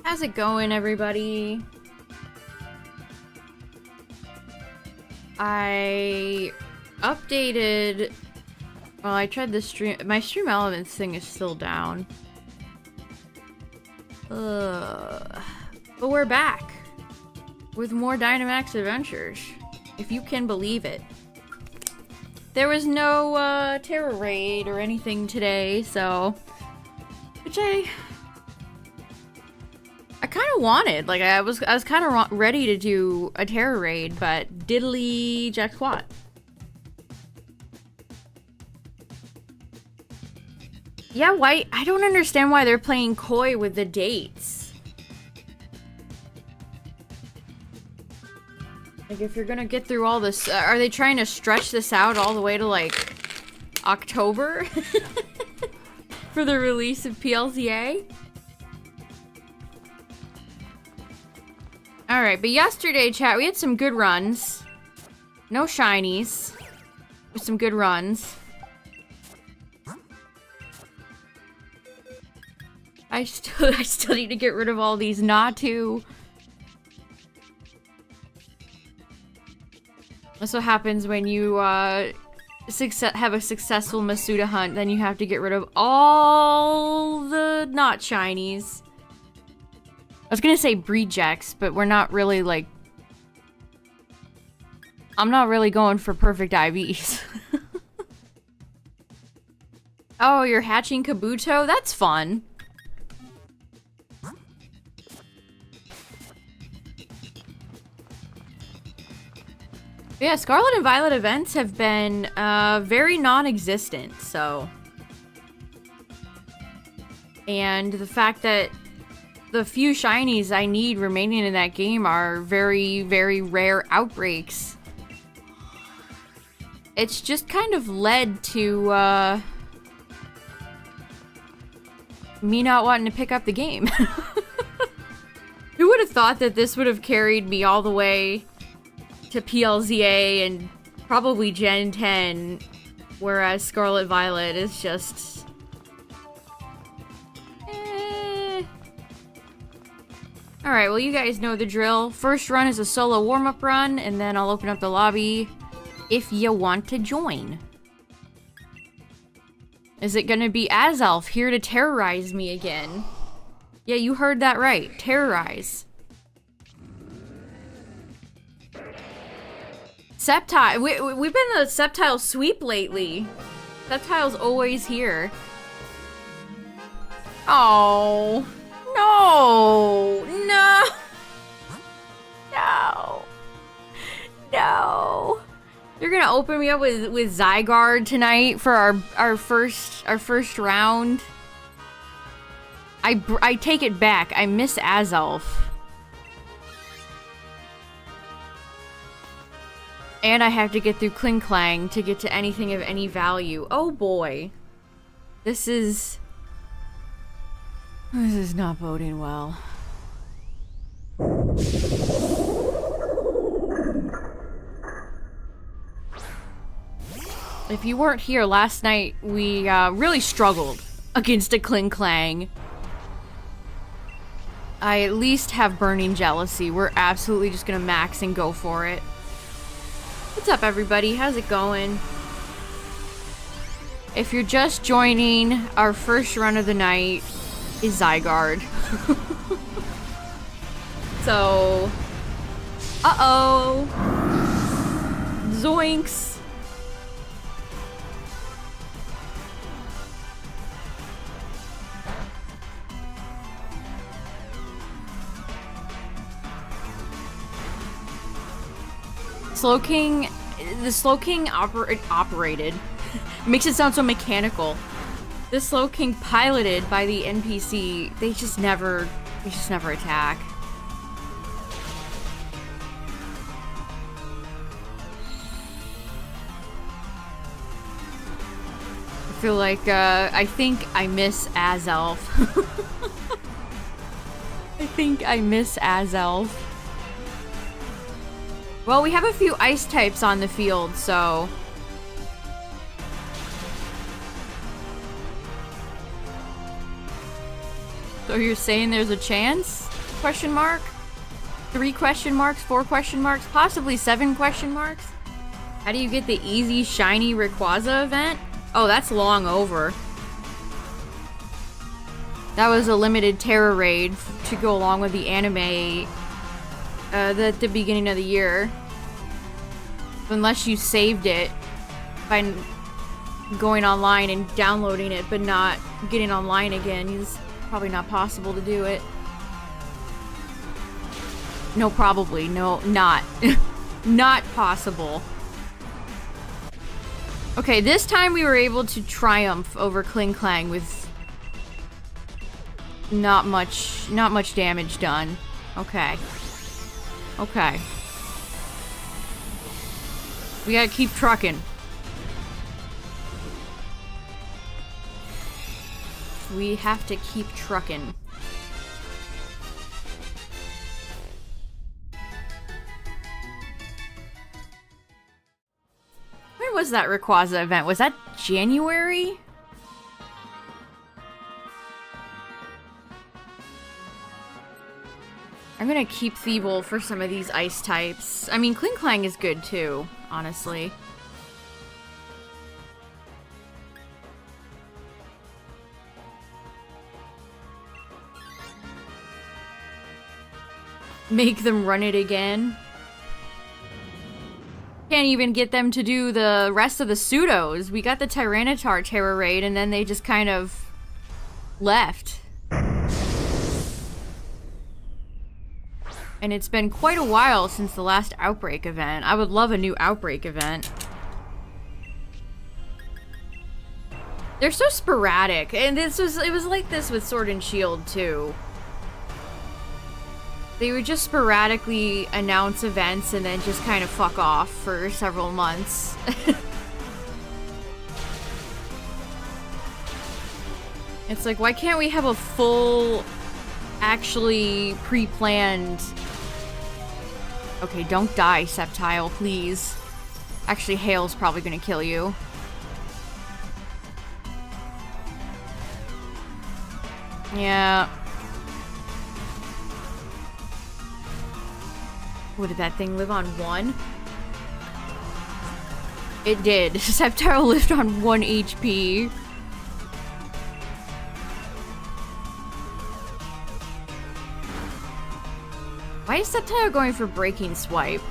How's it going, everybody? I updated... Well, I tried the stream... My Stream Elements thing is still down. But we're back. With more Dynamax adventures. If you can believe it. There was no, Terror Raid or anything today, so... Which I kind of wanted. Like, I was kind of ready to do a Terror Raid, but diddly jack squat. Yeah, why? I don't understand why they're playing coy with the dates. Like, if you're gonna get through all this, are they trying to stretch this out all the way to, like, October? For the release of PLZA? Alright, but yesterday, chat, we had some good runs. No shinies. With some good runs. I still need to get rid of all these Natu. That's what happens when you, have a successful Masuda hunt, then you have to get rid of all the not shinies. I was gonna say rejects, but we're not really, like... I'm not really going for perfect IVs. Oh, you're hatching Kabuto? That's fun. Yeah, Scarlet and Violet events have been very non-existent, so... And the fact that the few shinies I need remaining in that game are very, very rare outbreaks. It's just kind of led to, me not wanting to pick up the game. Who would have thought that this would have carried me all the way to PLZA and probably Gen 10, whereas Scarlet Violet is just... Alright, well, you guys know the drill. First run is a solo warm-up run, and then I'll open up the lobby if you want to join. Is it gonna be Azelf here to terrorize me again? Yeah, you heard that right. Terrorize. Sceptile. We've been in a Sceptile sweep lately. Sceptile's always here. Oh. No! No! No! No! You're gonna open me up with Zygarde tonight for our first round? I take it back. I miss Azelf. And I have to get through Kling Klang to get to anything of any value. Oh boy. This is not boding well. If you weren't here last night, we really struggled against a Kling Klang. I at least have Burning Jealousy. We're absolutely just gonna max and go for it. What's up, everybody? How's it going? If you're just joining, our first run of the night is Zygarde. So... Uh-oh! Zoinks! Slowking... The Slowking operated. Makes it sound so mechanical. The Slowking piloted by the NPC, they just never attack. I feel like, I think I miss Azelf. I think I miss Azelf. Well, we have a few ice types on the field, so... So you're saying there's a chance? Question mark? 3 question marks? 4 question marks? Possibly 7 question marks? How do you get the easy shiny Rayquaza event? Oh, that's long over. That was a limited Terra raid to go along with the anime at the beginning of the year. Unless you saved it by going online and downloading it but not getting online again, it's probably not possible to do it. No, probably. No, not. Not possible. Okay, this time we were able to triumph over Kling Klang with not much damage done. Okay. Okay. We gotta keep trucking. We have to keep trucking. When was that Rayquaza event? Was that January? I'm gonna keep Thievul for some of these ice types. I mean, Kling Klang is good too, honestly. Make them run it again. Can't even get them to do the rest of the pseudos. We got the Tyranitar Terra raid and then they just kind of left. And it's been quite a while since the last Outbreak event. I would love a new Outbreak event. They're so sporadic, and it was like this with Sword and Shield too. They would just sporadically announce events and then just kind of fuck off for several months. It's like, why can't we have a full, actually pre-planned... Okay, don't die, Sceptile, please. Actually, Hail's probably gonna kill you. Yeah. What, did that thing live on 1? It did. Sceptile lived on 1 HP. Why is Sceptile going for Breaking Swipe?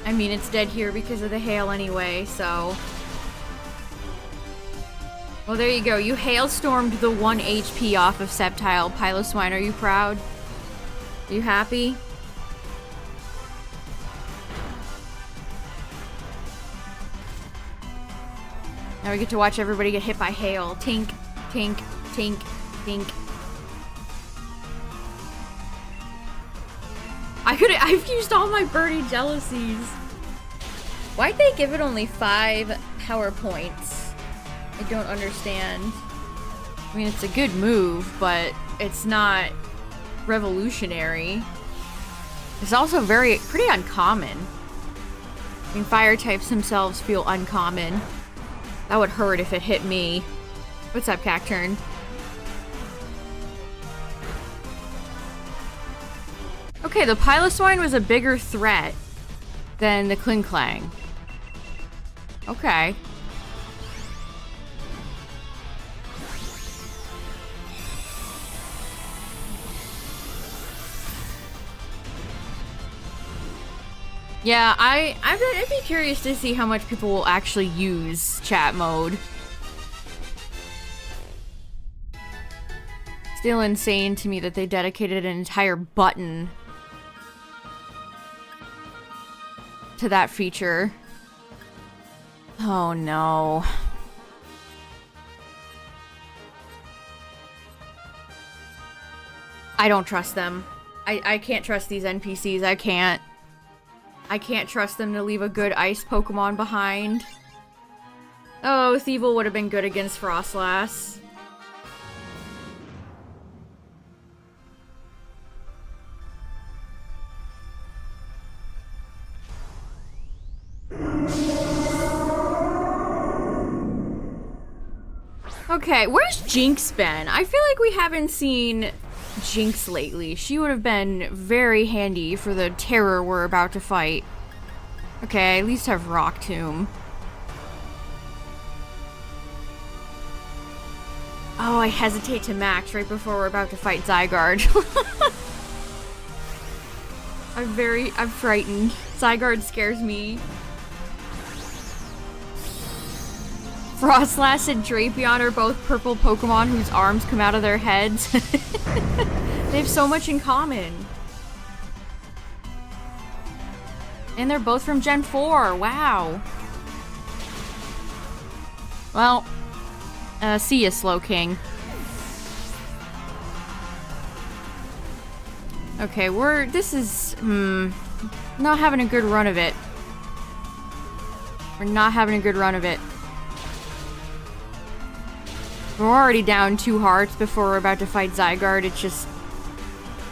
I mean, it's dead here because of the hail anyway, so... Well, there you go. You hailstormed the 1 HP off of Sceptile. Piloswine, are you proud? Are you happy? Now we get to watch everybody get hit by hail. Tink, tink, tink, tink. I've used all my birdie jealousies. Why'd they give it only 5 power points? I don't understand. I mean, it's a good move, but it's not revolutionary. It's also pretty uncommon. I mean, fire types themselves feel uncommon. That would hurt if it hit me. What's up, Cacturn? Okay, the Piloswine was a bigger threat than the Kling Klang. Okay. Yeah, I'd be curious to see how much people will actually use chat mode. Still insane to me that they dedicated an entire button to that feature. Oh no. I don't trust them. I can't trust these NPCs. I can't trust them to leave a good ice Pokemon behind. Oh, Thievul would have been good against Frostlass. Okay, where's Jinx been? I feel like we haven't seen Jinx lately. She would have been very handy for the terror we're about to fight. Okay, at least have Rock Tomb. Oh, I hesitate to max right before we're about to fight Zygarde. I'm frightened. Zygarde scares me. Frostlass and Drapion are both purple Pokemon whose arms come out of their heads. They have so much in common. And they're both from Gen 4. Wow. Well, see ya, Slowking. Okay, this is, not having a good run of it. We're not having a good run of it. We're already down 2 hearts before we're about to fight Zygarde. It's just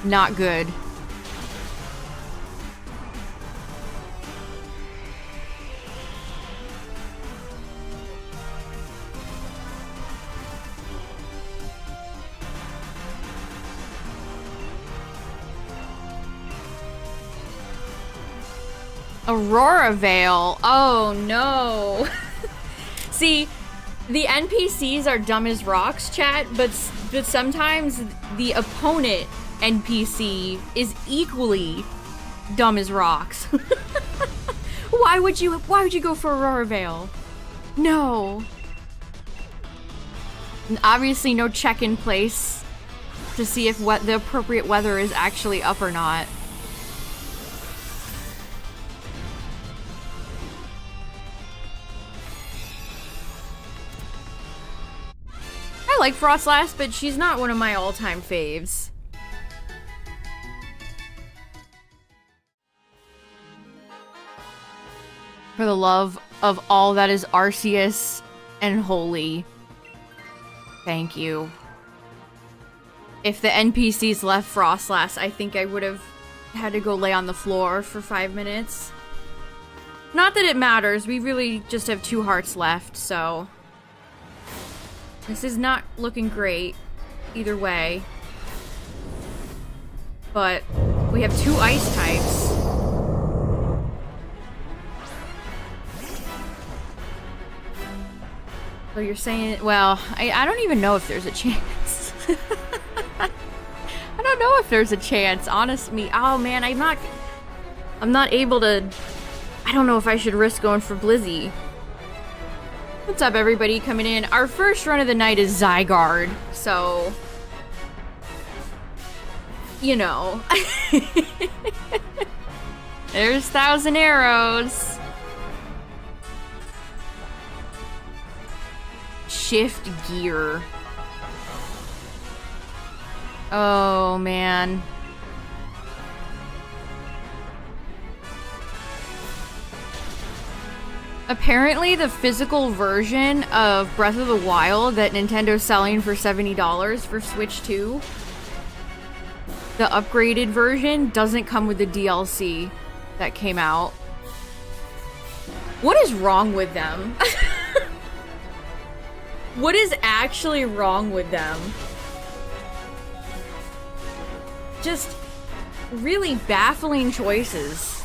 not good. Aurora Veil. Oh no. See, the NPCs are dumb as rocks, chat, but sometimes the opponent NPC is equally dumb as rocks. Why would you go for Aurora Veil? No. And obviously no check in place to see if the appropriate weather is actually up or not. I like Frostlass, but she's not one of my all-time faves. For the love of all that is Arceus and holy, thank you. If the NPCs left Frostlass, I think I would have had to go lay on the floor for 5 minutes. Not that it matters, we really just have 2 hearts left, so... This is not looking great, either way. But we have 2 ice types. So you're saying, well, I don't even know if there's a chance. I don't know if there's a chance, honestly. Oh man, I'm not able to, I don't know if I should risk going for Blizzy. What's up, everybody coming in? Our first run of the night is Zygarde, so... You know. There's 1,000 arrows. Shift gear. Oh, man. Apparently, the physical version of Breath of the Wild that Nintendo's selling for $70 for Switch 2, the upgraded version doesn't come with the DLC that came out. What is wrong with them? What is actually wrong with them? Just really baffling choices.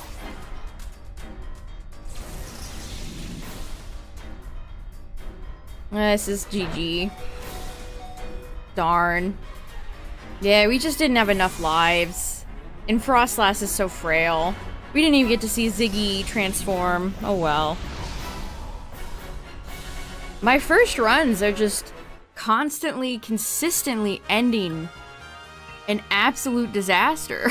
This is GG. Darn. Yeah, we just didn't have enough lives. And Frostlass is so frail. We didn't even get to see Ziggy transform. Oh well. My first runs are just constantly, consistently ending an absolute disaster.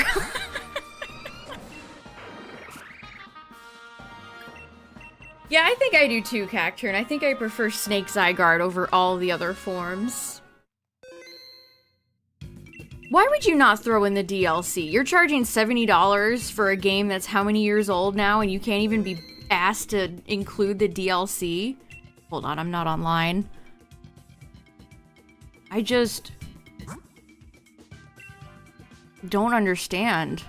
Yeah, I think I do too, Cacturn. I think I prefer Snake Zygarde over all the other forms. Why would you not throw in the DLC? You're charging $70 for a game that's how many years old now, and you can't even be asked to include the DLC? Hold on, I'm not online. I just... don't understand.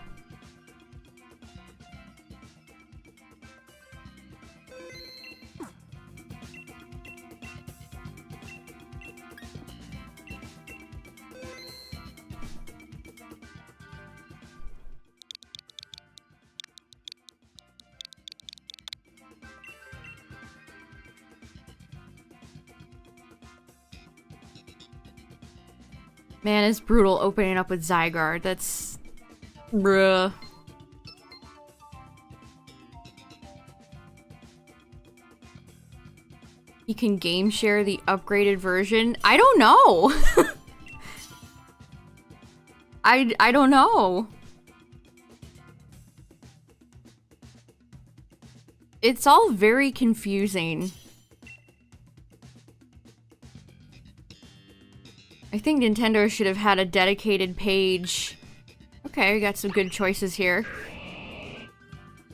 Man, it's brutal opening up with Zygarde. That's... bruh. You can game share the upgraded version? I don't know! I don't know. It's all very confusing. I think Nintendo should have had a dedicated page. Okay, we got some good choices here.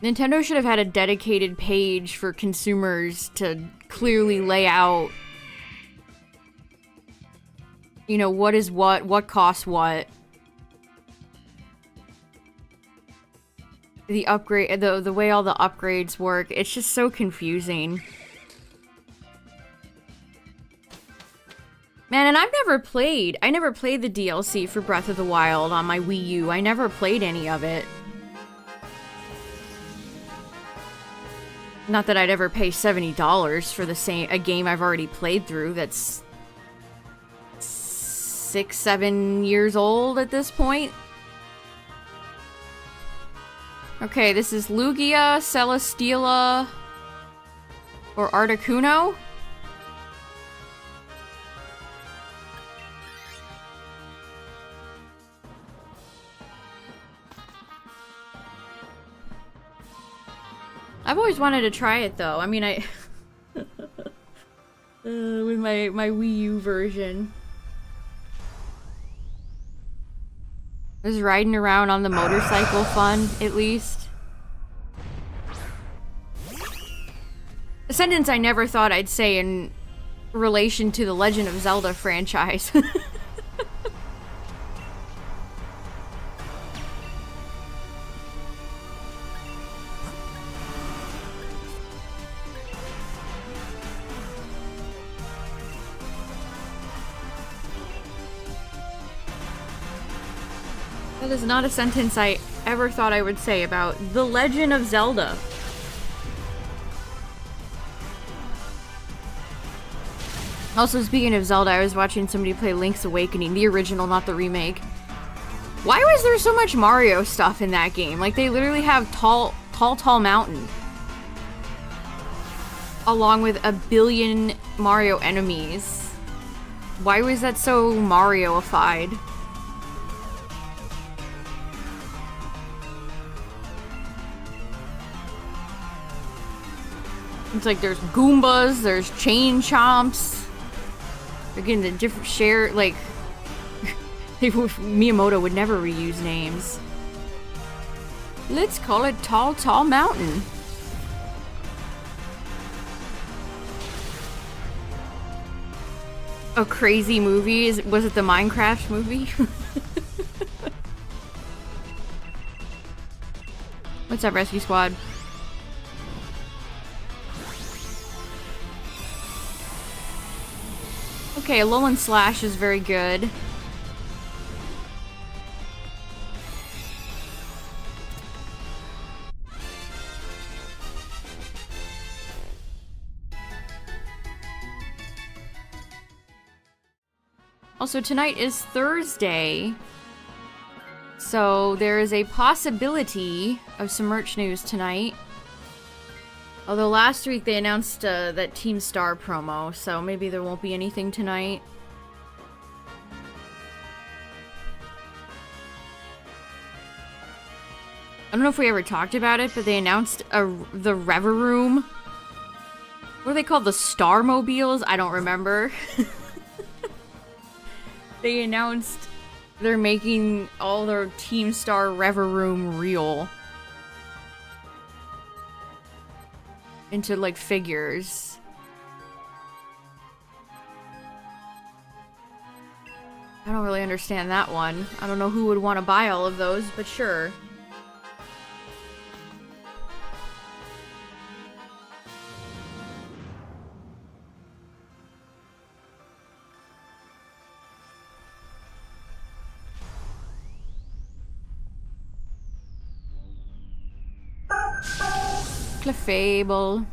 Nintendo should have had a dedicated page for consumers to clearly lay out, you know, what is what costs what. The upgrade, the way all the upgrades work, it's just so confusing. Man, and I never played the DLC for Breath of the Wild on my Wii U. I never played any of it. Not that I'd ever pay $70 for a game I've already played through that's 6-7 years old at this point. Okay, this is Lugia, Celesteela, or Articuno. I've always wanted to try it though. I mean, with my Wii U version. Is riding around on the motorcycle fun, at least? A sentence I never thought I'd say in relation to the Legend of Zelda franchise. That is not a sentence I ever thought I would say about The Legend of Zelda. Also, speaking of Zelda, I was watching somebody play Link's Awakening, the original, not the remake. Why was there so much Mario stuff in that game? Like, they literally have Tall Mountain. Along with a billion Mario enemies. Why was that so Mario-ified? It's like there's Goombas, there's Chain Chomps. They're getting the different share, like... Miyamoto would never reuse names. Let's call it Tall Mountain. A crazy movie? Was it the Minecraft movie? What's up, Rescue Squad? Okay, Alolan Slash is very good. Also, tonight is Thursday, so there is a possibility of some merch news tonight. Although last week they announced that Team Star promo, so maybe there won't be anything tonight. I don't know if we ever talked about it, but they announced the Reveroom. What are they called? The Star Mobiles? I don't remember. They announced they're making all their Team Star Reveroom real. Into, like, figures. I don't really understand that one. I don't know who would want to buy all of those, but sure. Clefable.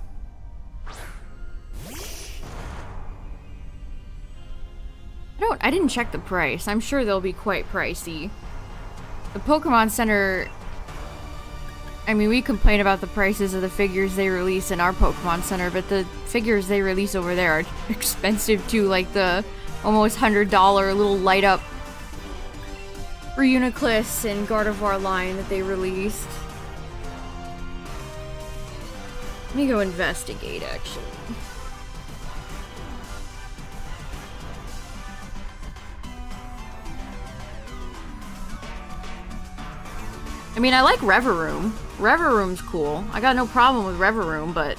I I didn't check the price. I'm sure they'll be quite pricey. The Pokemon Center... I mean, we complain about the prices of the figures they release in our Pokemon Center, but the figures they release over there are expensive too, like the almost $100 little light-up Reuniclus and Gardevoir line that they released. Let me go investigate, actually. I mean, I like Reveroom. Reveroom's cool. I got no problem with Reveroom, but...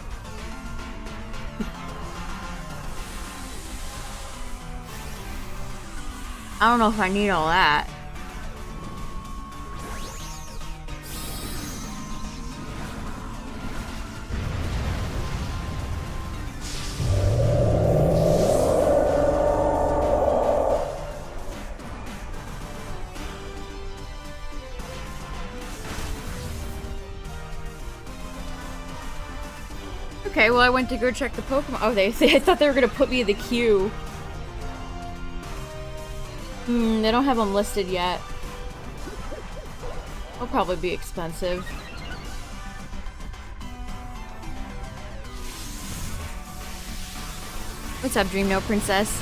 I don't know if I need all that. Okay, well I went to go check the Pokemon. Oh, I thought they were gonna put me in the queue. They don't have them listed yet. They'll probably be expensive. What's up, Dream No Princess?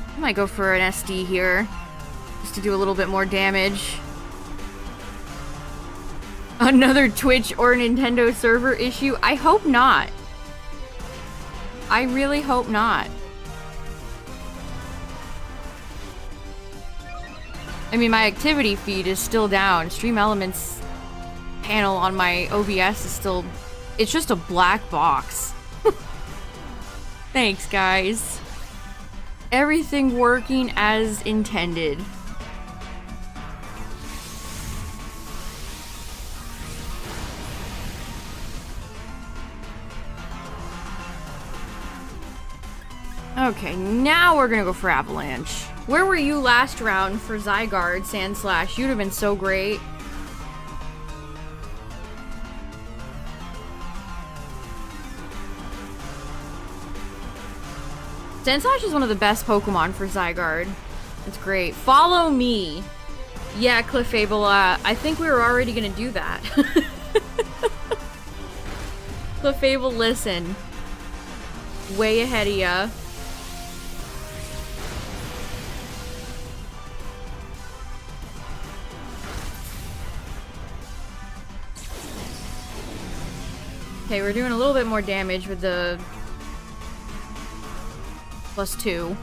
I might go for an SD here, just to do a little bit more damage. Another Twitch or Nintendo server issue? I hope not. I really hope not. I mean, my activity feed is still down. Stream Elements panel on my OBS is still... It's just a black box. Thanks, guys. Everything working as intended. Okay, now we're gonna go for Avalanche. Where were you last round for Zygarde, Sandslash? You'd have been so great. Sandslash is one of the best Pokemon for Zygarde. It's great. Follow me. Yeah, Clefable, I think we were already gonna do that. Clefable, listen. Way ahead of ya. Okay, we're doing a little bit more damage with the +2.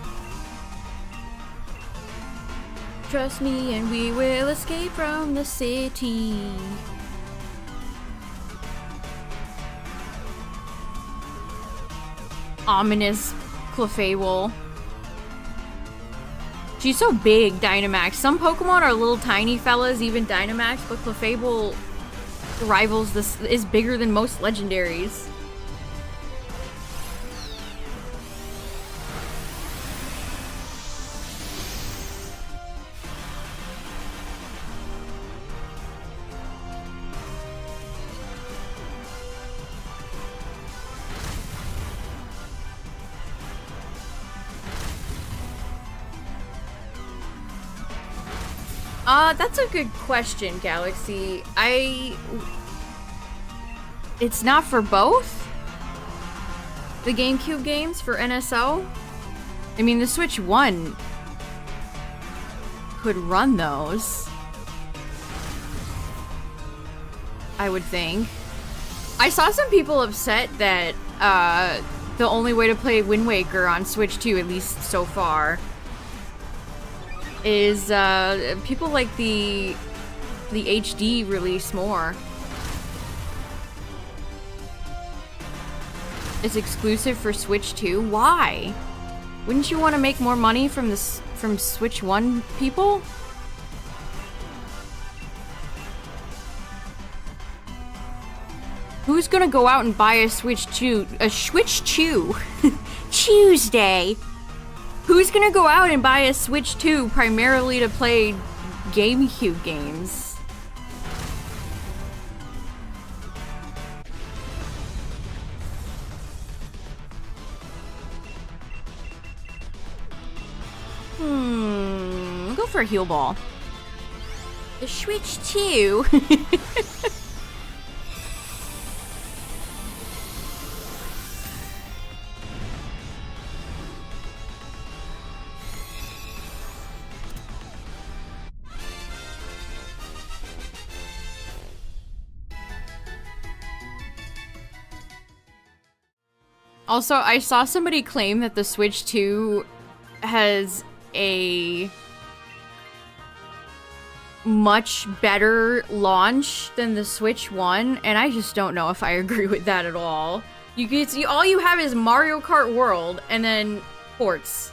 Trust me and we will escape from the city. Ominous Clefable. She's so big, Dynamax. Some Pokemon are little tiny fellas, even Dynamax, but Clefable rivals this, is bigger than most legendaries. That's a good question, Galaxy. It's not for both? The GameCube games for NSO? I mean, the Switch 1 could run those. I would think. I saw some people upset that, the only way to play Wind Waker on Switch 2, at least so far, is people like the HD release more. It's exclusive for Switch 2. Why? Wouldn't you want to make more money from this from Switch 1 people? Who's gonna go out and buy a Switch 2? A Switch 2 Tuesday. Who's gonna go out and buy a Switch 2 primarily to play GameCube games? Go for a heal ball. The Switch 2. Also, I saw somebody claim that the Switch 2 has a much better launch than the Switch 1, and I just don't know if I agree with that at all. You can see all you have is Mario Kart World and then ports.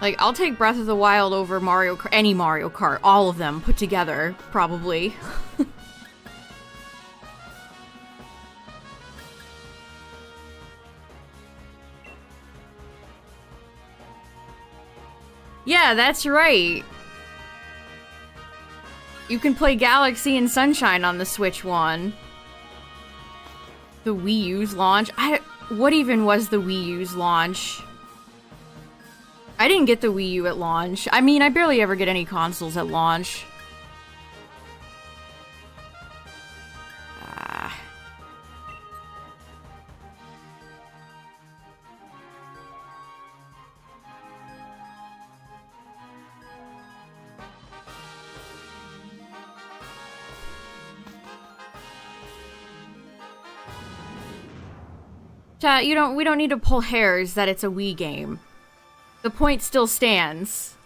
Like, I'll take Breath of the Wild over Mario Kart, any Mario Kart, all of them put together, probably. Yeah, that's right. You can play Galaxy and Sunshine on the Switch 1. The Wii U's launch? What even was the Wii U's launch? I didn't get the Wii U at launch. I mean, I barely ever get any consoles at launch. Chat, we don't need to pull hairs that it's a Wii game. The point still stands.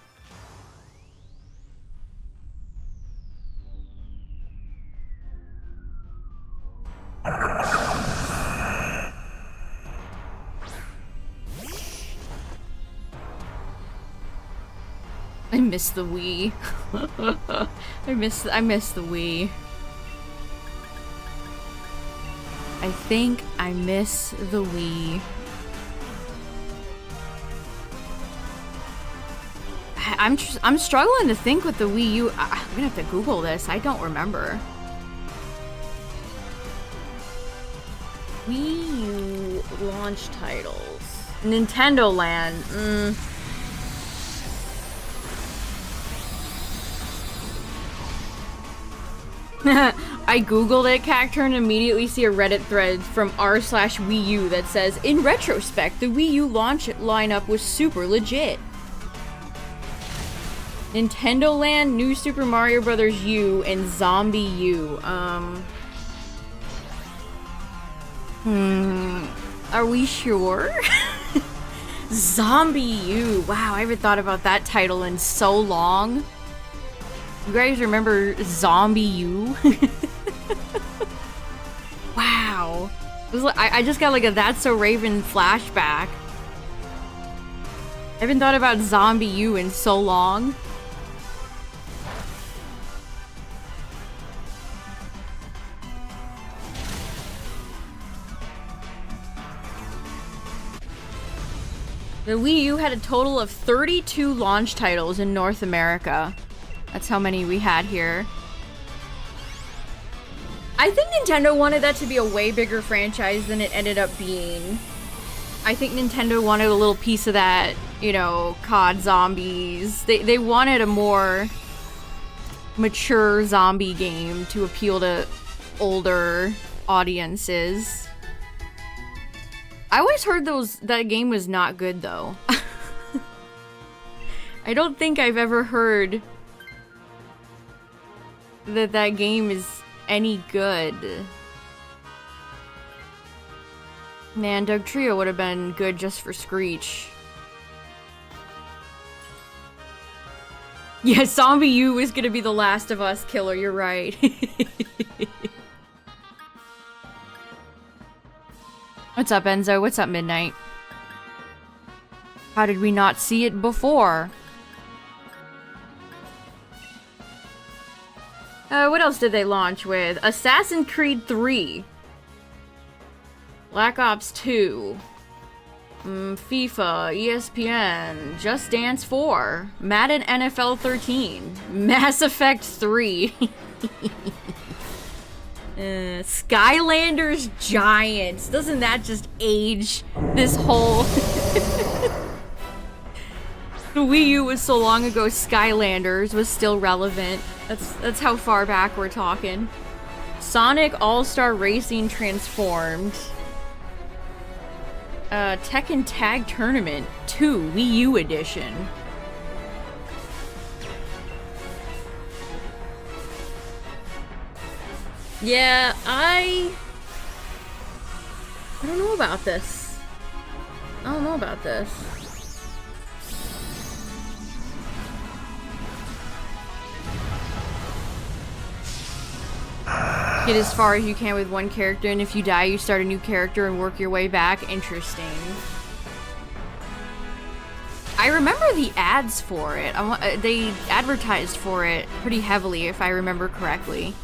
I miss the Wii. I miss the Wii. I think I miss the Wii. I'm struggling to think with the Wii U. I'm gonna have to Google this. I don't remember. Wii U launch titles. Nintendo Land. I googled it, Cacturn, and immediately see a Reddit thread from r/Wii U that says, in retrospect, the Wii U launch lineup was super legit. Nintendo Land, New Super Mario Bros. U, and Zombie U. Are we sure? Zombie U. Wow, I haven't thought about that title in so long. You guys remember Zombie U? Wow. It was like, I just got like a That's So Raven flashback. I haven't thought about Zombie U in so long. The Wii U had a total of 32 launch titles in North America. That's how many we had here. I think Nintendo wanted that to be a way bigger franchise than it ended up being. I think Nintendo wanted a little piece of that, you know, COD Zombies. They wanted a more mature zombie game to appeal to older audiences. I always heard that game was not good, though. I don't think I've ever heard that game is any good. Man, Doug Trio would have been good just for Screech. Yeah, Zombie U is gonna be the Last of Us killer, you're right. What's up, Enzo? What's up, Midnight? How did we not see it before? What else did they launch with? Assassin's Creed 3. Black Ops 2. FIFA, ESPN, Just Dance 4, Madden NFL 13, Mass Effect 3. Skylanders Giants. Doesn't that just age this whole... The Wii U was so long ago, Skylanders was still relevant. That's how far back we're talking. Sonic All-Star Racing Transformed. Tekken Tag Tournament 2 Wii U Edition. Yeah, I don't know about this. I don't know about this. Get as far as you can with one character, and if you die, you start a new character and work your way back. Interesting. I remember the ads for it. They advertised for it pretty heavily, if I remember correctly.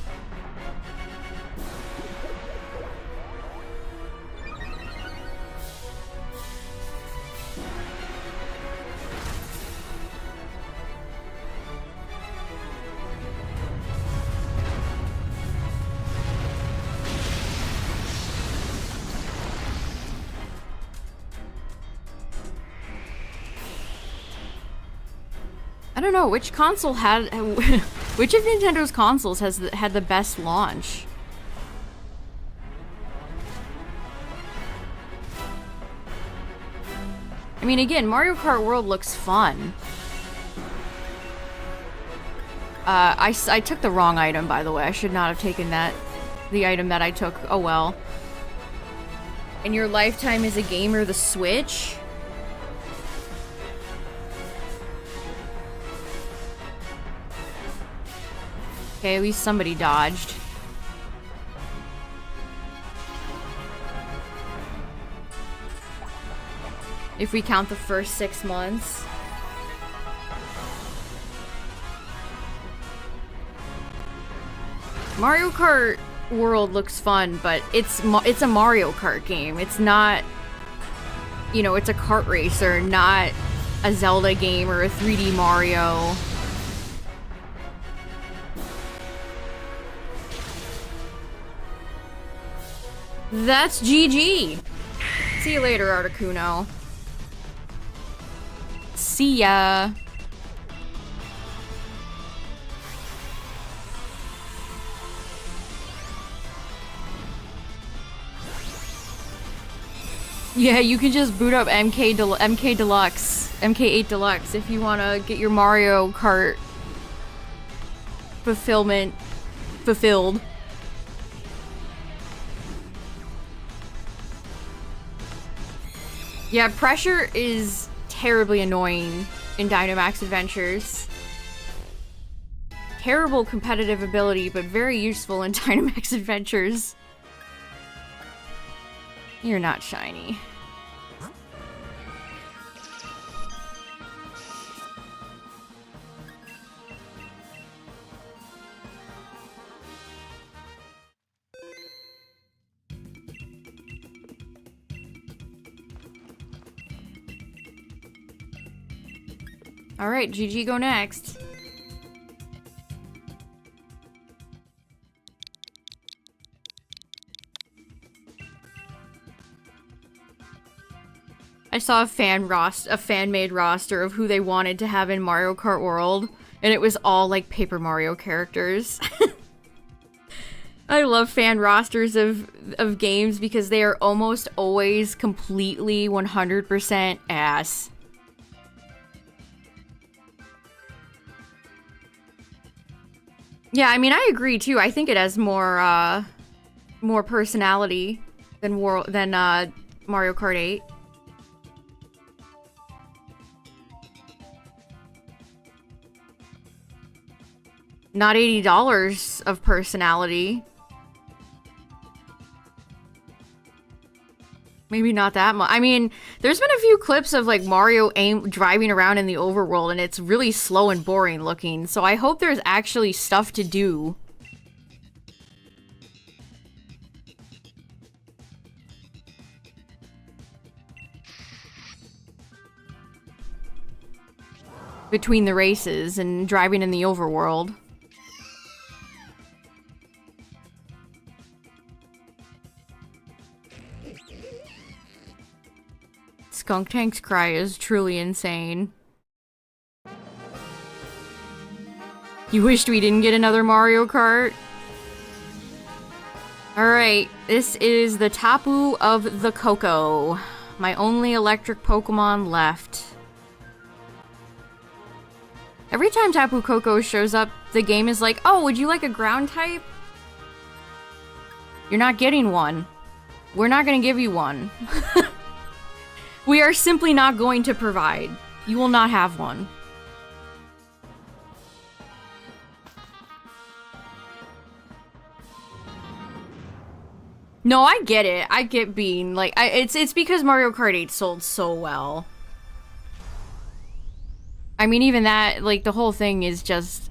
I don't know, which console had... which of Nintendo's consoles had the best launch? I mean, again, Mario Kart World looks fun. I took the wrong item, by the way. I should not have taken the item that I took. Oh well. In your lifetime as a gamer, the Switch? Okay, at least somebody dodged. If we count the first 6 months. Mario Kart World looks fun, but it's a Mario Kart game. It's not, you know, it's a kart racer, not a Zelda game or a 3D Mario. That's GG. See you later, Articuno. See ya. Yeah, you can just boot up MK Deluxe, MK8 Deluxe if you want to get your Mario Kart fulfilled. Yeah, pressure is terribly annoying in Dynamax Adventures. Terrible competitive ability, but very useful in Dynamax Adventures. You're not shiny. Alright, GG, go next. I saw a fan-made roster of who they wanted to have in Mario Kart World, and it was all like Paper Mario characters. I love fan rosters of games because they are almost always completely 100% ass. Yeah, I mean, I agree too. I think it has more personality than Mario Kart 8. Not $80 of personality. Maybe not that much. I mean, there's been a few clips of like Mario driving around in the overworld, and it's really slow and boring looking. So I hope there's actually stuff to do between the races and driving in the overworld. Skunk Tank's cry is truly insane. You wished we didn't get another Mario Kart? Alright, this is the Tapu of the Coco. My only electric Pokemon left. Every time Tapu Koko shows up, the game is like, oh, would you like a ground type? You're not getting one. We're not gonna give you one. We are simply not going to provide. You will not have one. No, I get it. I get being like, it's because Mario Kart 8 sold so well. I mean, even that, like, the whole thing is just...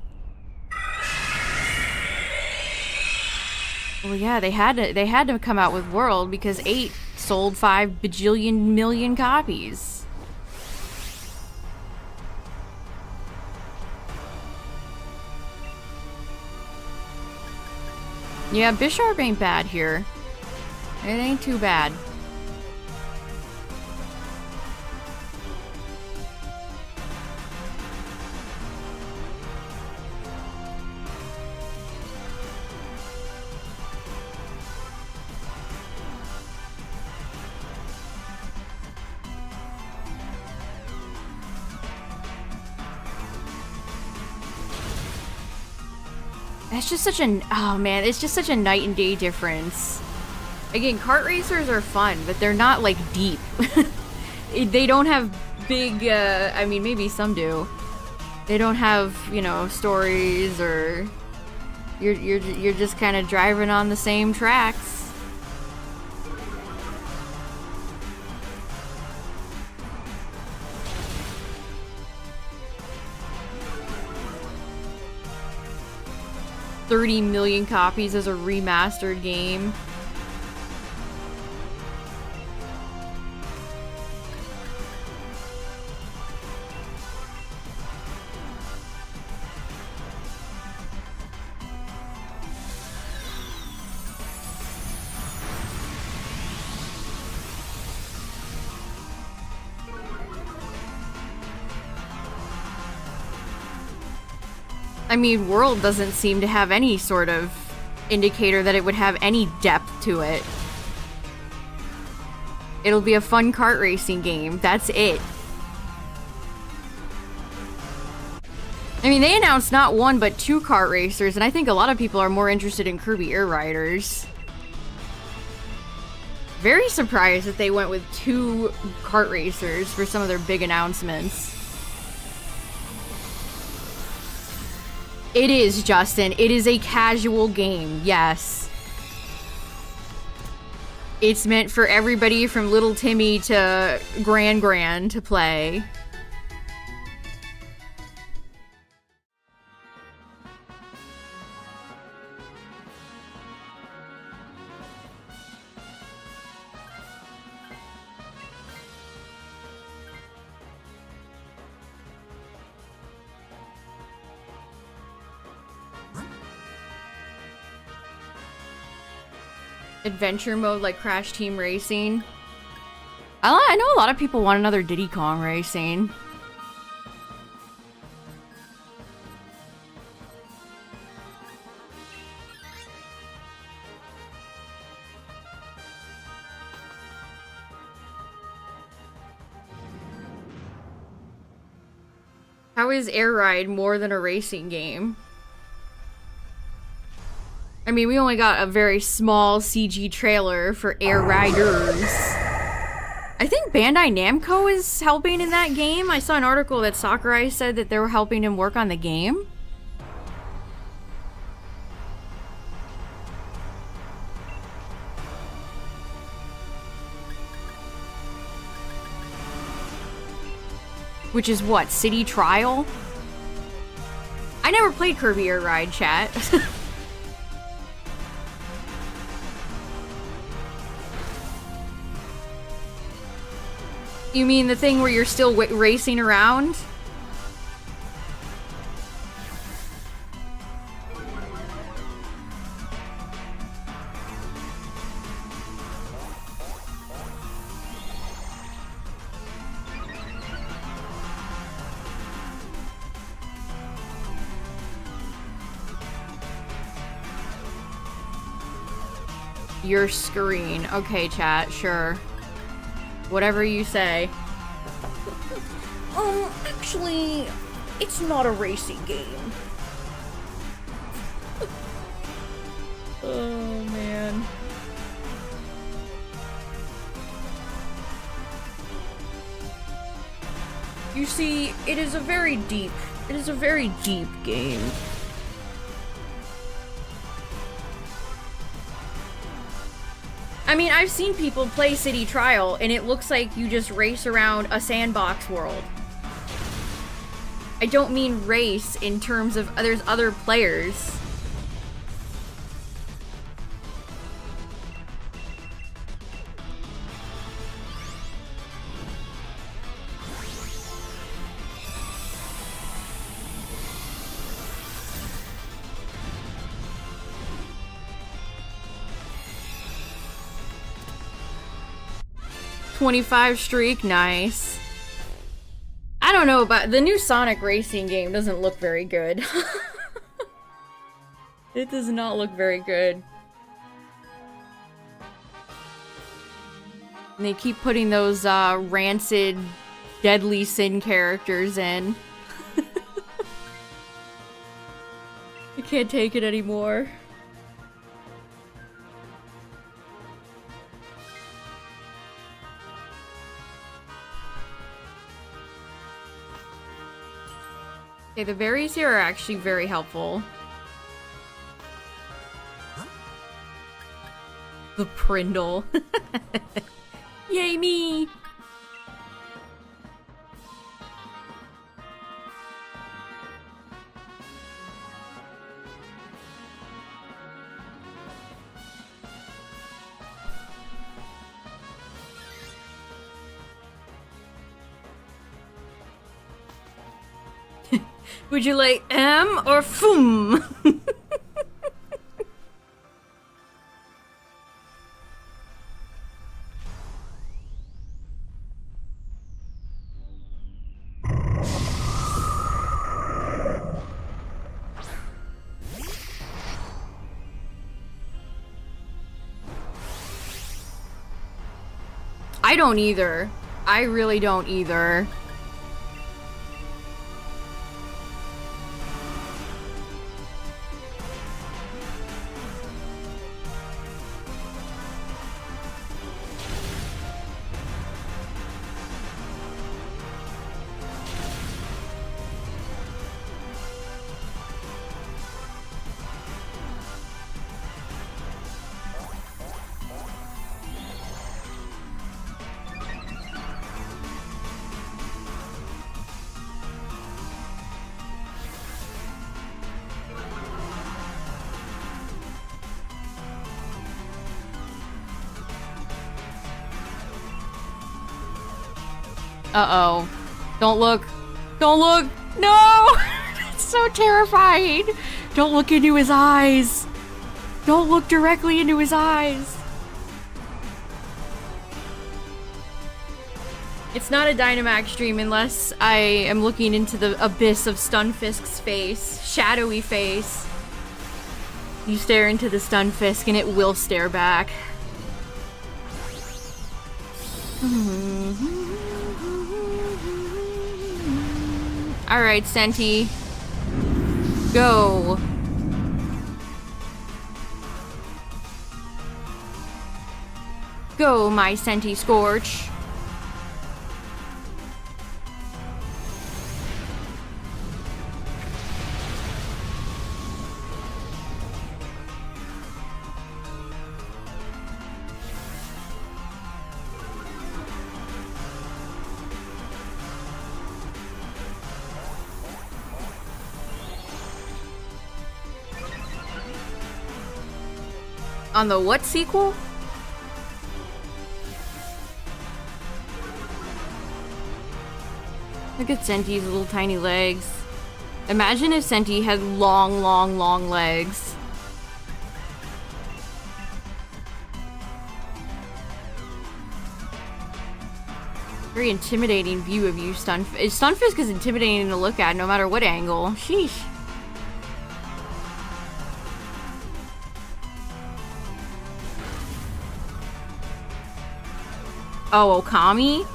Well, yeah, they had to come out with World because 8 sold 5 bajillion million copies. Yeah, Bisharp ain't bad here. It ain't too bad. It's just such a, oh man, it's just such a night and day difference. Again, kart racers are fun, but they're not like deep. They don't have big, I mean, maybe some do. They don't have, you know, stories, or you're just kind of driving on the same tracks. $30 million copies as a remastered game. I mean, World doesn't seem to have any sort of indicator that it would have any depth to it. It'll be a fun kart racing game. That's it. I mean, they announced not one, but 2 kart racers, and I think a lot of people are more interested in Kirby Air Riders. Very surprised that they went with 2 kart racers for some of their big announcements. It is, Justin. It is a casual game, yes. It's meant for everybody from little Timmy to Gran to play. Adventure mode like Crash Team Racing. I know a lot of people want another Diddy Kong Racing. How is Air Ride more than a racing game? I mean, we only got a very small CG trailer for Air Riders. I think Bandai Namco is helping in that game. I saw an article that Sakurai said that they were helping him work on the game. Which is what? City Trial? I never played Kirby Air Ride, chat. You mean the thing where you're still racing around? Your screen. Okay, chat, sure. Whatever you say. Actually, it's not a racing game. Oh, man. You see, it is a very deep game. I mean, I've seen people play City Trial, and it looks like you just race around a sandbox world. I don't mean race in terms of there's other players. .25 streak, nice. I don't know about the new Sonic racing game. Doesn't look very good. It does not look very good. And they keep putting those rancid, deadly sin characters in. I can't take it anymore. Okay, the berries here are actually very helpful. The Prindle. Yay me! Would you like M or FUM? I don't either. I really don't either. Uh-oh. Don't look. Don't look! No! It's so terrifying! Don't look into his eyes! Don't look directly into his eyes! It's not a Dynamax stream unless I am looking into the abyss of Stunfisk's face. Shadowy face. You stare into the Stunfisk and it will stare back. Alright, Senti. Go. Go, my Senti Scorch. On the what sequel? Look at Senti's little tiny legs. Imagine if Senti had long, long, long legs. Very intimidating view of you, Stunfisk. Stunfisk is intimidating to look at no matter what angle. Sheesh. Oh, Okami?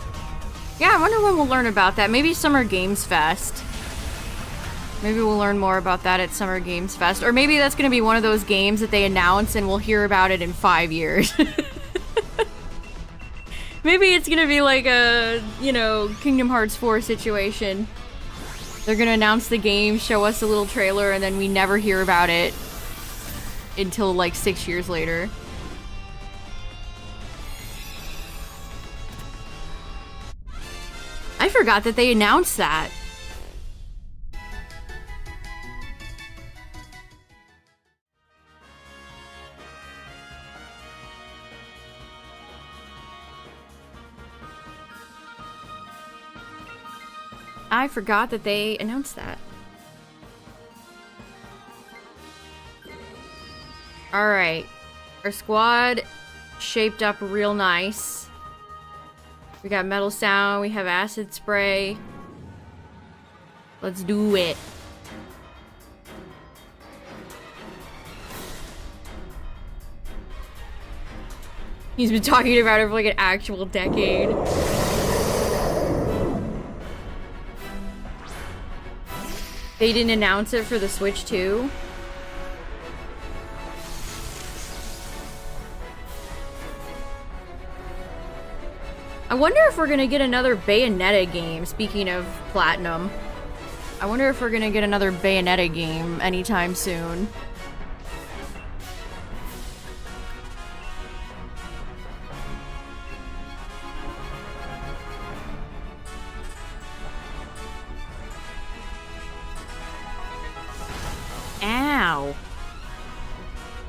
Yeah, I wonder when we'll learn about that. Maybe Summer Games Fest. Maybe we'll learn more about that at Summer Games Fest. Or maybe that's gonna be one of those games that they announce and we'll hear about it in 5 years. Maybe it's gonna be like a, you know, Kingdom Hearts 4 situation. They're gonna announce the game, show us a little trailer, and then we never hear about it until like 6 years later. I forgot that they announced that. I forgot that they announced that. Alright. Our squad shaped up real nice. We got Metal Sound, we have Acid Spray. Let's do it. He's been talking about it for like an actual decade. They didn't announce it for the Switch too. I wonder if we're gonna get another Bayonetta game, speaking of Platinum. I wonder if we're gonna get another Bayonetta game anytime soon. Ow.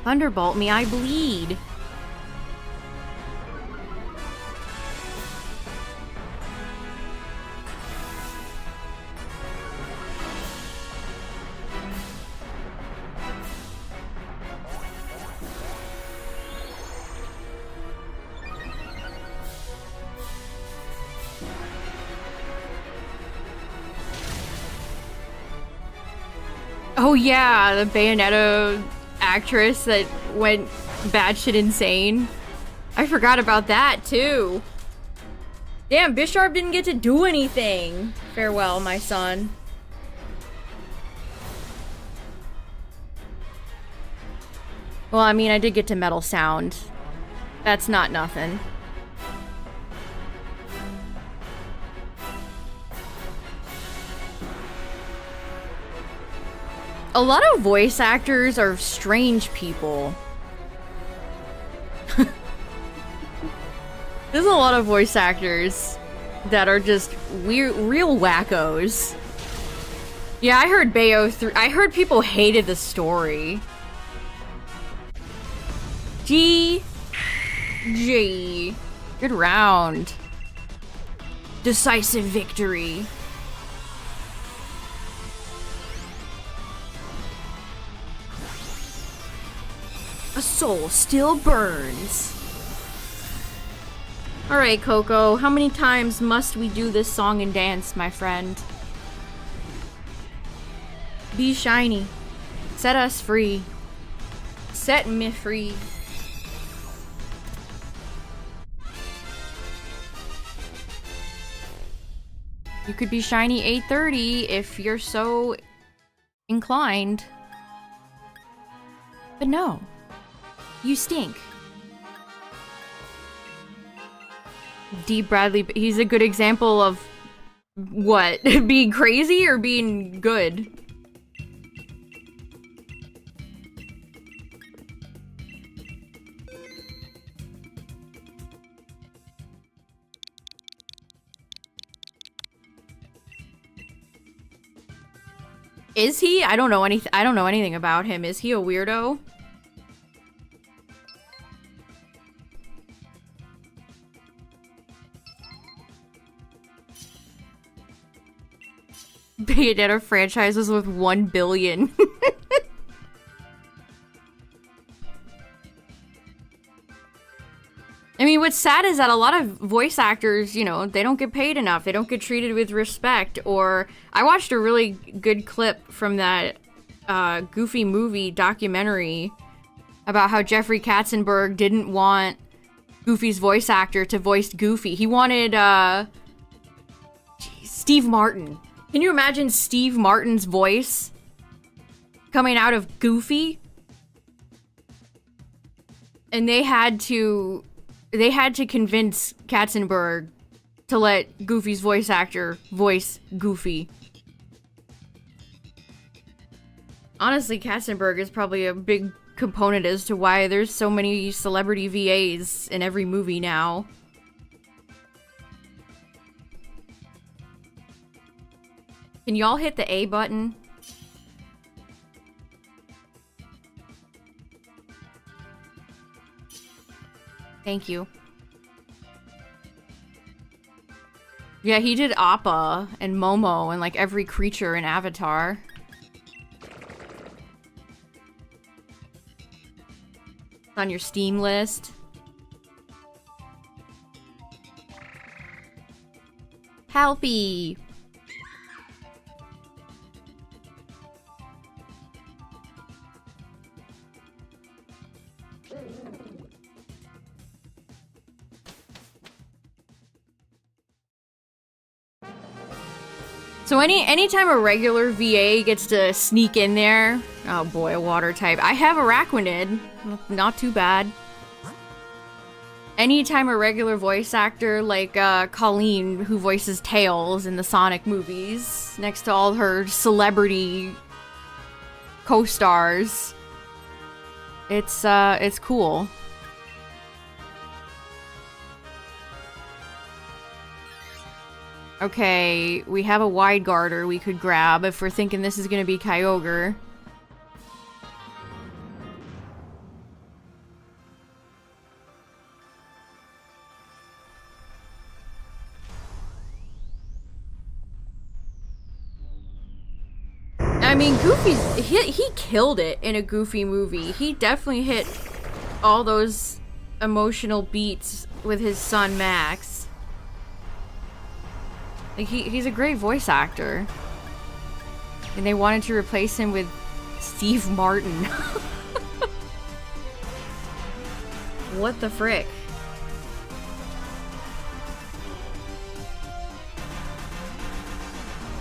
Thunderbolt me, I bleed. Oh yeah, the Bayonetta actress that went batshit insane. I forgot about that too. Damn, Bisharp didn't get to do anything. Farewell, my son. Well, I mean, I did get to Metal Sound. That's not nothing. A lot of voice actors are strange people. There's a lot of voice actors that are just weird, real wackos. Yeah, I heard I heard people hated the story. G. Good round. Decisive victory. A soul still burns. Alright, Coco, how many times must we do this song and dance, my friend? Be shiny. Set us free. Set me free. You could be shiny 830 if you're so inclined. But no. You stink. D. Bradley, he's a good example of what? Being crazy or being good? Is he? I don't know anything about him. Is he a weirdo? Bayonetta franchises with 1 billion. I mean, what's sad is that a lot of voice actors, you know, they don't get paid enough. They don't get treated with respect. Or I watched a really good clip from that Goofy movie documentary about how Jeffrey Katzenberg didn't want Goofy's voice actor to voice Goofy. He wanted, Steve Martin. Can you imagine Steve Martin's voice coming out of Goofy? And they had to convince Katzenberg to let Goofy's voice actor voice Goofy. Honestly, Katzenberg is probably a big component as to why there's so many celebrity VAs in every movie now. Can y'all hit the A button? Thank you. Yeah, he did Appa and Momo and like every creature in Avatar. It's on your Steam list. Helpy! So anytime a regular VA gets to sneak in there, oh boy, a water type. I have Arachnid, not too bad. Anytime a regular voice actor like Colleen, who voices Tails in the Sonic movies, next to all her celebrity co-stars, it's cool. Okay, we have a wide guarder we could grab if we're thinking this is gonna be Kyogre. I mean, he killed it in a Goofy movie. He definitely hit all those emotional beats with his son Max. Like, he's a great voice actor. And they wanted to replace him with Steve Martin. What the frick?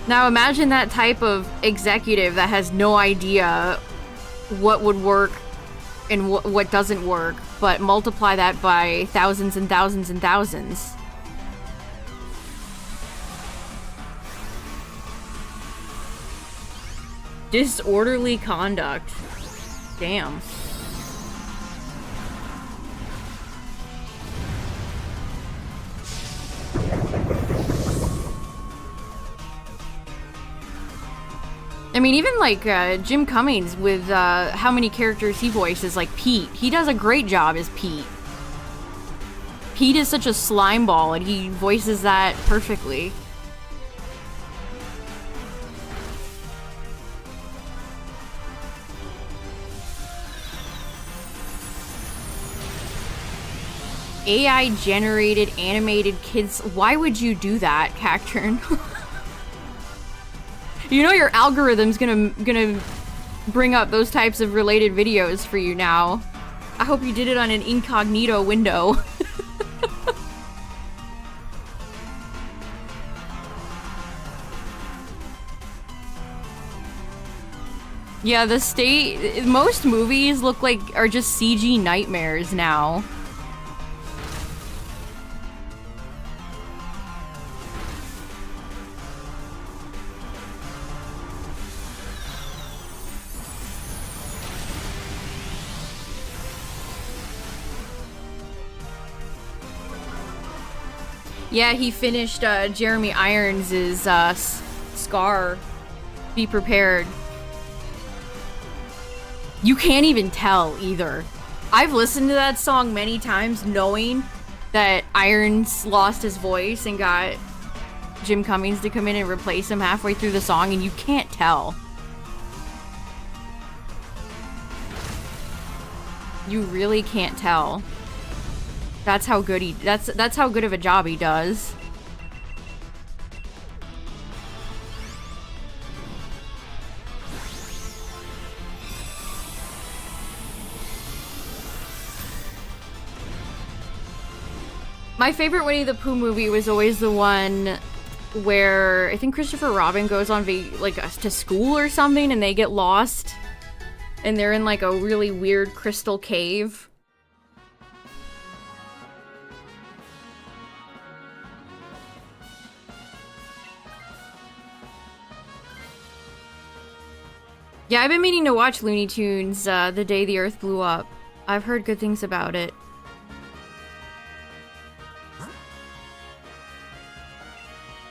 Now imagine that type of executive that has no idea what would work and what doesn't work, but multiply that by thousands and thousands and thousands. Disorderly conduct. Damn. I mean, even like Jim Cummings with how many characters he voices, like Pete. He does a great job as Pete. Pete is such a slime ball and he voices that perfectly. AI generated animated kids. Why would you do that, Cacturn? You know your algorithm's gonna bring up those types of related videos for you now. I hope you did it on an incognito window. Yeah, most movies look like are just CG nightmares now. Yeah, he finished Jeremy Irons' Scar. Be prepared. You can't even tell either. I've listened to that song many times knowing that Irons lost his voice and got Jim Cummings to come in and replace him halfway through the song, and you can't tell. You really can't tell. That's how good that's how good of a job he does. My favorite Winnie the Pooh movie was always the one where I think Christopher Robin goes on to school or something and they get lost and they're in like a really weird crystal cave. Yeah, I've been meaning to watch Looney Tunes, The Day the Earth Blew Up. I've heard good things about it.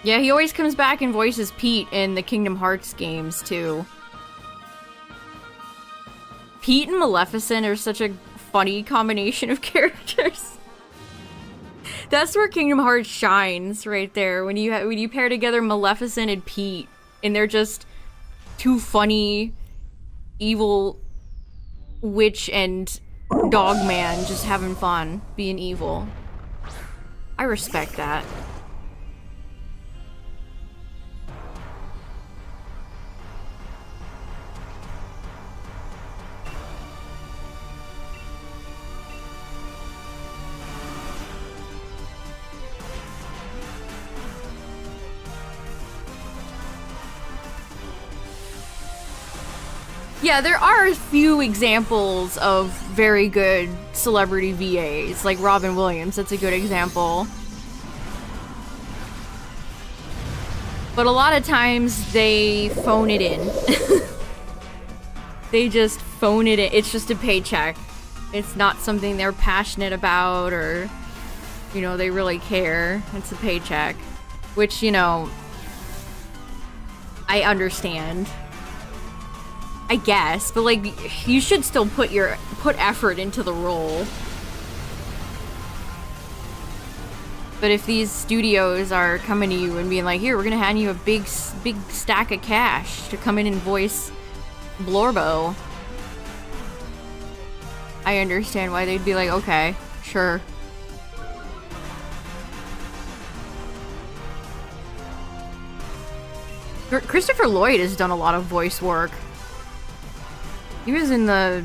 Yeah, he always comes back and voices Pete in the Kingdom Hearts games, too. Pete and Maleficent are such a funny combination of characters. That's where Kingdom Hearts shines, right there. When you pair together Maleficent and Pete, and they're just two funny, evil witch and dog man just having fun, being evil. I respect that. Yeah, there are a few examples of very good celebrity VAs, like Robin Williams, that's a good example. But a lot of times they phone it in. They just phone it in. It's just a paycheck. It's not something they're passionate about or, you know, they really care. It's a paycheck. Which, you know, I understand. I guess, but like, you should still put effort into the role. But if these studios are coming to you and being like, here, we're gonna hand you a big stack of cash to come in and voice Blorbo, I understand why they'd be like, okay, sure. Christopher Lloyd has done a lot of voice work. He was in the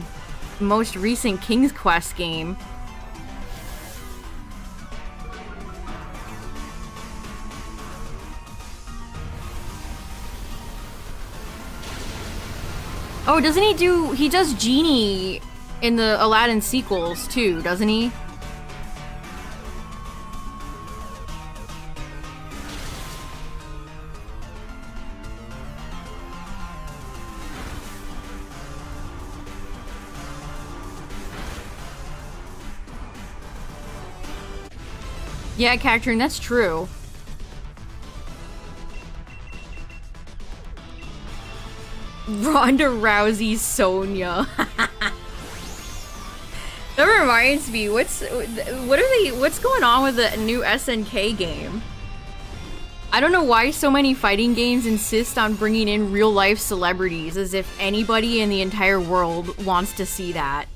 most recent King's Quest game. Oh, doesn't he does Genie in the Aladdin sequels too, doesn't he? Yeah, Cacturn, that's true. Ronda Rousey Sonya. That reminds me, what's going on with the new SNK game? I don't know why so many fighting games insist on bringing in real-life celebrities, as if anybody in the entire world wants to see that.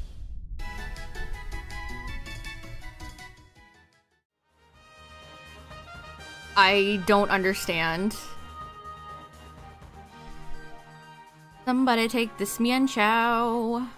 I don't understand. Somebody take this Mian Chow.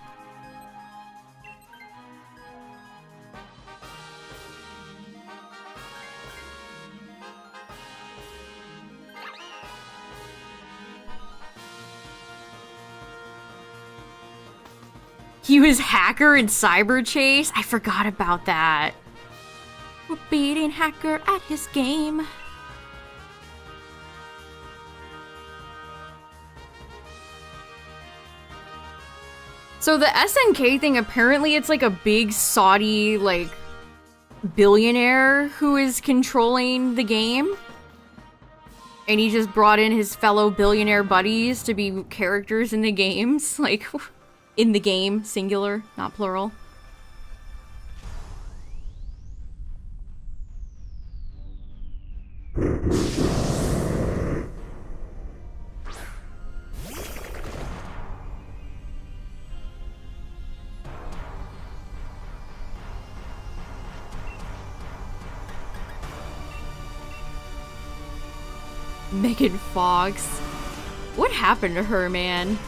He was Hacker in Cyber Chase? I forgot about that. We're beating Hacker at his game. So the SNK thing, apparently it's like a big Saudi, like, billionaire who is controlling the game. And he just brought in his fellow billionaire buddies to be characters in the games. Like, in the game, singular, not plural. Megan Fox. What happened to her, man?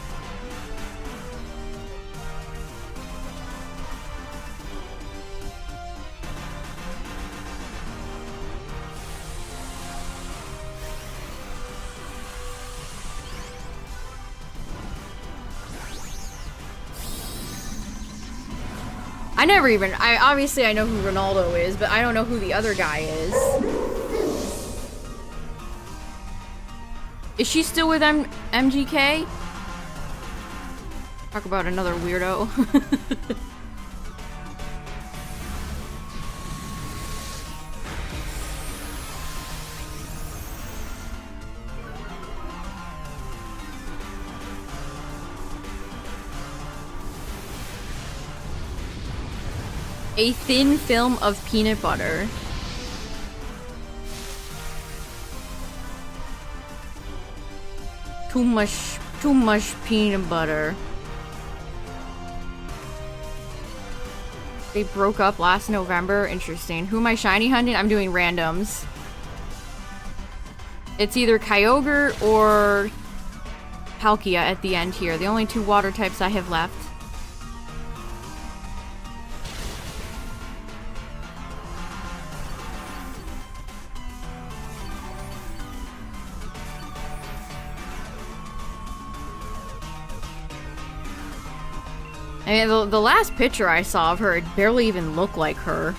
Obviously I know who Ronaldo is, but I don't know who the other guy is. Is she still with MGK? Talk about another weirdo. A thin film of peanut butter. Too much peanut butter. They broke up last November. Interesting. Who am I shiny hunting? I'm doing randoms. It's either Kyogre or Palkia at the end here. The only two water types I have left. I mean, the last picture I saw of her, it barely even looked like her.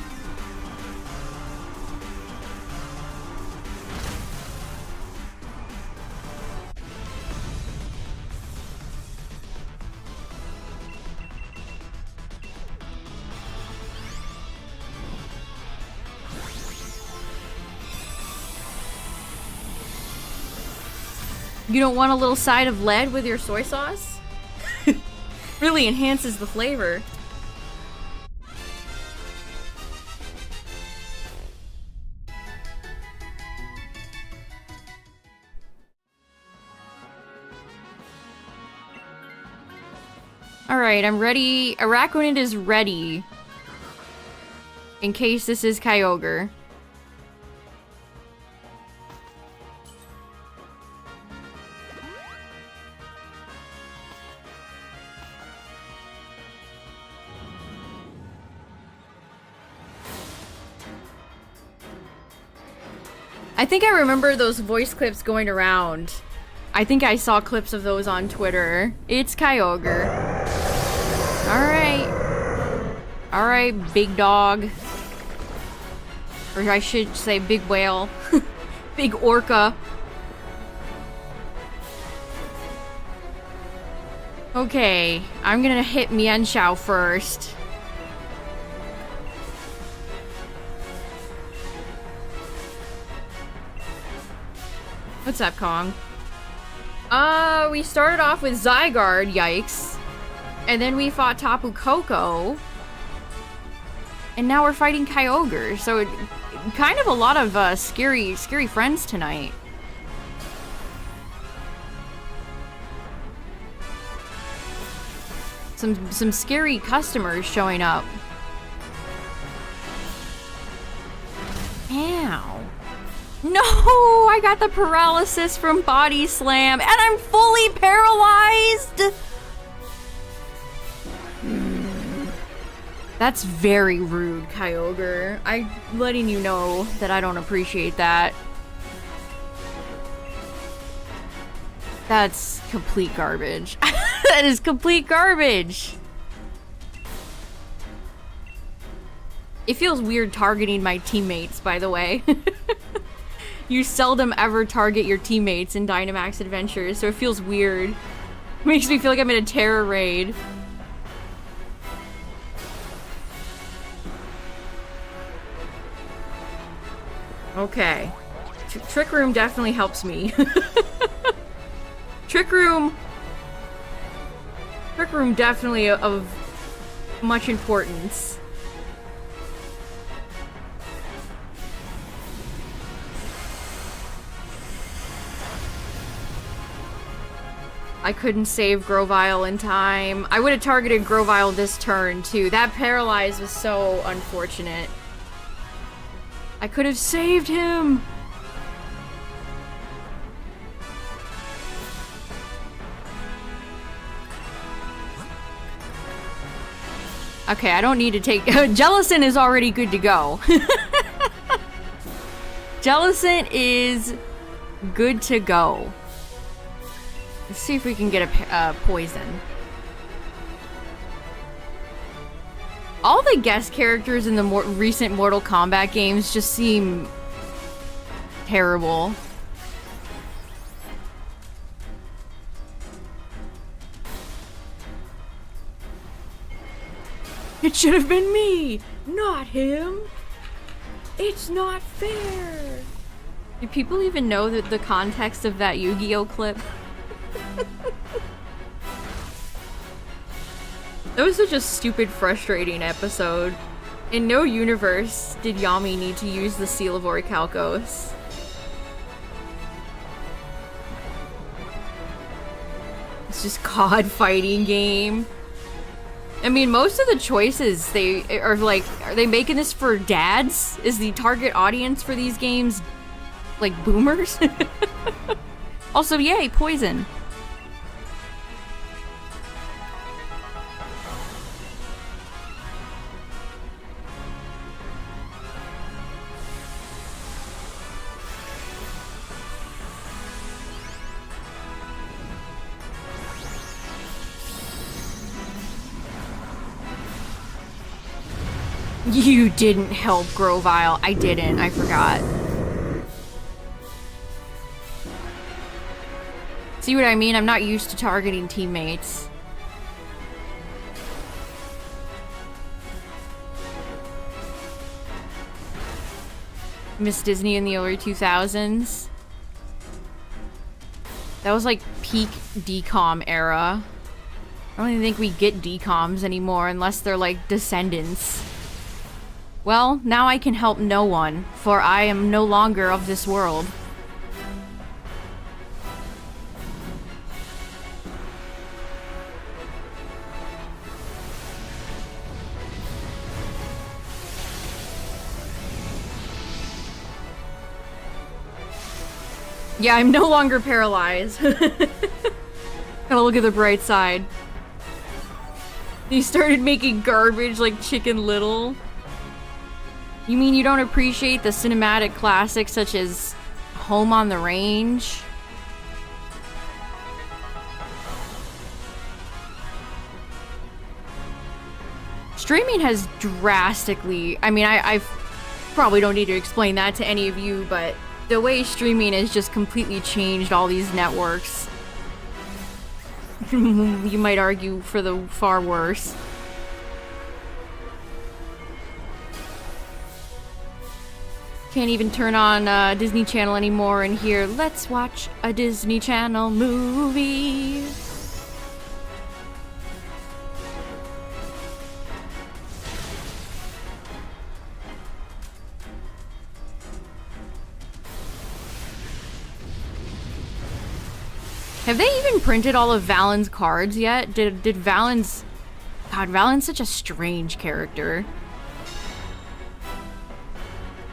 You don't want a little side of lead with your soy sauce? Really enhances the flavor. Alright, I'm ready. Araquanid is ready. In case this is Kyogre. I think I remember those voice clips going around. I think I saw clips of those on Twitter. It's Kyogre. Alright. Alright, big dog. Or I should say big whale. Big orca. Okay, I'm gonna hit Mienshao first. What's up, Kong? We started off with Zygarde, yikes. And then we fought Tapu Koko. And now we're fighting Kyogre, so kind of a lot of scary friends tonight. Some scary customers showing up. Ow. No, I got the paralysis from Body Slam, and I'm fully paralyzed! That's very rude, Kyogre. I'm letting you know that I don't appreciate that. That's complete garbage. That is complete garbage! It feels weird targeting my teammates, by the way. You seldom ever target your teammates in Dynamax Adventures, so it feels weird. It makes me feel like I'm in a terror raid. Okay. Trick Room definitely helps me. Trick Room definitely of much importance. I couldn't save Grovyle in time. I would have targeted Grovyle this turn, too. That paralyze was so unfortunate. I could have saved him! Okay, I don't need to take... Jellicent is already good to go. Jellicent is good to go. Let's see if we can get a poison. All the guest characters in the more recent Mortal Kombat games just seem terrible. It should have been me, not him. It's not fair. Do people even know that the context of that Yu-Gi-Oh clip? That was such a stupid, frustrating episode. In no universe did Yami need to use the Seal of Orichalcos. It's just COD fighting game. I mean, most of the choices they are like, are they making this for dads? Is the target audience for these games like boomers? Also, yay, poison. You didn't help Grovile. I didn't. I forgot. See what I mean? I'm not used to targeting teammates. Miss Disney in the early 2000s. That was like peak decom era. I don't even think we get decoms anymore unless they're like descendants. Well, now I can help no one, for I am no longer of this world. Yeah, I'm no longer paralyzed. Gotta look at the bright side. He started making garbage like Chicken Little. You mean you don't appreciate the cinematic classics such as Home on the Range? Streaming has drastically... I mean, I probably don't need to explain that to any of you, but the way streaming has just completely changed all these networks. You might argue for the far worse. Can't even turn on Disney Channel anymore and hear, let's watch a Disney Channel movie. Have they even printed all of Valen's cards yet? Did Valen's... God, Valen's such a strange character.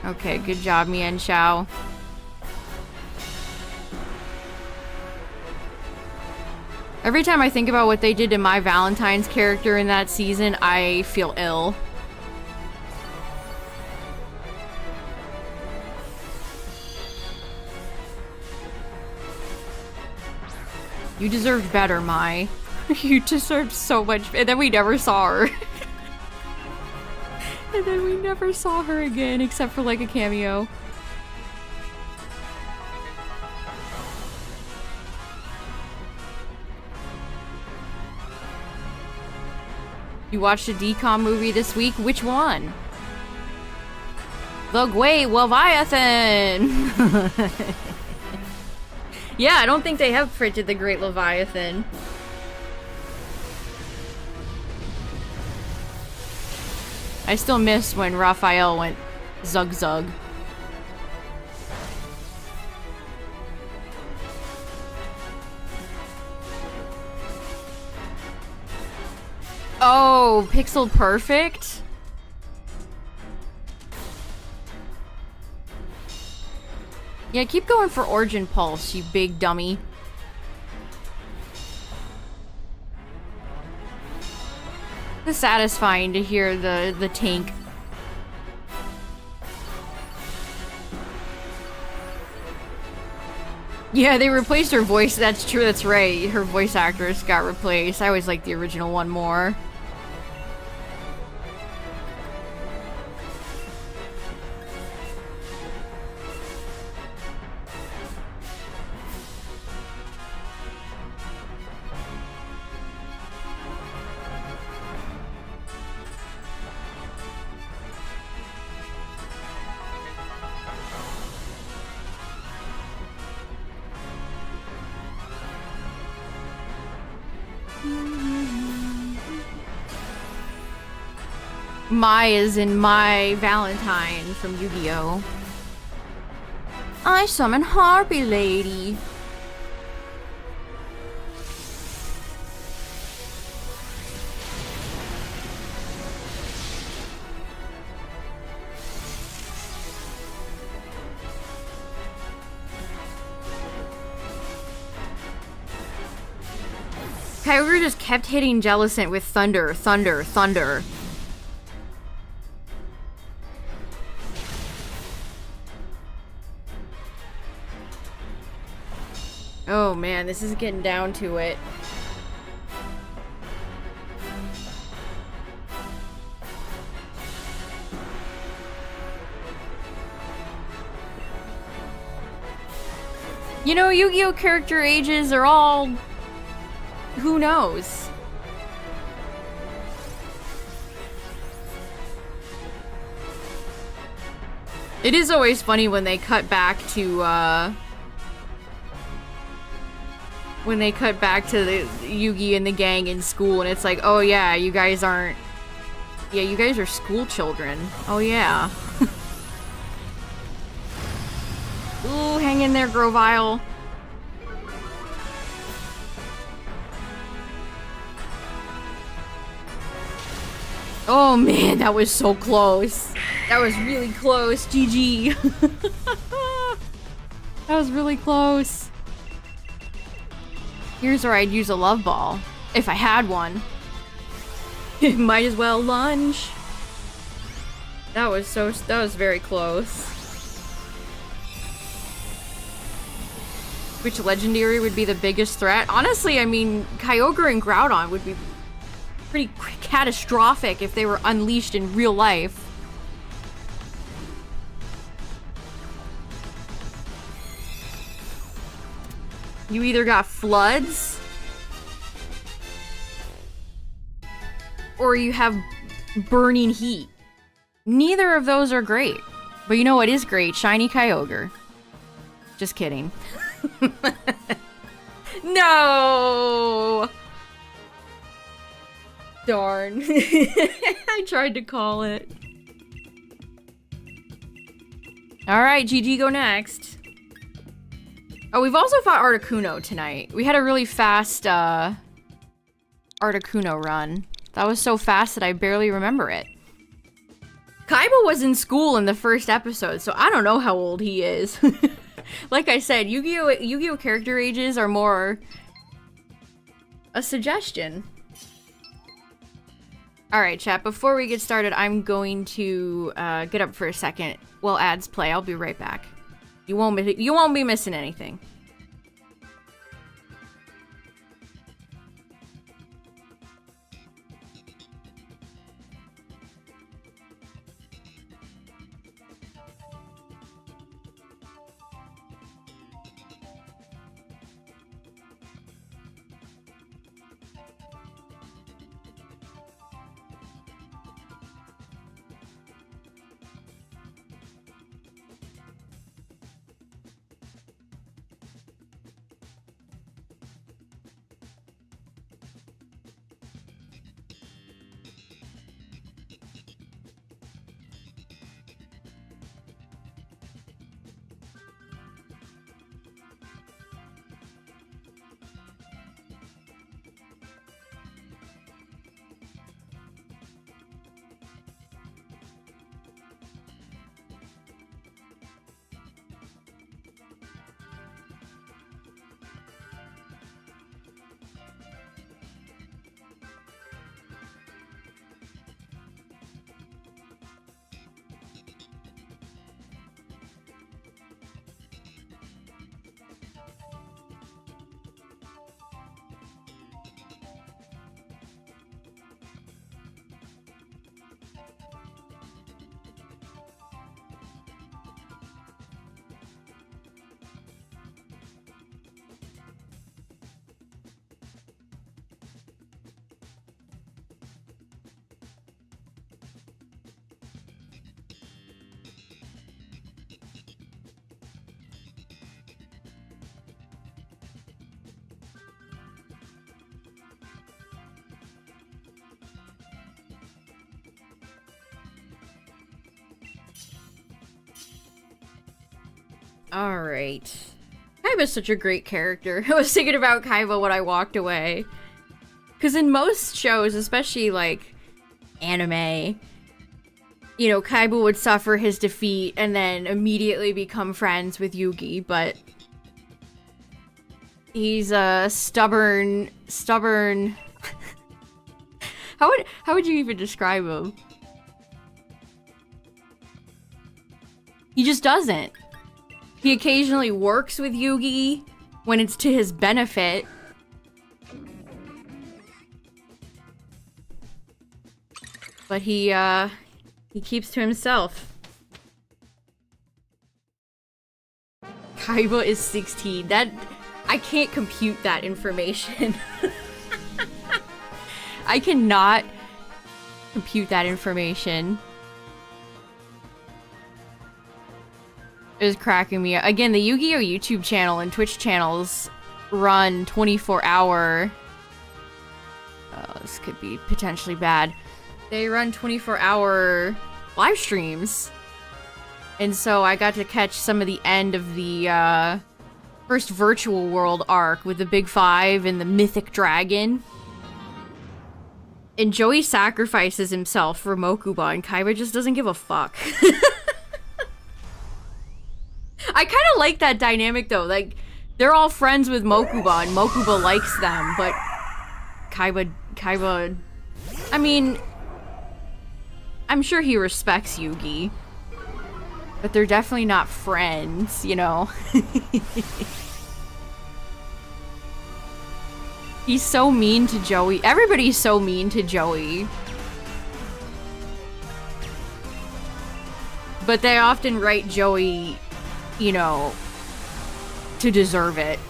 Okay, good job, Mian Xiao. Every time I think about what they did to my Valentine's character in that season, I feel ill. You deserved better, Mai. You deserved so much. And then we never saw her. And then we never saw her again, except for like a cameo. You watched a DCOM movie this week? Which one? The Great Leviathan! Yeah, I don't think they have printed the Great Leviathan. I still miss when Raphael went zug zug. Oh, Pixel Perfect? Yeah, keep going for Origin Pulse, you big dummy. It's satisfying to hear the tank. Yeah, they replaced her voice. That's true, that's right. Her voice actress got replaced. I always liked the original one more. Mai is in My Valentine from Yu-Gi-Oh! I summon Harpy Lady. Kyogre just kept hitting Jellicent with thunder, thunder, thunder. Oh man, this is getting down to it. You know, Yu-Gi-Oh! Character ages are all... who knows? It is always funny when they cut back to, when they cut back to the Yugi and the gang in school, and it's like, oh yeah, you guys aren't... yeah, you guys are school children. Oh yeah. Ooh, hang in there, Grovyle. Oh man, that was so close. That was really close. GG. That was really close. Here's where I'd use a love ball. If I had one. Might as well lunge. That was very close. Which legendary would be the biggest threat? Honestly, I mean, Kyogre and Groudon would be pretty catastrophic if they were unleashed in real life. You either got floods, or you have burning heat. Neither of those are great. But you know what is great? Shiny Kyogre. Just kidding. No! Darn. I tried to call it. Alright, GG, go next. Oh, we've also fought Articuno tonight. We had a really fast, Articuno run. That was so fast that I barely remember it. Kaiba was in school in the first episode, so I don't know how old he is. Like I said, Yu-Gi-Oh! Character ages are more a suggestion. Alright, chat, before we get started, I'm going to get up for a second while ads play. I'll be right back. You won't be missing anything. Alright. Kaiba's such a great character. I was thinking about Kaiba when I walked away. Because in most shows, especially like anime, you know, Kaiba would suffer his defeat and then immediately become friends with Yugi, but he's a stubborn... How would you even describe him? He just doesn't. He occasionally works with Yugi when it's to his benefit. But he keeps to himself. Kaiba is 16. I can't compute that information. I cannot compute that information. It was cracking me up. Again, the Yu-Gi-Oh! YouTube channel and Twitch channels run 24-hour... Oh, this could be potentially bad. They run 24-hour live streams. And so I got to catch some of the end of the first virtual world arc with the Big Five and the Mythic Dragon. And Joey sacrifices himself for Mokuba, and Kaiba just doesn't give a fuck. I kind of like that dynamic, though. Like, they're all friends with Mokuba, and Mokuba likes them, but Kaiba... I mean... I'm sure he respects Yugi. But they're definitely not friends, you know? He's so mean to Joey. Everybody's so mean to Joey. But they often write Joey, you know, to deserve it.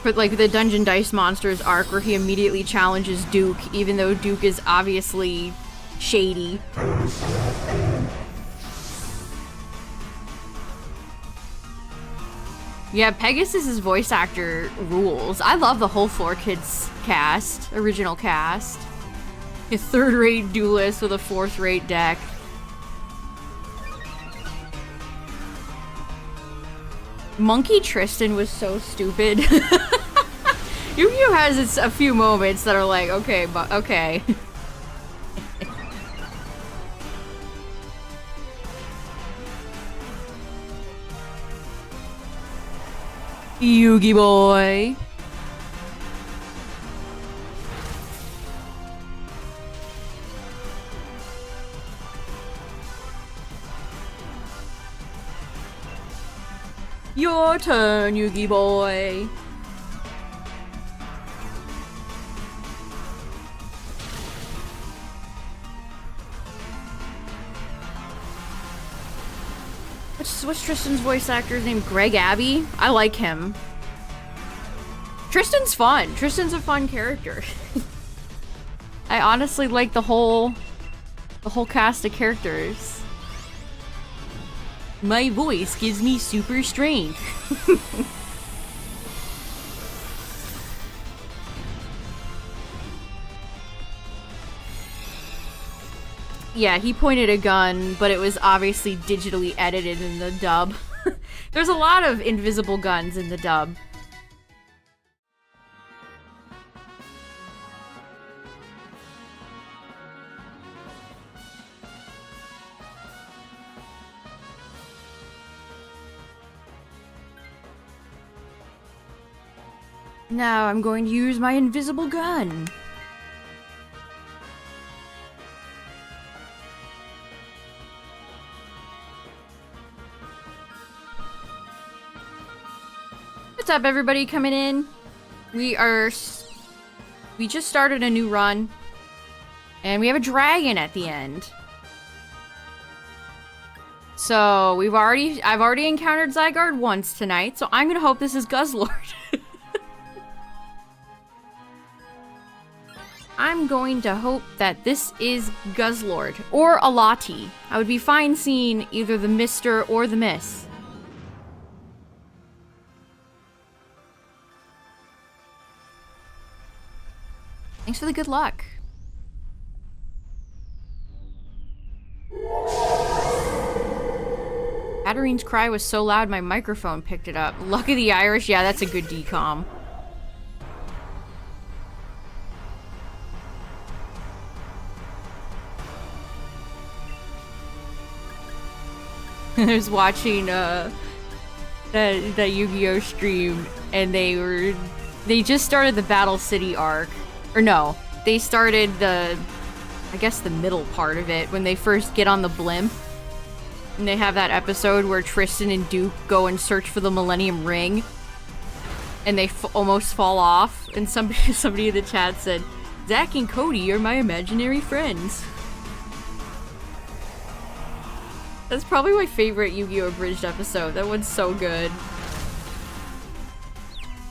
But like the Dungeon Dice Monsters arc where he immediately challenges Duke, even though Duke is obviously shady. Yeah, Pegasus's voice actor rules. I love the whole 4Kids cast, original cast. A third-rate duelist with a fourth-rate deck. Monkey Tristan was so stupid. Yu-Gi-Oh! Has a few moments that are like, okay, but okay. Yugi boy. Your turn, Yugi boy. What's Tristan's voice actor's name? Greg Abbey? I like him. Tristan's fun. Tristan's a fun character. I honestly like the whole cast of characters. My voice gives me super strength. Yeah, he pointed a gun, but it was obviously digitally edited in the dub. There's a lot of invisible guns in the dub. Now I'm going to use my invisible gun. What's up, everybody coming in? We just started a new run, and we have a dragon at the end. So I've already encountered Zygarde once tonight, so I'm gonna hope this is Guzzlord. I'm going to hope that this is Guzzlord or Alati. I would be fine seeing either the Mr. or the Miss. Thanks for the good luck. Hatterine's cry was so loud my microphone picked it up. Luck of the Irish, yeah, that's a good decom. I was watching that Yu-Gi-Oh stream, and they just started the Battle City arc. Or no, they started I guess the middle part of it, when they first get on the blimp. And they have that episode where Tristan and Duke go and search for the Millennium Ring. And they almost fall off. And somebody in the chat said, Zach and Cody are my imaginary friends. That's probably my favorite Yu-Gi-Oh! Abridged episode. That one's so good.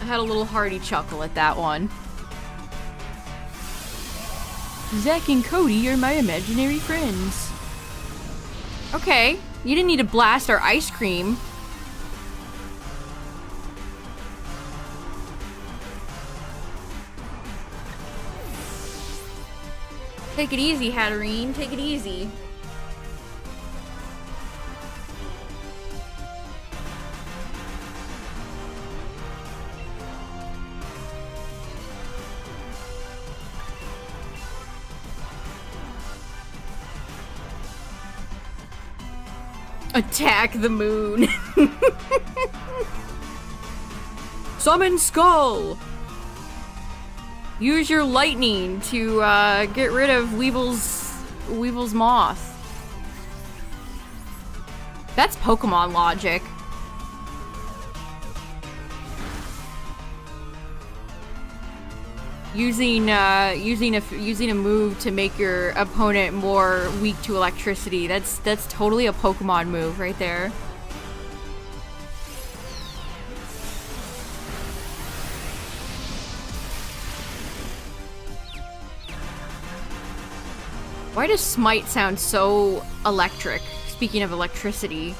I had a little hearty chuckle at that one. Zach and Cody are my imaginary friends. Okay, you didn't need to blast our ice cream. Take it easy, Hatterene. Take it easy. Attack the moon. Summon Skull. Use your lightning to get rid of Weevil's moth. That's Pokemon logic. Using a move to make your opponent more weak to electricity. That's totally a Pokemon move right there. Why does Smite sound so electric? Speaking of electricity.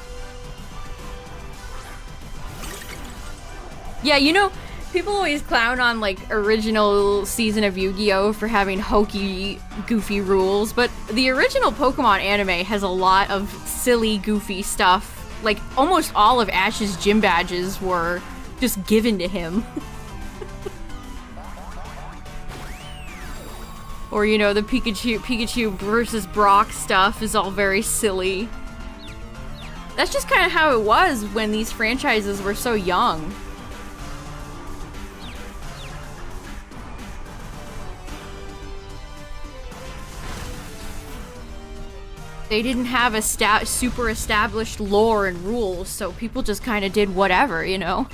Yeah, you know, people always clown on, like, original season of Yu-Gi-Oh! For having hokey, goofy rules, but the original Pokemon anime has a lot of silly, goofy stuff. Like, almost all of Ash's gym badges were just given to him. Or, you know, the Pikachu versus Brock stuff is all very silly. That's just kind of how it was when these franchises were so young. They didn't have a super established lore and rules, so people just kind of did whatever, you know?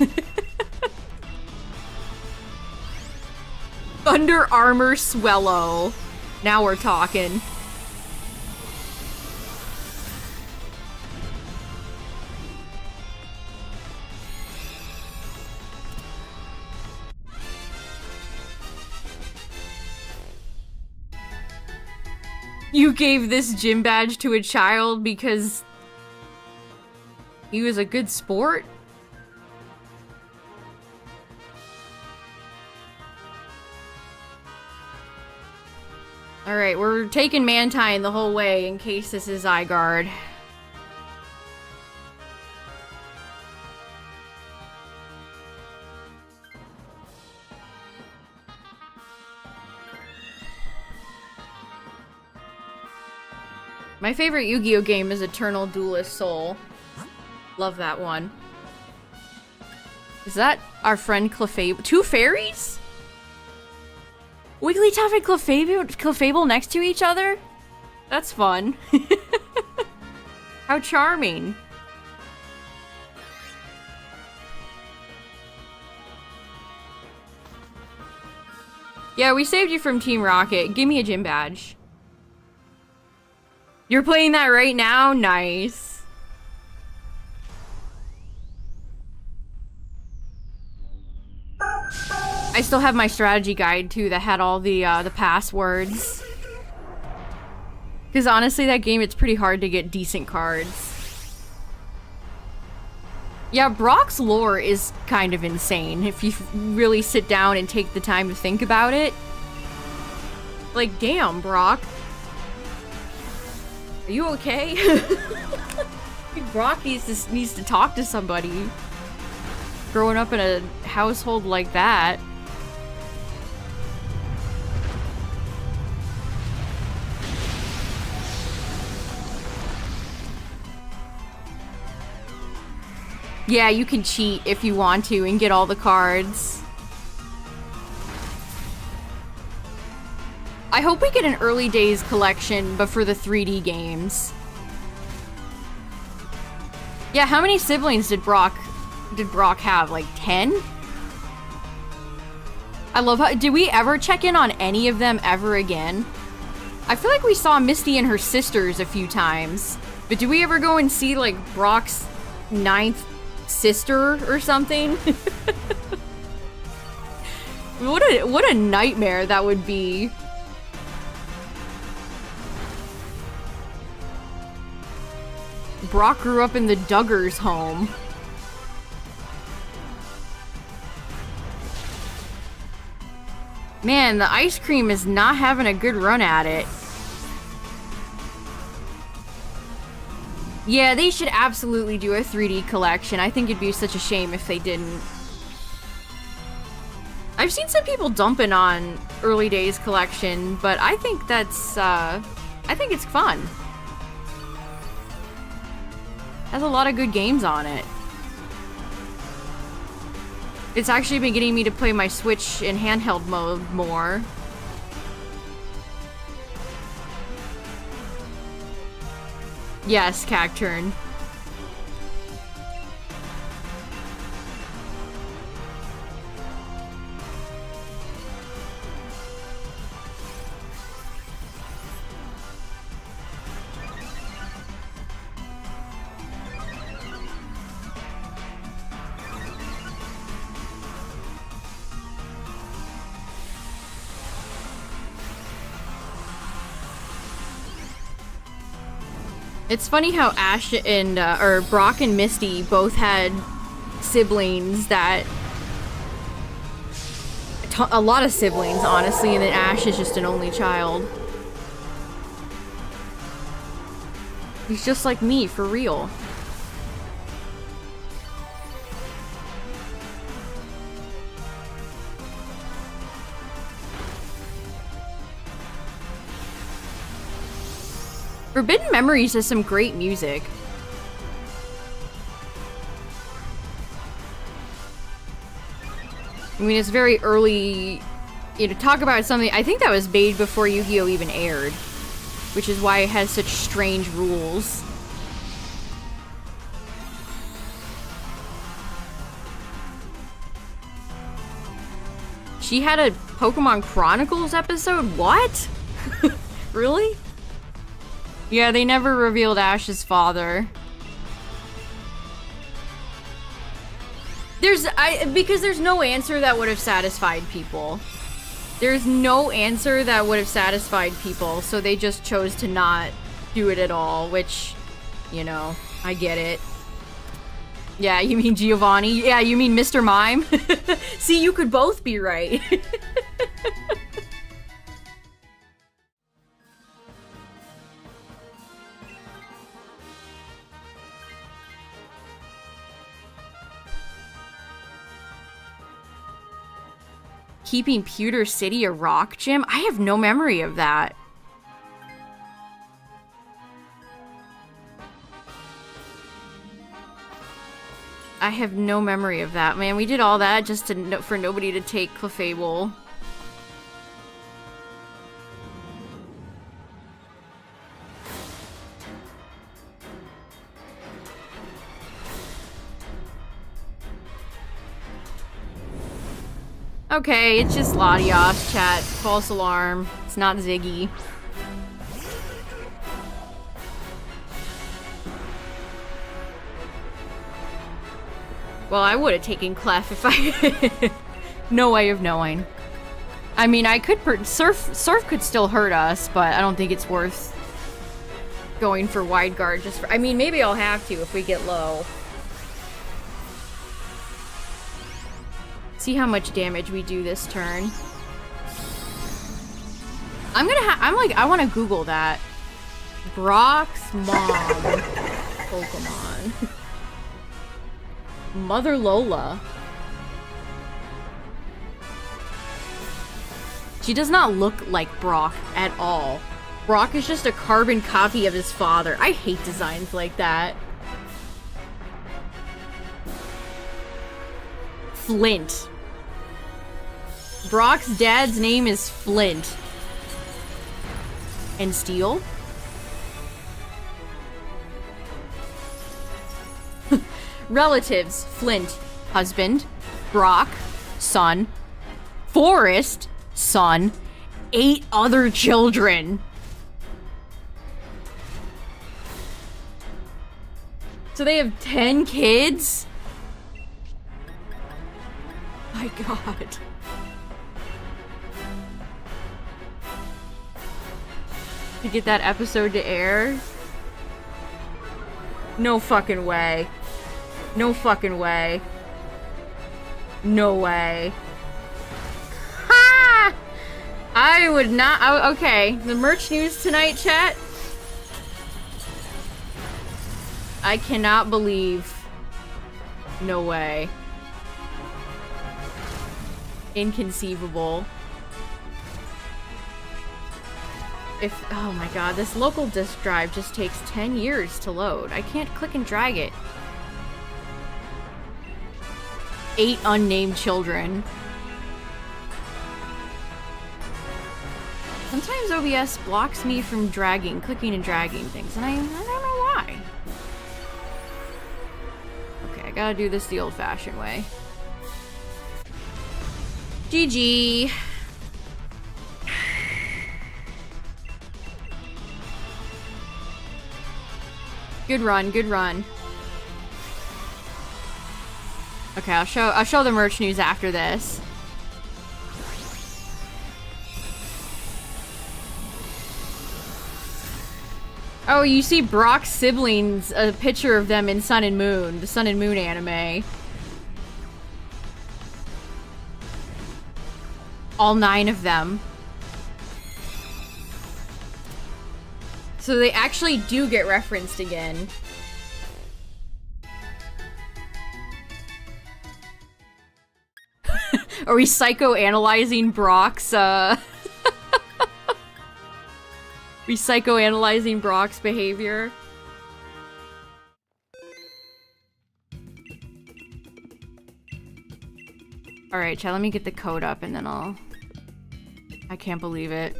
Thunder Armor Swellow. Now we're talking. You gave this gym badge to a child because he was a good sport? Alright, we're taking Mantine the whole way in case this is Zygarde. My favorite Yu-Gi-Oh game is Eternal Duelist Soul. Love that one. Is that our friend Clefable? Two fairies? Wigglytuff and Clefable next to each other? That's fun. How charming. Yeah, we saved you from Team Rocket. Give me a gym badge. You're playing that right now? Nice. I still have my strategy guide too that had all the passwords. Because honestly, that game, it's pretty hard to get decent cards. Yeah, Brock's lore is kind of insane if you really sit down and take the time to think about it. Like, damn, Brock. Are you okay? Brock needs to talk to somebody. Growing up in a household like that. Yeah, you can cheat if you want to and get all the cards. I hope we get an early days collection, but for the 3D games. Yeah, how many siblings did Brock have? Like 10? I love how— did we ever check in on any of them ever again? I feel like we saw Misty and her sisters a few times, but did we ever go and see like Brock's 9th sister or something? What a nightmare that would be. Brock grew up in the Duggars home. Man, the ice cream is not having a good run at it. Yeah, they should absolutely do a 3D collection. I think it'd be such a shame if they didn't. I've seen some people dumping on early days collection, but I think that's, I think it's fun. Has a lot of good games on it. It's actually been getting me to play my Switch in handheld mode more. Yes, Cacturn. It's funny how Ash and, or Brock and Misty both had siblings that... a lot of siblings, honestly, and then Ash is just an only child. He's just like me, for real. Forbidden Memories has some great music. I mean, it's very early, you know, talk about something. I think that was made before Yu-Gi-Oh! Even aired, which is why it has such strange rules. She had a Pokemon Chronicles episode? What? Really? Yeah, they never revealed Ash's father. Because there's no answer that would have satisfied people. There's no answer that would have satisfied people, so they just chose to not do it at all, which, you know, I get it. Yeah, you mean Giovanni? Yeah, you mean Mr. Mime? See, you could both be right. Keeping Pewter City a rock gym? I have no memory of that. I have no memory of that, man. We did all that just to for nobody to take Clefable. Okay, it's just Latios, chat. False alarm. It's not Ziggy. Well, I would have taken Clef if I... No way of knowing. I mean, I could... Surf could still hurt us, but I don't think it's worth going for Wide Guard just for... I mean, maybe I'll have to if we get low. See how much damage we do this turn. I'm like, I want to Google that. Brock's mom Pokemon. Mother Lola. She does not look like Brock at all. Brock is just a carbon copy of his father. I hate designs like that. Flint. Brock's dad's name is Flint. And Steel? Relatives. Flint. Husband. Brock. Son. Forrest. Son. 8 other children. So they have 10 kids? My god. To get that episode to air? No fucking way. No fucking way. No way. Ha! I would not. Okay, the merch news tonight, chat. I cannot believe. No way. Inconceivable. Oh my god, this local disk drive just takes 10 years to load. I can't click and drag it. 8 unnamed children. Sometimes OBS blocks me from clicking and dragging things, and I don't know why. Okay, I gotta do this the old-fashioned way. GG. Good run, good run. Okay, I'll show the merch news after this. Oh, you see Brock's siblings, a picture of them in Sun and Moon, the Sun and Moon anime. All 9 of them. So they actually do get referenced again. Are we psychoanalyzing Brock's, we psychoanalyzing Brock's behavior? Alright, chat, let me get the code up and then I can't believe it.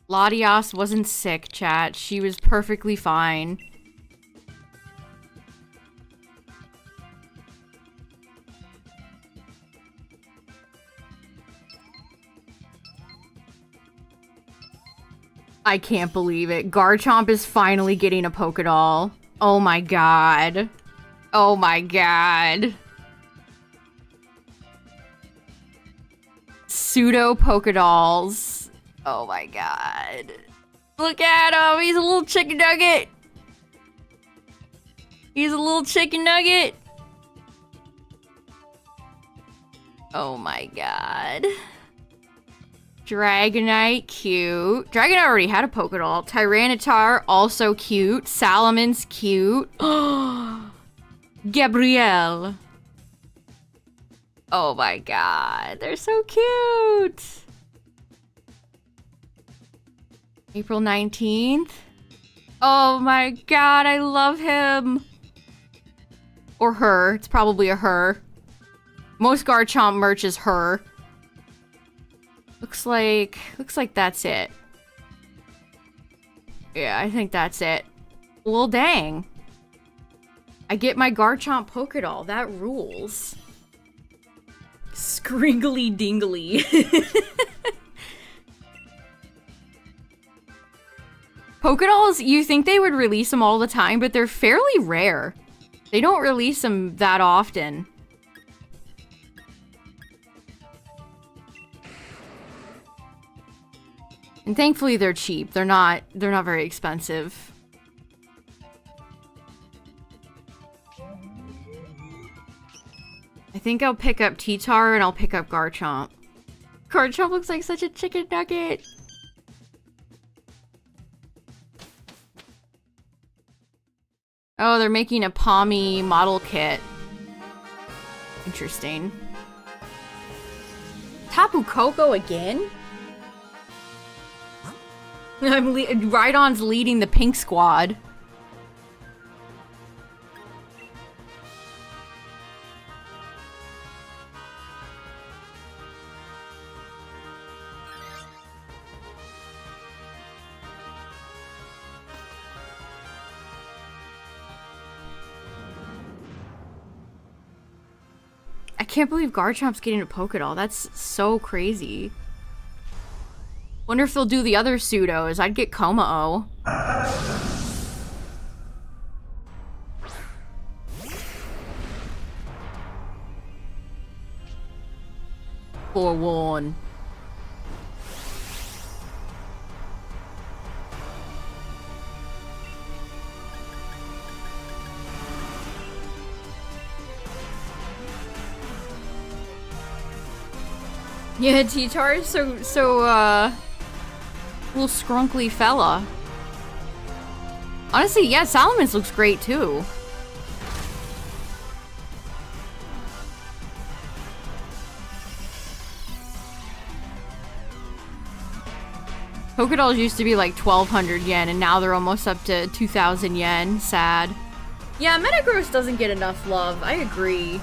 Latias wasn't sick, chat. She was perfectly fine. I can't believe it. Garchomp is finally getting a Pokédoll. Oh my god. Oh my god. Pseudo Pokédolls. Oh my god. Look at him! He's a little chicken nugget! He's a little chicken nugget! Oh my god. Dragonite, cute. Dragonite already had a Pokédoll. Tyranitar, also cute. Salaman's cute. Gabrielle. Oh my god, they're so cute! April 19th? Oh my god, I love him! Or her. It's probably a her. Most Garchomp merch is her. Looks like that's it. Yeah, I think that's it. Well, dang. I get my Garchomp Pokédoll. That rules. Scringly dingly. Pokédolls, you think they would release them all the time, but they're fairly rare. They don't release them that often. And thankfully they're cheap. They're not very expensive. I think I'll pick up T-Tar and I'll pick up Garchomp. Garchomp looks like such a chicken nugget. Oh, they're making a Palmy model kit. Interesting. Tapu Koko again? Rhydon's leading the pink squad. I can't believe Garchomp's getting a Pokédoll. That's so crazy. Wonder if they'll do the other pseudos. I'd get Komao. Forewarn. Yeah, T-Tar is so little scrunkly fella. Honestly, yeah, Salamence looks great too. Pokédolls used to be like 1,200 yen, and now they're almost up to 2,000 yen. Sad. Yeah, Metagross doesn't get enough love. I agree.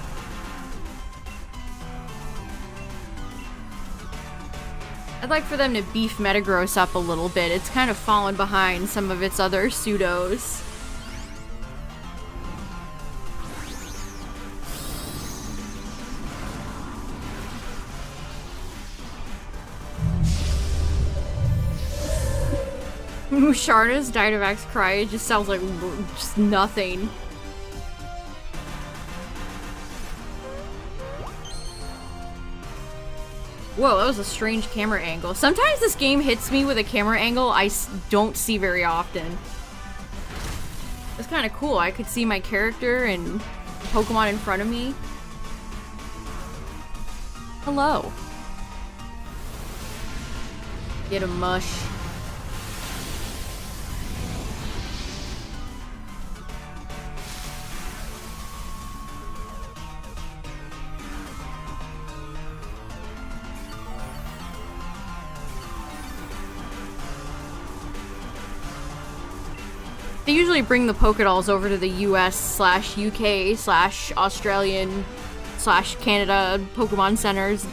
I'd like for them to beef Metagross up a little bit. It's kind of fallen behind some of its other pseudos. Musharna's Dynamax cry, it just sounds like just nothing. Whoa, that was a strange camera angle. Sometimes this game hits me with a camera angle I don't see very often. It's kind of cool. I could see my character and Pokemon in front of me. Hello. Get a mush. They usually bring the Pokédolls over to the US/UK/Australian/Canada Pokemon centers.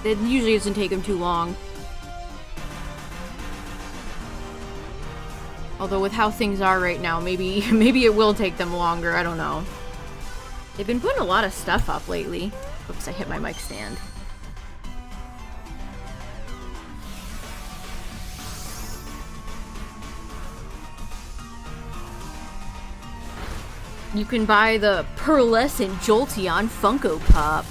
It usually doesn't take them too long. Although with how things are right now, maybe it will take them longer, I don't know. They've been putting a lot of stuff up lately. Oops, I hit my mic stand. You can buy the Pearlescent Jolteon Funko Pop.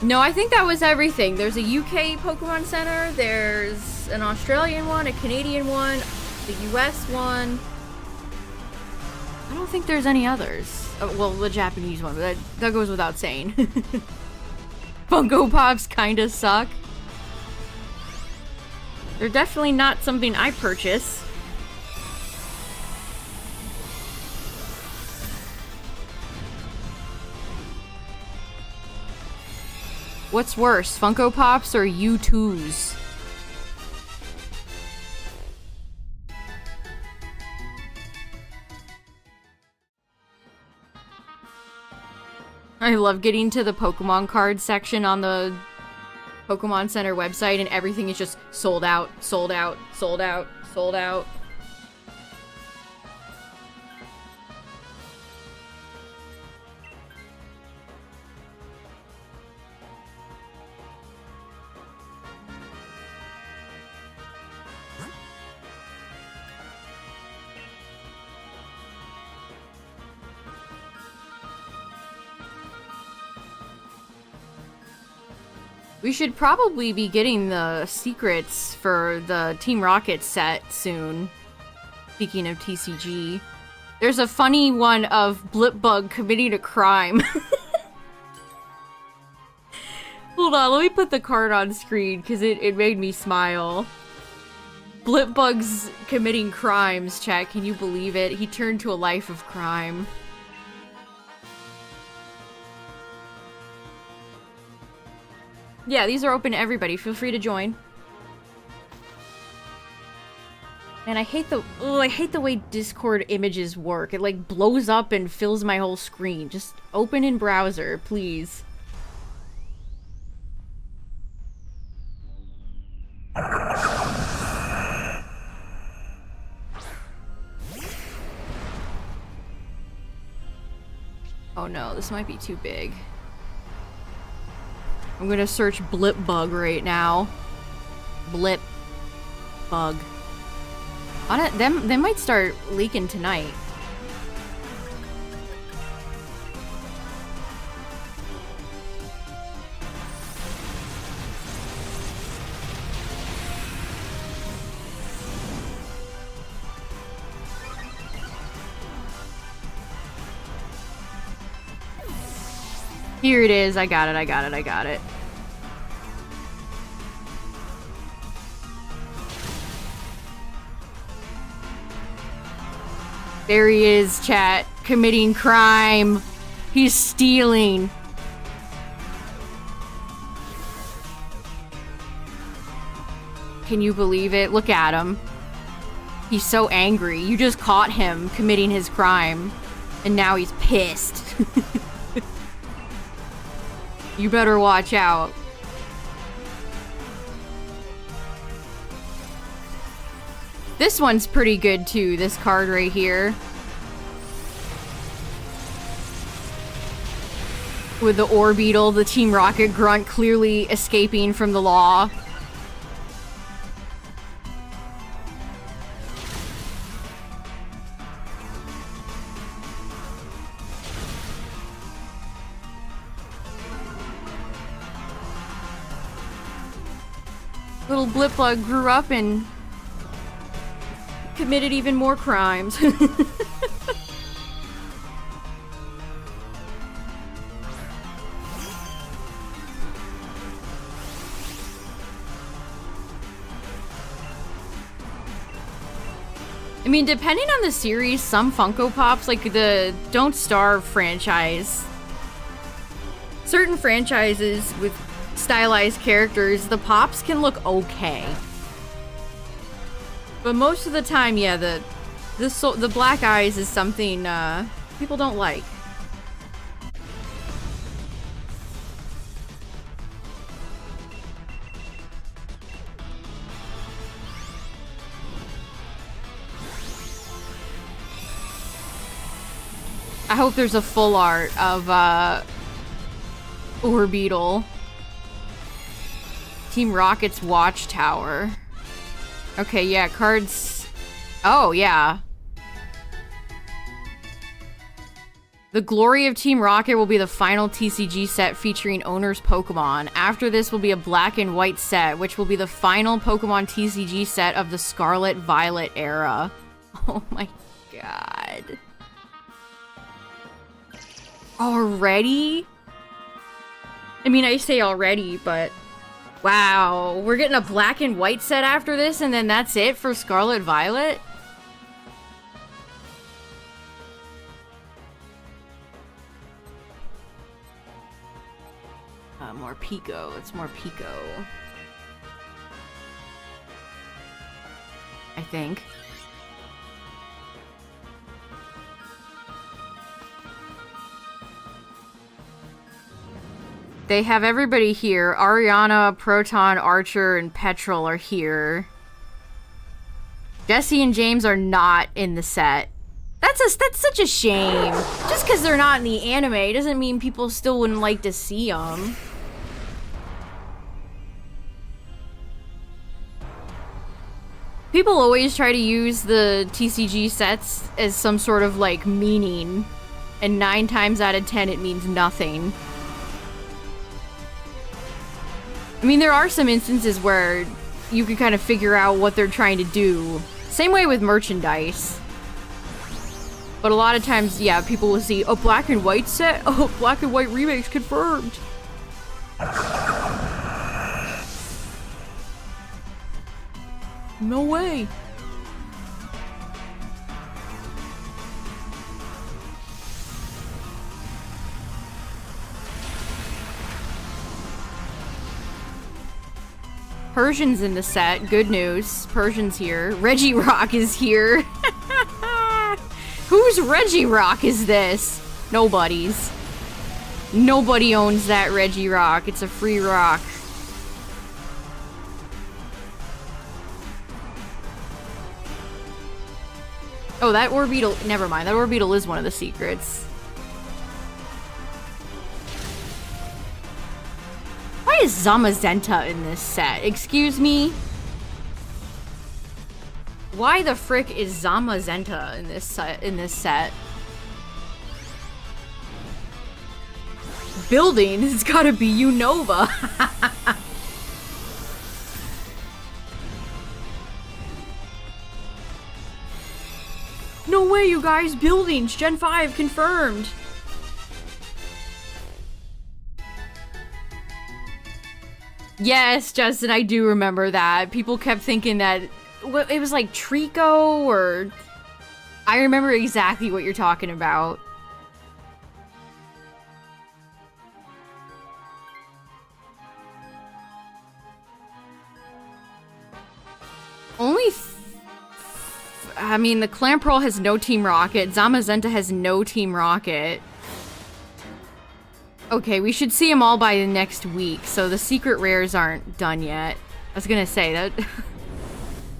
No, I think that was everything. There's a UK Pokemon Center, there's an Australian one, a Canadian one, the US one. I don't think there's any others. Well, the Japanese one, but that goes without saying. Funko Pops kinda suck. They're definitely not something I purchase. What's worse, Funko Pops or U2s? I love getting to the Pokemon card section on the Pokemon Center website and everything is just sold out, sold out, sold out, sold out. We should probably be getting the secrets for the Team Rocket set soon. Speaking of TCG. There's a funny one of Blipbug committing a crime. Hold on, let me put the card on screen because it made me smile. Blipbug's committing crimes, chat. Can you believe it? He turned to a life of crime. Yeah, these are open to everybody. Feel free to join. Man, I hate the way Discord images work. It like blows up and fills my whole screen. Just open in browser, please. Oh no, this might be too big. I'm gonna search blip bug right now. Blip bug. On it, they might start leaking tonight. Here it is. I got it. I got it. I got it. There he is, chat. Committing crime. He's stealing. Can you believe it? Look at him. He's so angry. You just caught him committing his crime. And now he's pissed. You better watch out. This one's pretty good too, this card right here. With the Orbeetle, the Team Rocket grunt clearly escaping from the law. Little Blipbug grew up and committed even more crimes. I mean, depending on the series, some Funko Pops, like the Don't Starve franchise, certain franchises with stylized characters, the pops can look okay. But most of the time, yeah, the black eyes is something people don't like. I hope there's a full art of Orbeetle. Team Rocket's Watchtower. Okay, yeah, cards... Oh, yeah. The Glory of Team Rocket will be the final TCG set featuring owner's Pokemon. After this will be a black and white set, which will be the final Pokemon TCG set of the Scarlet Violet era. Oh my god. Already? I mean, I say already, but... Wow, we're getting a black and white set after this, and then that's it for Scarlet Violet? More Pico. It's more Pico. I think. They have everybody here. Ariana, Proton, Archer, and Petrol are here. Jesse and James are not in the set. That's such a shame. Just because they're not in the anime doesn't mean people still wouldn't like to see them. People always try to use the TCG sets as some sort of, like, meaning. And 9 times out of 10 it means nothing. I mean, there are some instances where you can kind of figure out what they're trying to do. Same way with merchandise. But a lot of times, yeah, people will see a black and white set. Oh, black and white remakes confirmed. No way. Persian's in the set. Good news. Persian's here. Reggie Rock is here. Whose Reggie Rock is this? Nobody's. Nobody owns that Reggie Rock. It's a free rock. Oh, that Orbeetle. Never mind. That Orbeetle is one of the secrets. Why is Zamazenta in this set? Excuse me? Why the frick is Zamazenta in this set? Building? It's gotta be Unova. No way, you guys! Buildings! Gen 5 confirmed! Yes, Justin, I do remember that. People kept thinking that it was like Trico or... I remember exactly what you're talking about. I mean, the Clamperl has no Team Rocket. Zamazenta has no Team Rocket. Okay, we should see them all by the next week, so the secret rares aren't done yet. I was gonna say, that...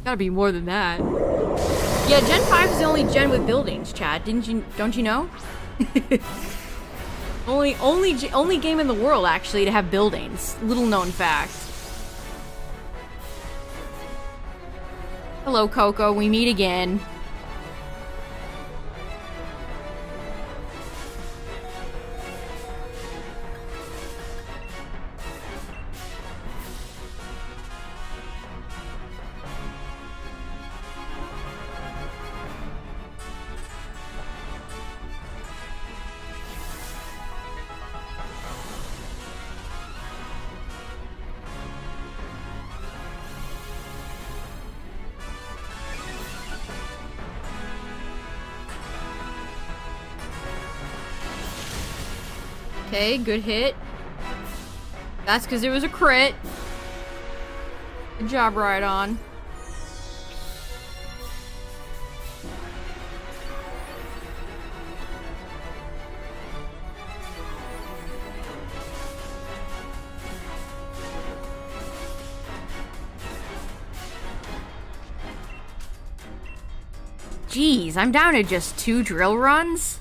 gotta be more than that. Yeah, Gen 5 is the only gen with buildings, Chad. Don't you know? only game in the world, actually, to have buildings. Little known fact. Hello, Coco. We meet again. Okay, good hit. That's because it was a crit. Good job, Rhydon. Jeez, I'm down to just 2 drill runs?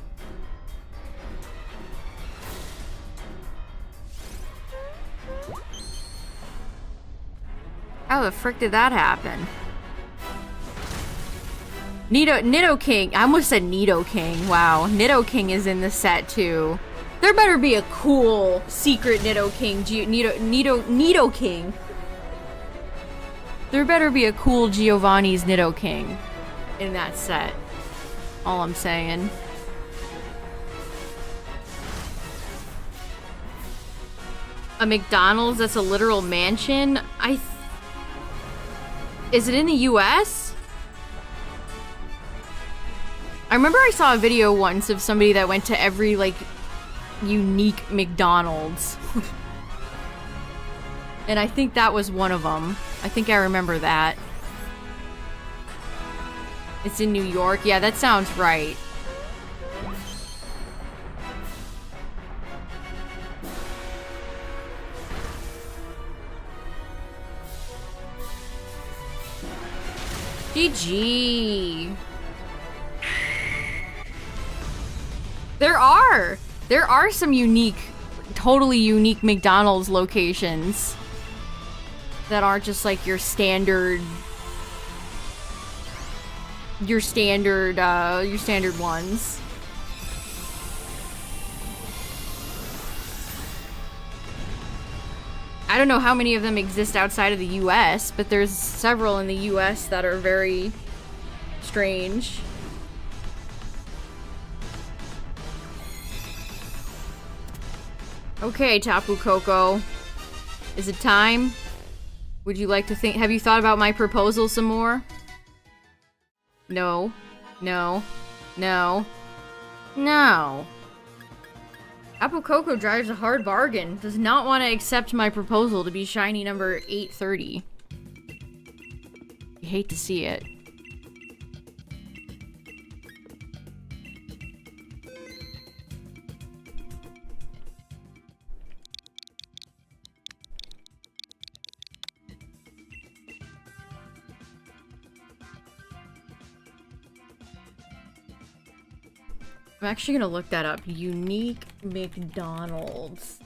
How the frick did that happen? Nidoking. I almost said Nidoking. Wow. Nidoking is in the set too. There better be a cool secret Nidoking. Nidoking. There better be a cool Giovanni's Nidoking in that set. All I'm saying. A McDonald's that's a literal mansion? Is it in the US? I remember I saw a video once of somebody that went to every, like, unique McDonald's. And I think that was one of them. I think I remember that. It's in New York? Yeah, that sounds right. GG. There are some unique, totally unique McDonald's locations that aren't just like your standard ones. I don't know how many of them exist outside of the US, but there's several in the US that are very strange. Okay, Tapu Koko. Is it time? Would you like to think- have you thought about my proposal some more? No. No. No. No. Apple Coco drives a hard bargain. Does not want to accept my proposal to be shiny number 830. You hate to see it. I'm actually gonna look that up. Unique McDonald's.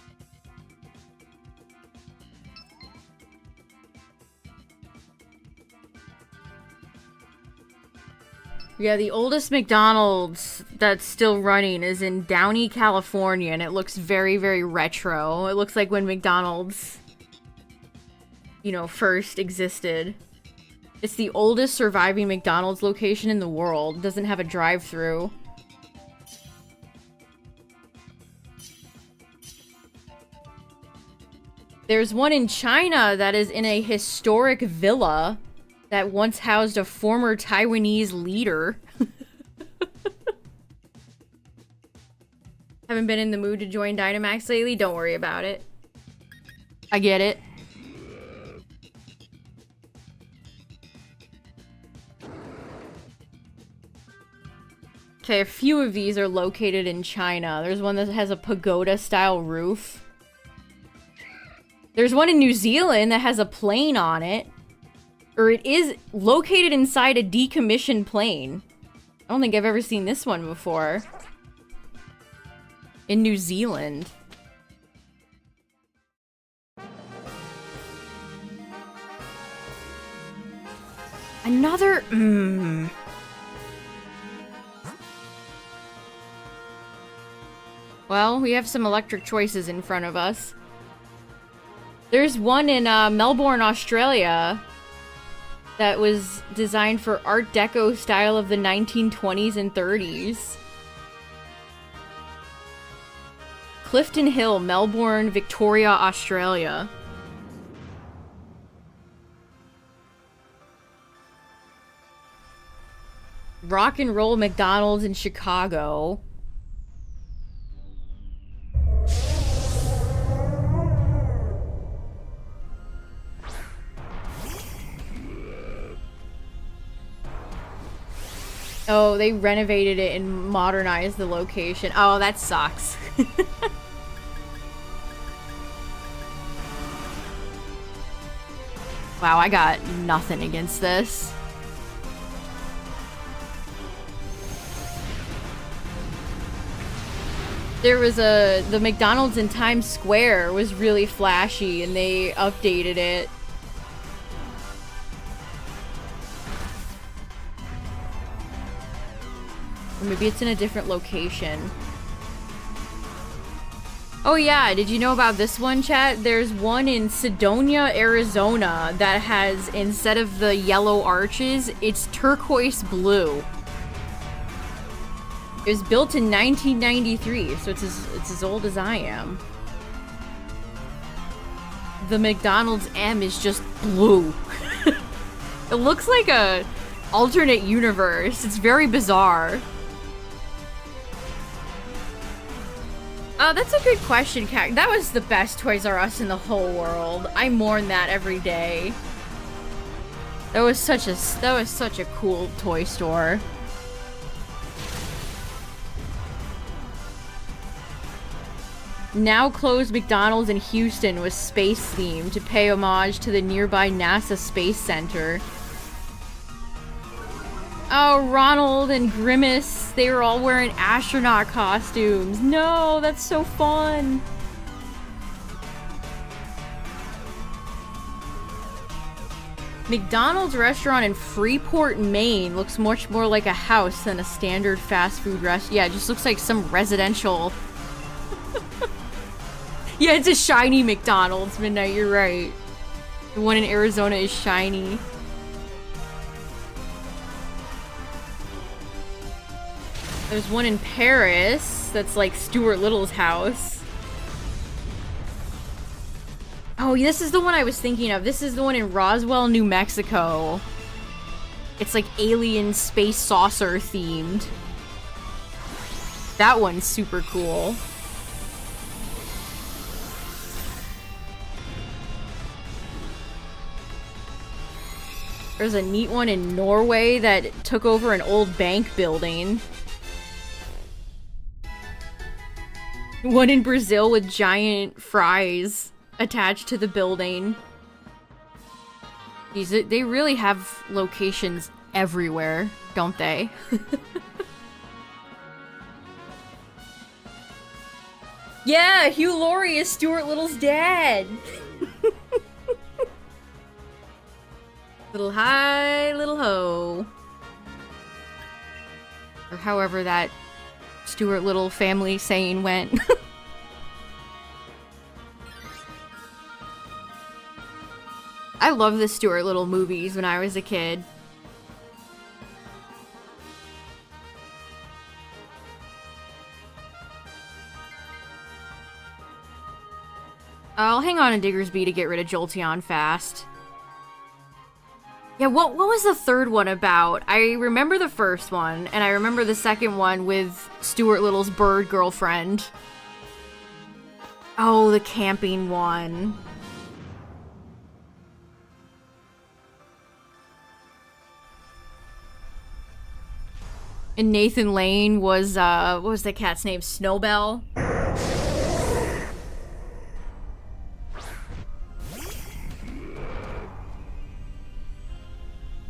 Yeah, the oldest McDonald's that's still running is in Downey, California, and it looks very, very retro. It looks like when McDonald's, you know, first existed. It's the oldest surviving McDonald's location in the world. It doesn't have a drive-thru. There's one in China that is in a historic villa that once housed a former Taiwanese leader. Haven't been in the mood to join Dynamax lately? Don't worry about it. I get it. Okay, a few of these are located in China. There's one that has a pagoda-style roof. There's one in New Zealand that has a plane on it. Or it is located inside a decommissioned plane. I don't think I've ever seen this one before. In New Zealand. Another... Well, we have some electric choices in front of us. There's one in Melbourne, Australia that was designed for Art Deco style of the 1920s and 30s. Clifton Hill, Melbourne, Victoria, Australia. Rock and Roll McDonald's in Chicago. Oh, they renovated it and modernized the location. Oh, that sucks. Wow, I got nothing against this. There was the McDonald's in Times Square was really flashy and they updated it. Or maybe it's in a different location. Oh yeah, did you know about this one, chat? There's one in Sedona, Arizona that has, instead of the yellow arches, it's turquoise blue. It was built in 1993, so it's as old as I am. The McDonald's M is just blue. It looks like a alternate universe. It's very bizarre. Oh, that's a good question, Cat. That was the best Toys R Us in the whole world. I mourn that every day. That was such a cool toy store. Now closed McDonald's in Houston was space themed to pay homage to the nearby NASA Space Center. Oh, Ronald and Grimace, they were all wearing astronaut costumes. No, that's so fun. McDonald's restaurant in Freeport, Maine looks much more like a house than a standard fast food restaurant. Yeah, it just looks like some residential... Yeah, it's a shiny McDonald's, Midnight, you're right. The one in Arizona is shiny. There's one in Paris that's like Stuart Little's house. Oh, this is the one I was thinking of. This is the one in Roswell, New Mexico. It's like alien space saucer themed. That one's super cool. There's a neat one in Norway that took over an old bank building. One in Brazil with giant fries attached to the building. They really have locations everywhere, don't they? Yeah, Hugh Laurie is Stuart Little's dad. Little hi, little ho. Or however that Stuart Little family saying went. I love the Stuart Little movies when I was a kid. I'll hang on to Diggersby to get rid of Jolteon fast. Yeah, what was the third one about? I remember the first one, and I remember the second one with Stuart Little's bird girlfriend. Oh, the camping one. And Nathan Lane was, what was the cat's name? Snowbell?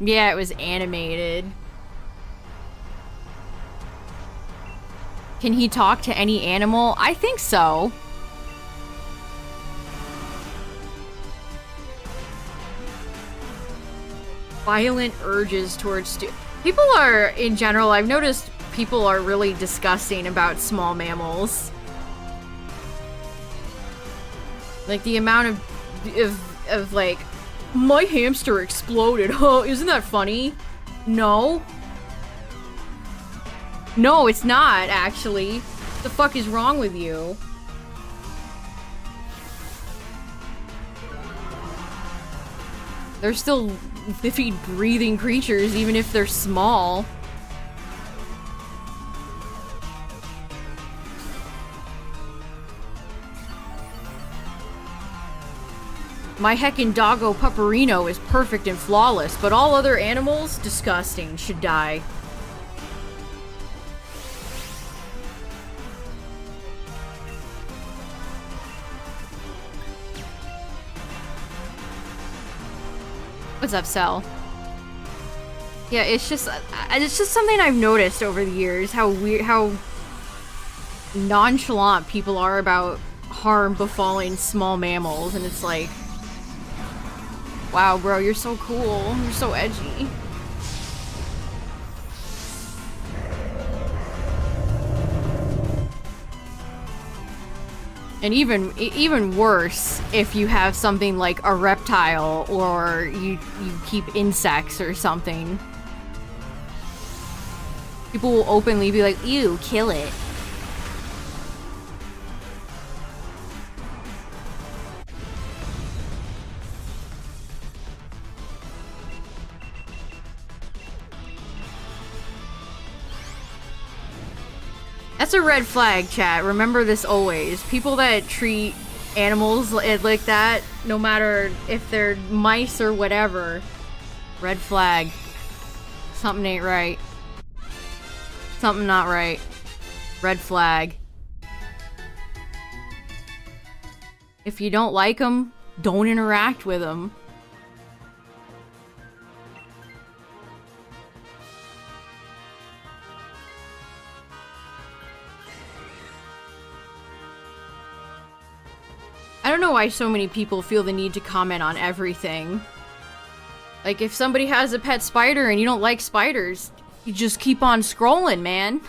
Yeah, it was animated. Can he talk to any animal? I think so. Violent urges towards people are, in general, I've noticed people are really disgusting about small mammals. Like the amount of like, my hamster exploded. Huh, isn't that funny? No. No, it's not, actually. What the fuck is wrong with you? They're still living, breathing creatures, even if they're small. My heckin' doggo Pupperino is perfect and flawless, but all other animals, disgusting, should die. What's up, Cell? Yeah, it's just something I've noticed over the years, how weird, how nonchalant people are about harm befalling small mammals, and it's like, wow, bro, you're so cool. You're so edgy. And even worse if you have something like a reptile or you keep insects or something. People will openly be like, ew, kill it. That's a red flag, chat. Remember this always. People that treat animals like that, no matter if they're mice or whatever, red flag. Something ain't right. Something not right. Red flag. If you don't like them, don't interact with them. I don't know why so many people feel the need to comment on everything. Like, if somebody has a pet spider and you don't like spiders, you just keep on scrolling, man.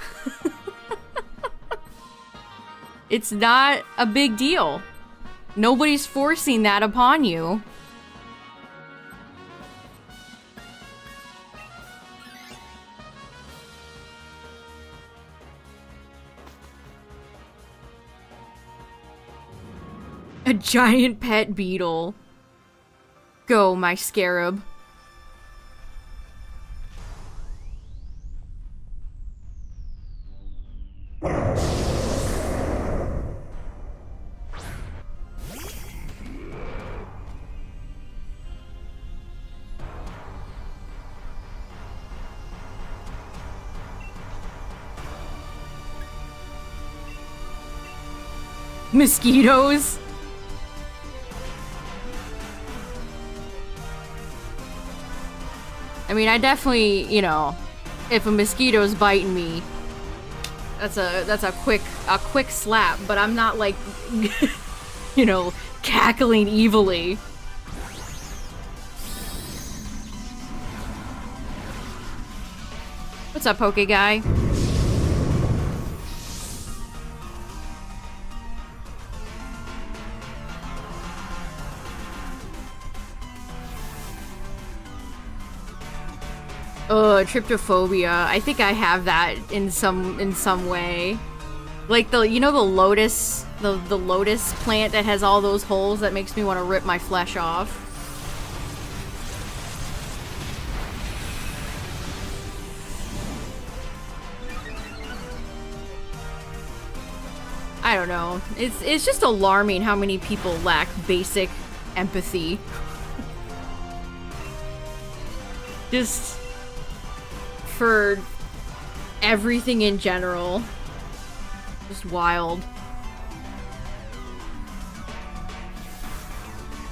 It's not a big deal. Nobody's forcing that upon you. A giant pet beetle. Go, my scarab. Mosquitoes? I mean, I definitely, you know, if a mosquito's biting me, that's a quick slap, but I'm not like, you know, cackling evilly. What's up, Poke Guy? Tryptophobia. I think I have that in some way. Like the, you know, the lotus plant that has all those holes that makes me want to rip my flesh off. I don't know. It's just alarming how many people lack basic empathy. Just for everything in general. Just wild.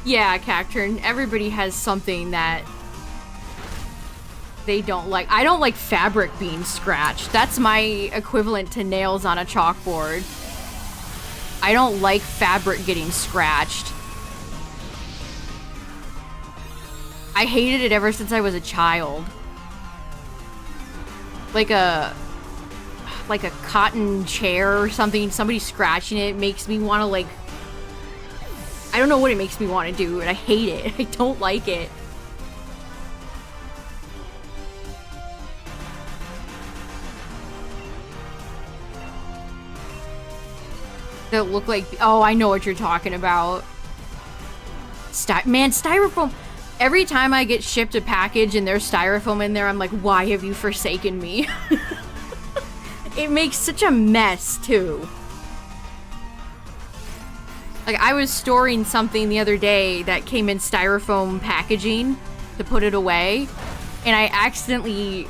Yeah, Cacturn, everybody has something that they don't like. I don't like fabric being scratched. That's my equivalent to nails on a chalkboard. I don't like fabric getting scratched. I hated it ever since I was a child. Like a cotton chair or something, somebody scratching it makes me want to, like, I don't know what it makes me want to do, and I hate it. I don't like it. That look like, oh, I know what you're talking about. Man, styrofoam. Every time I get shipped a package and there's styrofoam in there, I'm like, why have you forsaken me? It makes such a mess, too. Like, I was storing something the other day that came in styrofoam packaging to put it away, and I accidentally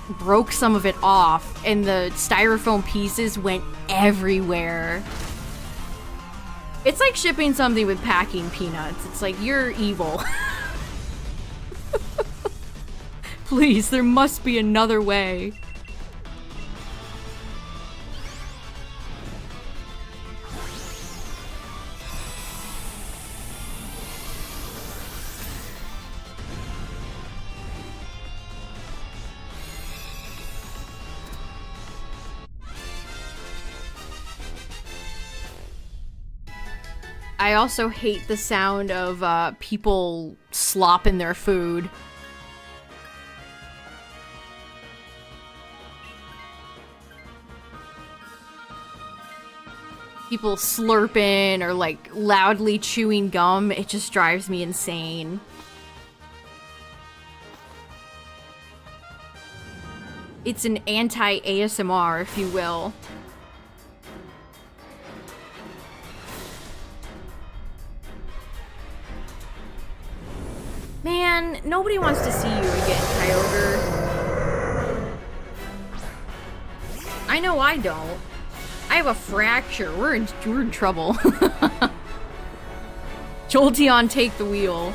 broke some of it off, and the styrofoam pieces went everywhere. It's like shipping something with packing peanuts. It's like, you're evil. Please, there must be another way. I also hate the sound of people slopping their food. People slurping or like loudly chewing gum, it just drives me insane. It's an anti-ASMR, if you will. Man, nobody wants to see you again, Kyogre. I know I don't. I have a fracture. We're in trouble. Jolteon, take the wheel.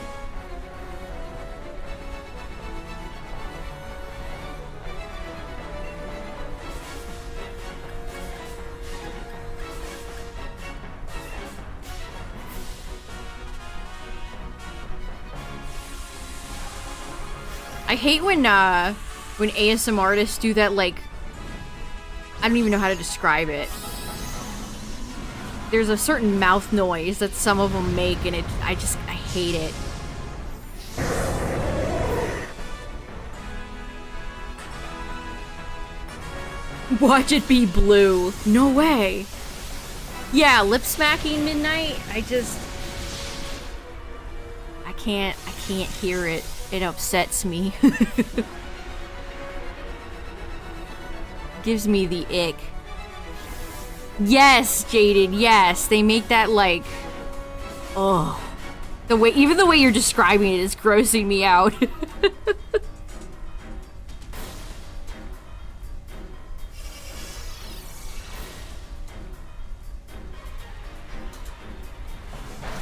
I hate when ASMR artists do that, like, I don't even know how to describe it. There's a certain mouth noise that some of them make, and I hate it. Watch it be blue. No way. Yeah, lip smacking midnight. can't hear it. It upsets me. Gives me the ick. Yes, Jaded, yes. They make that like, oh. Even the way you're describing it is grossing me out.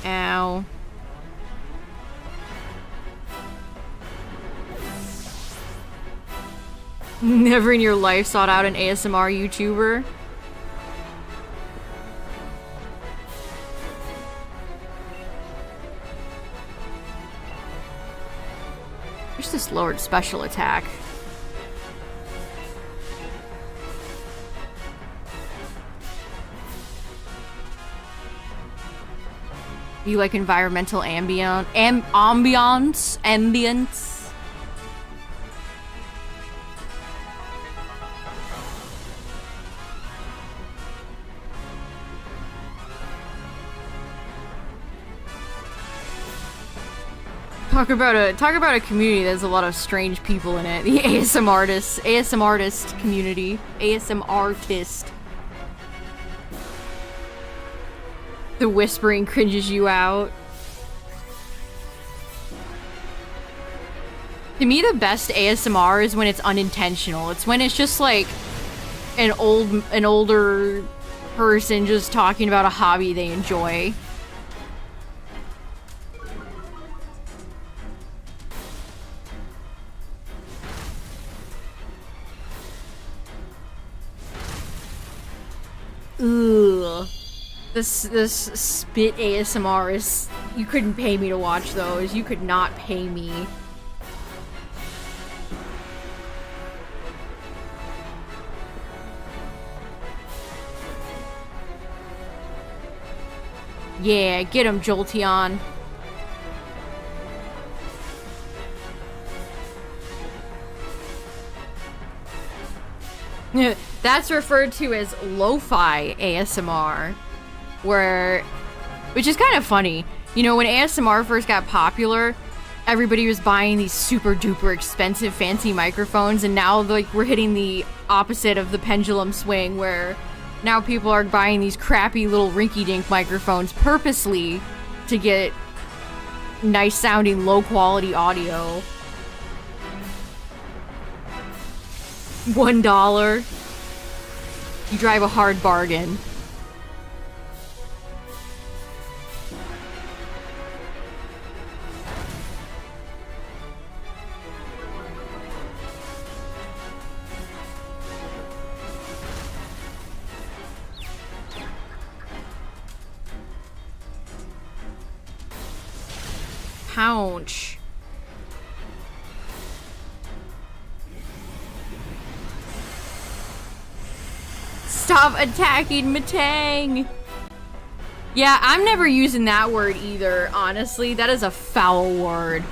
Ow. Never in your life sought out an ASMR YouTuber? There's this lowered special attack. You like environmental ambience? Ambience? Talk about a community that has a lot of strange people in it. The ASM artist community. ASM artist. The whispering cringes you out. To me, the best ASMR is when it's unintentional. It's when it's just like an older person just talking about a hobby they enjoy. Ugh. This spit ASMR is... You couldn't pay me to watch those. You could not pay me. Yeah, get him, Jolteon. That's referred to as lo-fi ASMR. Which is kind of funny. You know, when ASMR first got popular, everybody was buying these super duper expensive fancy microphones, and now like we're hitting the opposite of the pendulum swing where now people are buying these crappy little rinky-dink microphones purposely to get nice sounding low quality audio. $1. You drive a hard bargain. Ouch. Stop attacking Matang! Yeah, I'm never using that word either, honestly. That is a foul word.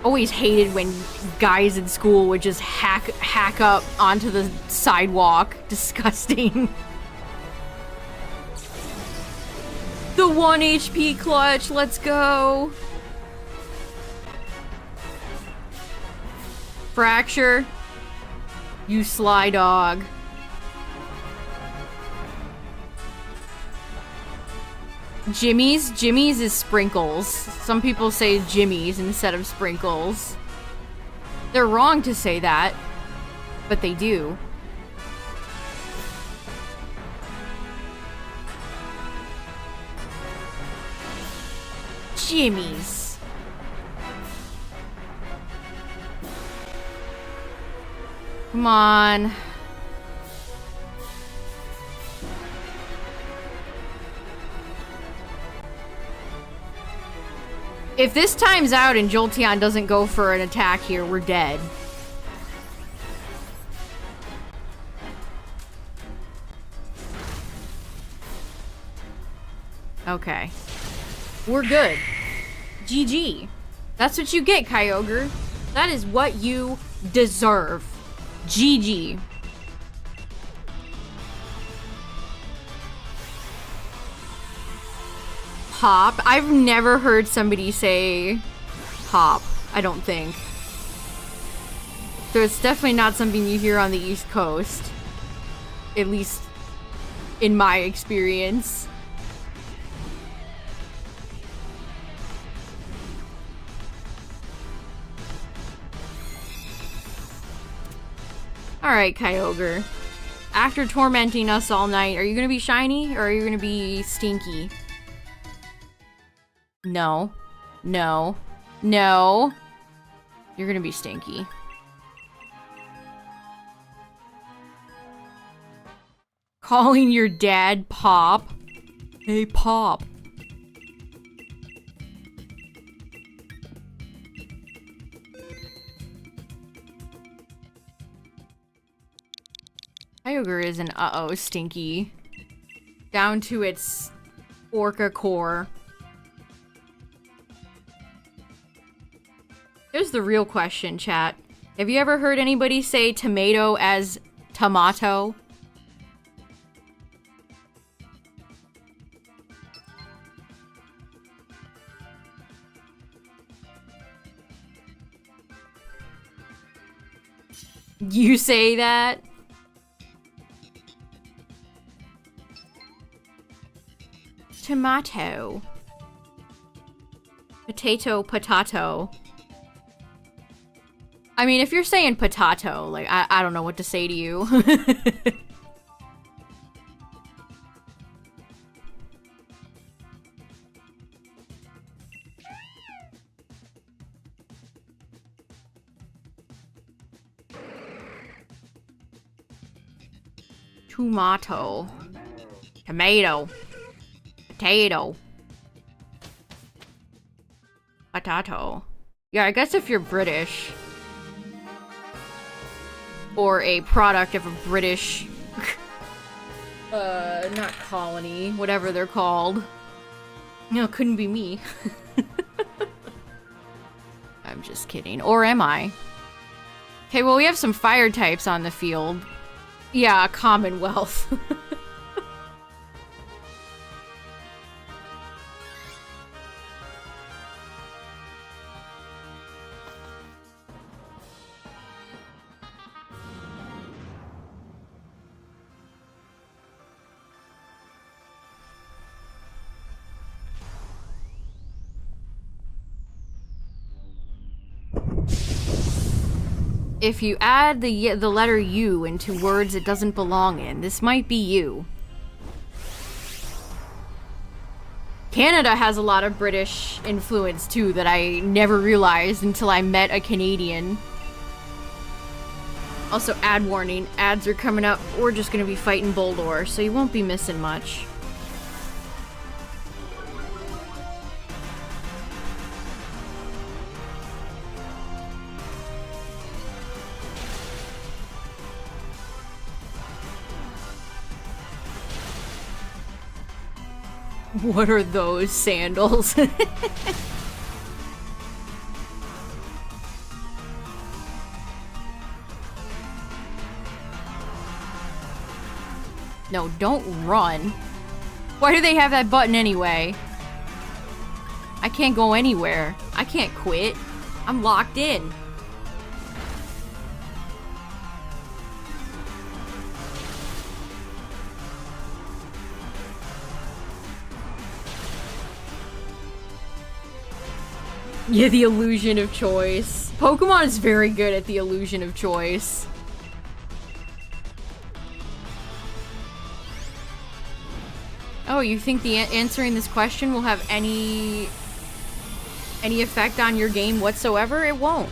Always hated when guys in school would just hack up onto the sidewalk. Disgusting. The 1 HP clutch, let's go. Fracture. You sly dog. Jimmy's? Jimmy's is sprinkles. Some people say Jimmy's instead of sprinkles. They're wrong to say that, but they do. Jimmy's. Come on. If this times out and Jolteon doesn't go for an attack here, we're dead. Okay. We're good. GG. That's what you get, Kyogre. That is what you deserve. GG. Pop? I've never heard somebody say pop, I don't think. So it's definitely not something you hear on the East Coast. At least in my experience. Alright, Kyogre. After tormenting us all night, are you gonna be shiny or are you gonna be stinky? No. No. No. You're gonna be stinky. Calling your dad Pop? Hey, Pop. Kyogre is an uh-oh stinky. Down to its orca core. Here's the real question, chat. Have you ever heard anybody say tomato as tomato? You say that? Tomato. Potato, potato. I mean, if you're saying potato, like, I don't know what to say to you. Tomato. Tomato. Potato. Potato. Yeah, I guess if you're British. Or a product of a British... not colony. Whatever they're called. No, it couldn't be me. I'm just kidding. Or am I? Okay, well, we have some fire types on the field. Yeah, Commonwealth. If you add the letter U into words it doesn't belong in, this might be you. Canada has a lot of British influence too that I never realized until I met a Canadian. Also, ad warning, ads are coming up. We're just gonna be fighting Boldore, so you won't be missing much. What are those sandals? No, don't run. Why do they have that button anyway? I can't go anywhere. I can't quit. I'm locked in. Yeah, the illusion of choice. Pokemon is very good at the illusion of choice. Oh, you think the answering this question will have any effect on your game whatsoever? It won't.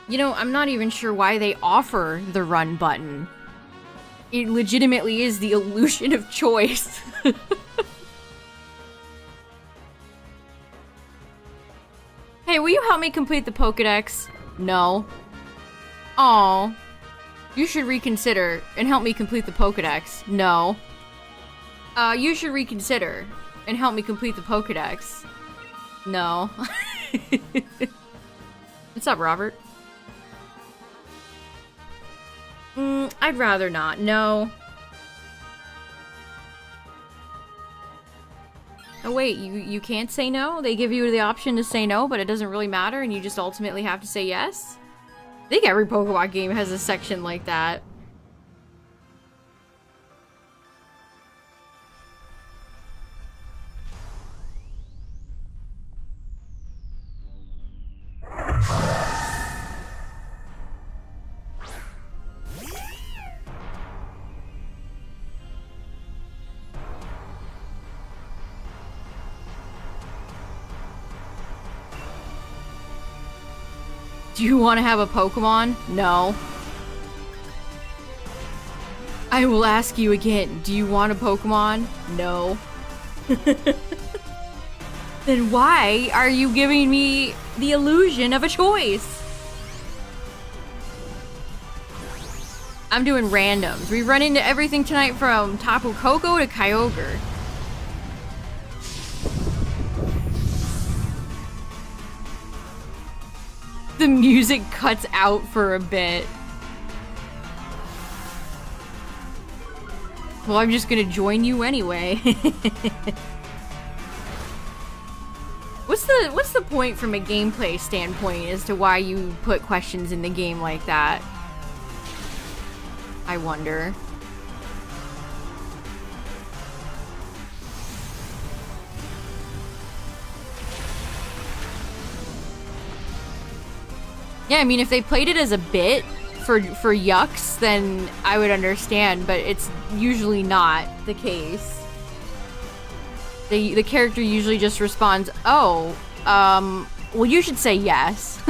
You know, I'm not even sure why they offer the run button. It legitimately is the illusion of choice. Hey, will you help me complete the Pokédex? No. Aw. You should reconsider and help me complete the Pokédex. No. You should reconsider and help me complete the Pokedex. No. What's up, Robert? I'd rather not. No. Oh wait, you can't say no? They give you the option to say no, but it doesn't really matter and you just ultimately have to say yes? I think every Pokemon game has a section like that. Do you want to have a Pokemon? No. I will ask you again. Do you want a Pokemon? No. Then why are you giving me the illusion of a choice? I'm doing randoms. We run into everything tonight from Tapu Koko to Kyogre. The music cuts out for a bit. Well, I'm just gonna join you anyway. What's the point from a gameplay standpoint as to why you put questions in the game like that? I wonder. Yeah, I mean, if they played it as a bit for yucks, then I would understand, but it's usually not the case. The character usually just responds, oh, well, you should say yes.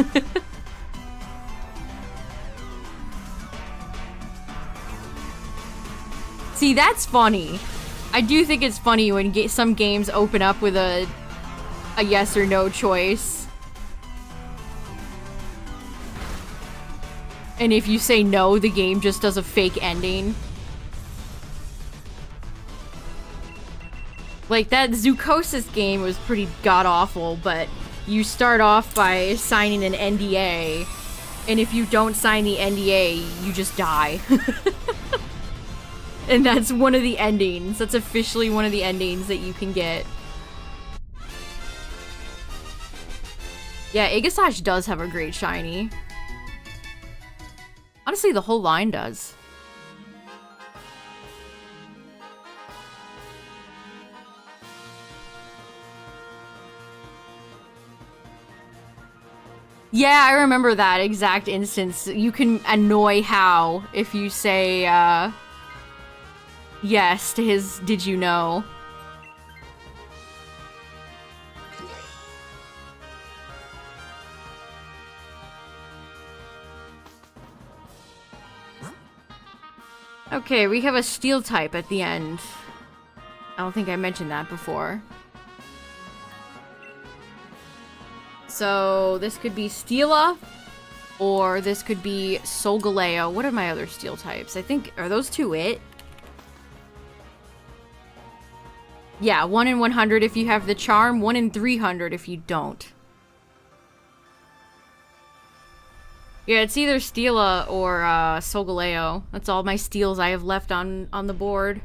See, that's funny. I do think it's funny when some games open up with a yes or no choice. And if you say no, the game just does a fake ending. Like, that Zookosis game was pretty god-awful, but you start off by signing an NDA, and if you don't sign the NDA, you just die. And that's one of the endings. That's officially one of the endings that you can get. Yeah, Aegislash does have a great shiny. Honestly, the whole line does. Yeah, I remember that exact instance. You can annoy Hao if you say, yes to his "did you know?" Okay, we have a steel type at the end. I don't think I mentioned that before. So this could be Steela, or this could be Solgaleo. What are my other steel types? I think, are those two it? Yeah, 1 in 100 if you have the charm, 1 in 300 if you don't. Yeah, it's either Steela or Solgaleo. That's all my steels I have left on the board.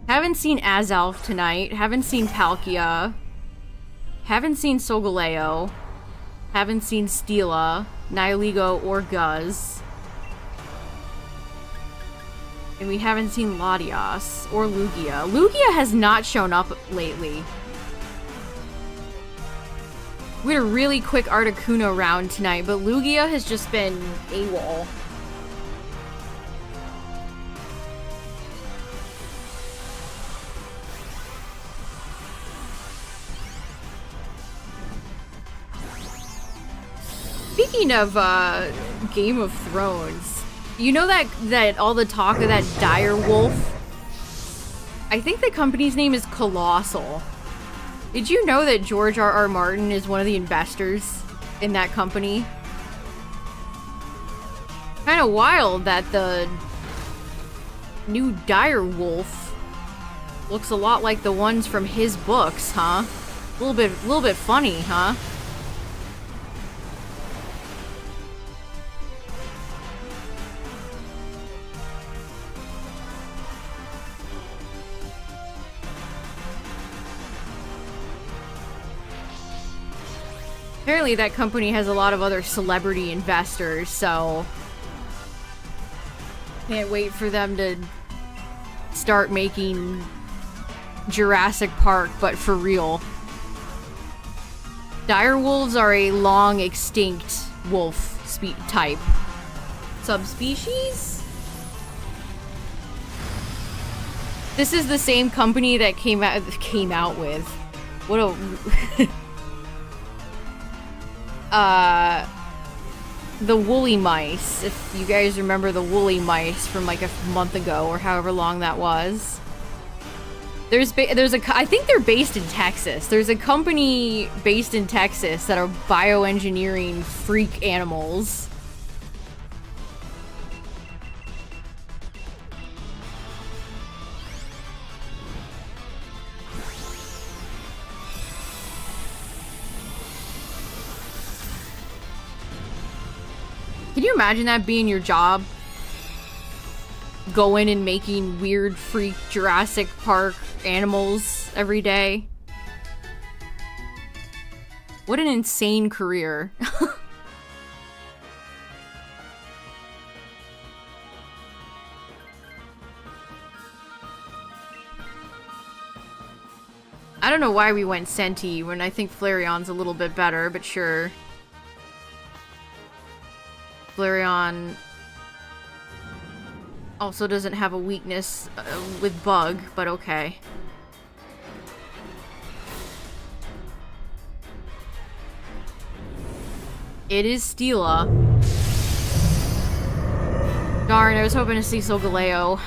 Haven't seen Azalf tonight. Haven't seen Palkia. Haven't seen Solgaleo. Haven't seen Steela, Nihilego, or Guzz. And we haven't seen Latias or Lugia. Lugia has not shown up lately. We had a really quick Articuno round tonight, but Lugia has just been AWOL. Speaking of Game of Thrones, you know that all the talk of that dire wolf? I think the company's name is Colossal. Did you know that George R.R. Martin is one of the investors in that company? Kind of wild that new dire wolf looks a lot like the ones from his books, huh? A little bit funny, huh? Apparently that company has a lot of other celebrity investors, so can't wait for them to start making Jurassic Park, but for real. Direwolves are a long extinct wolf type. Subspecies? This is the same company that came out with. What a the woolly mice, if you guys remember the woolly mice from like a month ago or however long that was. I think they're based in Texas. There's a company based in Texas that are bioengineering freak animals. Can you imagine that being your job? Going and making weird freak Jurassic Park animals every day? What an insane career. I don't know why we went Senti when I think Flareon's a little bit better, but sure. Flareon also doesn't have a weakness with bug, but okay. It is Stila. Darn, I was hoping to see Solgaleo.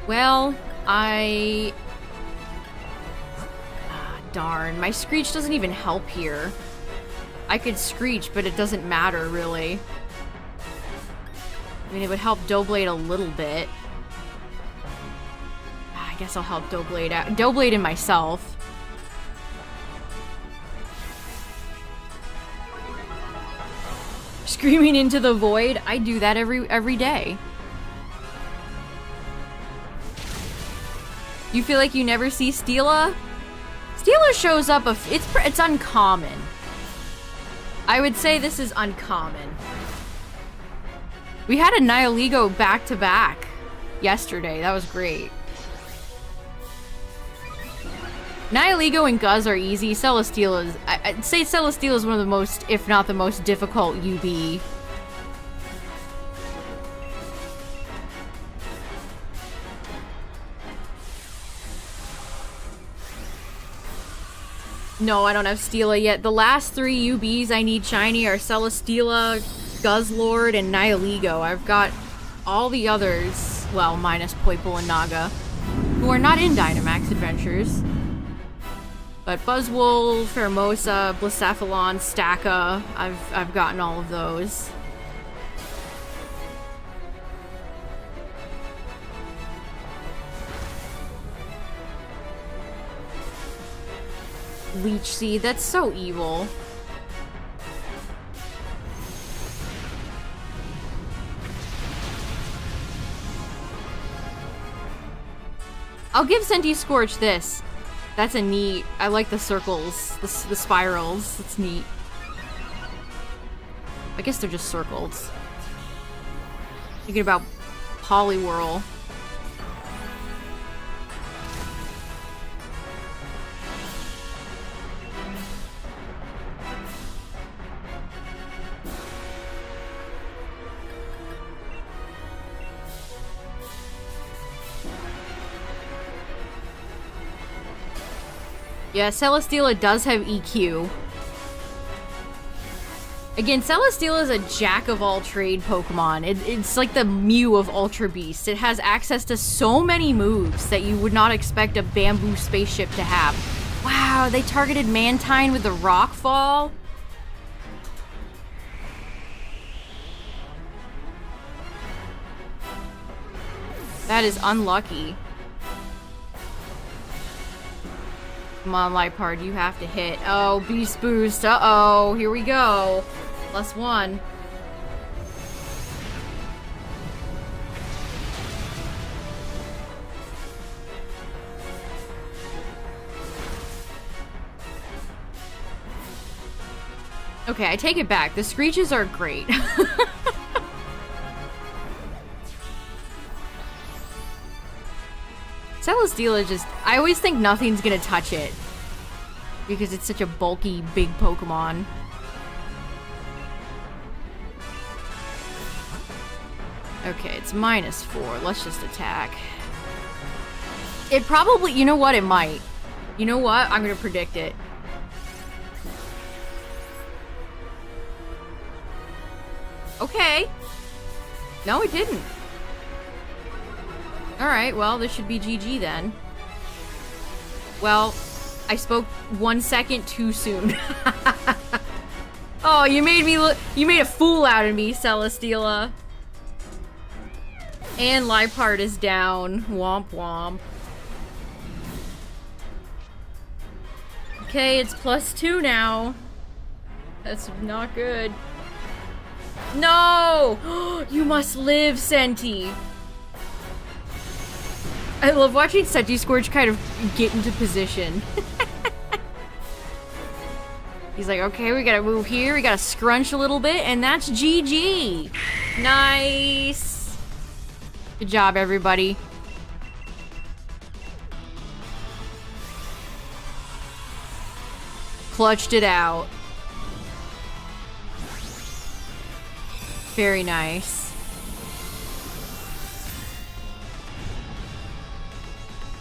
Well, darn, my Screech doesn't even help here. I could Screech, but it doesn't matter, really. I mean, it would help Doughblade a little bit. I guess I'll help Doughblade out. Doughblade and myself. Screaming into the void? I do that every day. You feel like you never see Stila? Stila shows up it's uncommon. I would say this is uncommon. We had a Nihiligo back-to-back yesterday. That was great. Nihiligo and Guz are easy. Celesteela is... I'd say Celesteela is one of the most, if not the most difficult UB. No, I don't have Stila yet. The last 3 UBs I need shiny are Celesteela, Guzzlord, and Nihiligo. I've got all the others, well, minus Poipole and Naga, who are not in Dynamax Adventures. But Buzzwole, Pheromosa, Blacephalon, Stacka, I've gotten all of those. Leech Seed, that's so evil. I'll give Senti Scorch this. That's a neat... I like the circles, the spirals. That's neat. I guess they're just circles. Thinking about Poliwhirl. Yeah, Celesteela does have EQ. Again, Celesteela is a jack-of-all-trade Pokemon. It's like the Mew of Ultra Beasts. It has access to so many moves that you would not expect a bamboo spaceship to have. Wow, they targeted Mantine with the rock fall? That is unlucky. Come on, Lipard, you have to hit. Oh, Beast Boost. Uh-oh, here we go. +1. Okay, I take it back. The screeches are great. Celesteela just... I always think nothing's gonna touch it. Because it's such a bulky, big Pokemon. Okay, it's -4. Let's just attack. It probably... You know what? It might. You know what? I'm gonna predict it. Okay. No, it didn't. Alright, well, this should be GG then. Well, I spoke 1 second too soon. Oh, you made me look- you made a fool out of me, Celesteela. And Lipard is down. Womp womp. Okay, it's +2 now. That's not good. No! You must live, Senti. I love watching Sentiscorch kind of get into position. He's like, okay, we gotta move here, we gotta scrunch a little bit, and that's GG. Nice. Good job, everybody. Clutched it out. Very nice.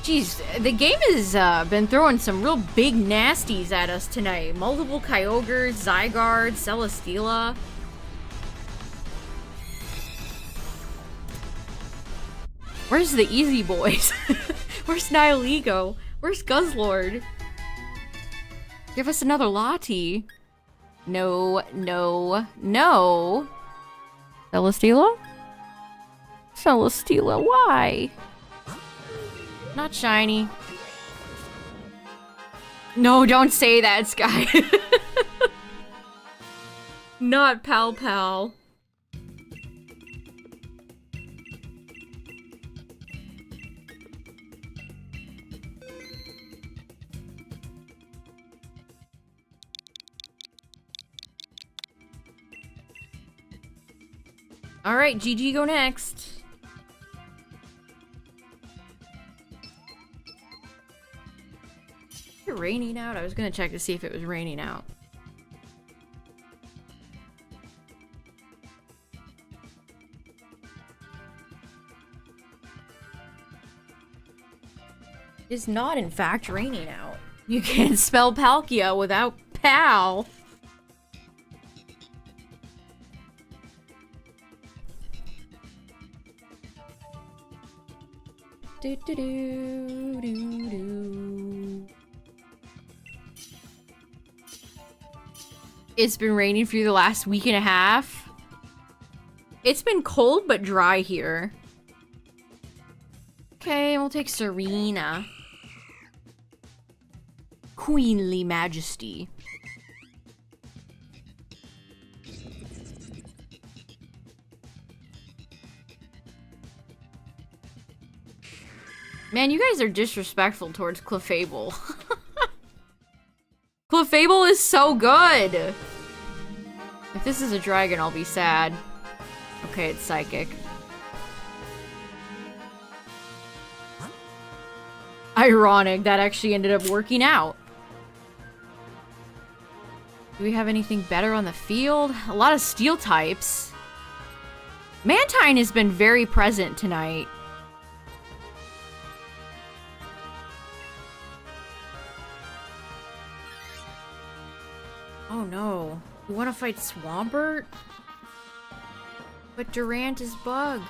Jeez, the game has been throwing some real big nasties at us tonight. Multiple Kyogres, Zygarde, Celesteela. Where's the easy boys? Where's Nihilego? Where's Guzzlord? Give us another Lati. No, no, no. Celesteela? Celesteela, why? Not shiny. No, don't say that, Sky. Not Pal Pal. Alright, GG go next. Is it raining out? I was gonna check to see if it was raining out. It's not, in fact, raining out. You can't spell Palkia without pal. Do, do, do, do, do. It's been raining for the last week and a half. It's been cold but dry here. Okay, we'll take Serena. Queenly Majesty. Man, you guys are disrespectful towards Clefable. Clefable is so good! If this is a dragon, I'll be sad. Okay, it's psychic. Ironic, that actually ended up working out. Do we have anything better on the field? A lot of steel types. Mantine has been very present tonight. Oh no. We want to fight Swampert? But Durant is bug.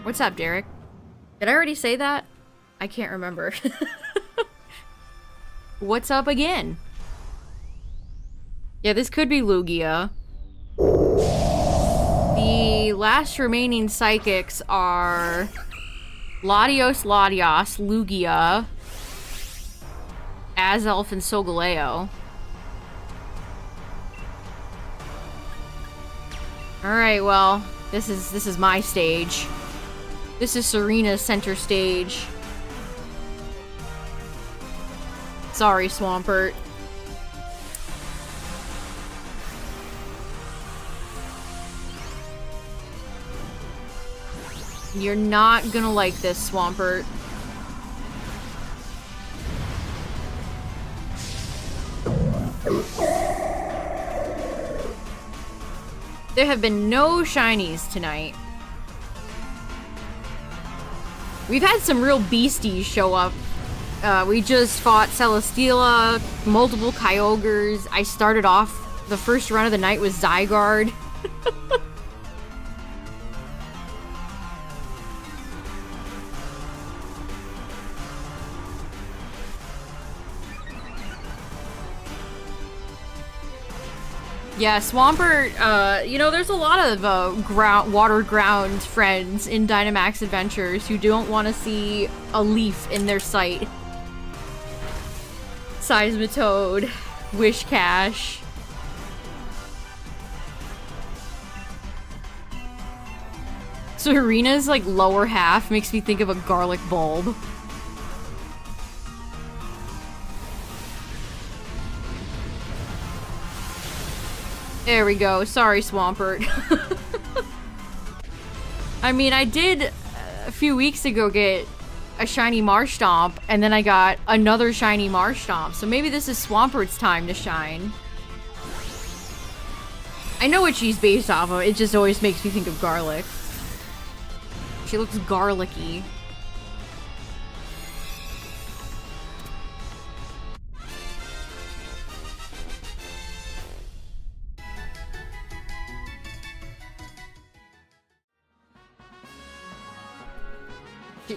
What's up, Derek? Did I already say that? I can't remember. What's up again? Yeah, this could be Lugia. The last remaining psychics are Latios, Lugia, Azelf, and Solgaleo. Alright, well, this is my stage. This is Serena's center stage. Sorry, Swampert. You're not gonna like this, Swampert. There have been no shinies tonight. We've had some real beasties show up. We just fought Celesteela, multiple Kyogres. I started off the first run of the night with Zygarde. Yeah, Swampert, you know, there's a lot of water ground friends in Dynamax Adventures who don't want to see a leaf in their sight. Seismitoad, Wishcash. Serena's, like, lower half makes me think of a garlic bulb. There we go. Sorry, Swampert. I mean, I did a few weeks ago get a shiny Marshtomp, and then I got another shiny Marshtomp, so maybe this is Swampert's time to shine. I know what she's based off of, it just always makes me think of garlic. She looks garlicky.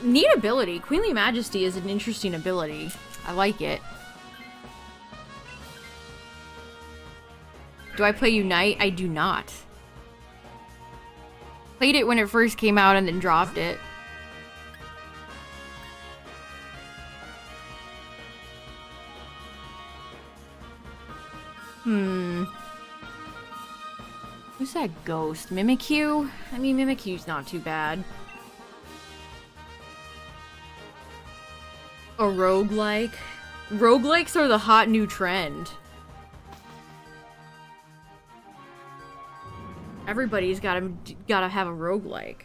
Neat ability. Queenly Majesty is an interesting ability. I like it. Do I play Unite? I do not. Played it when it first came out and then dropped it. Who's that ghost? Mimikyu? I mean, Mimikyu's not too bad. A roguelike? Roguelikes are the hot new trend. Everybody's gotta have a roguelike.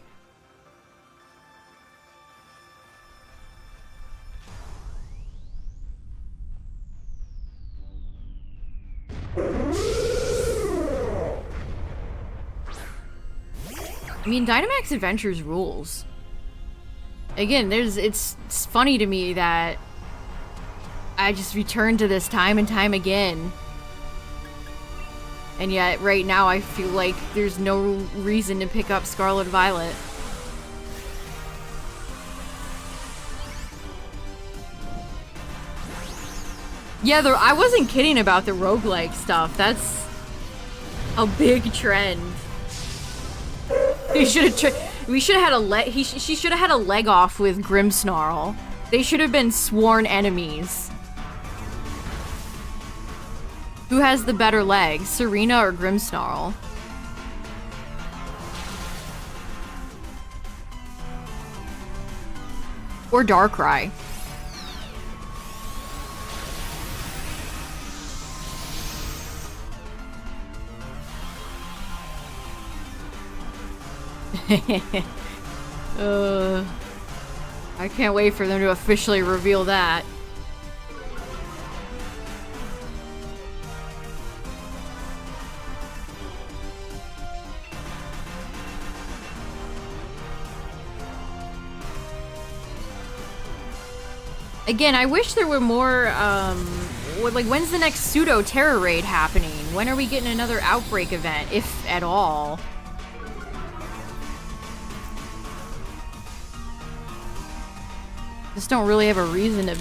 I mean, Dynamax Adventures rules. Again, it's funny to me that I just return to this time and time again. And yet, right now, I feel like there's no reason to pick up Scarlet Violet. Yeah, I wasn't kidding about the roguelike stuff. That's a big trend. We should have had a leg. She should have had a leg off with Grimmsnarl. They should have been sworn enemies. Who has the better legs, Serena or Grimmsnarl? Or Darkrai. I can't wait for them to officially reveal that. Again, I wish there were more, like, when's the next pseudo terror raid happening? When are we getting another outbreak event, if at all? Just don't really have a reason to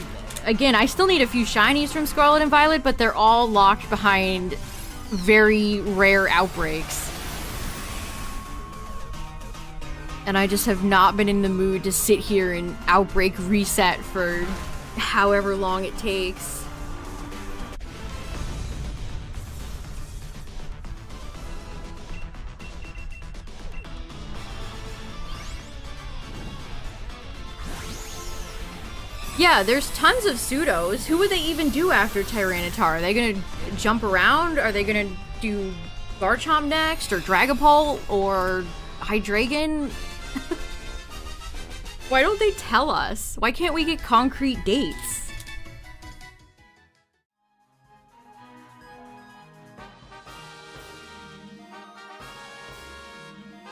again, I still need a few shinies from Scarlet and Violet, but they're all locked behind very rare outbreaks. And I just have not been in the mood to sit here and outbreak reset for however long it takes. Yeah, there's tons of pseudos. Who would they even do after Tyranitar? Are they gonna jump around? Are they gonna do Garchomp next? Or Dragapult? Or Hydreigon? Why don't they tell us? Why can't we get concrete dates?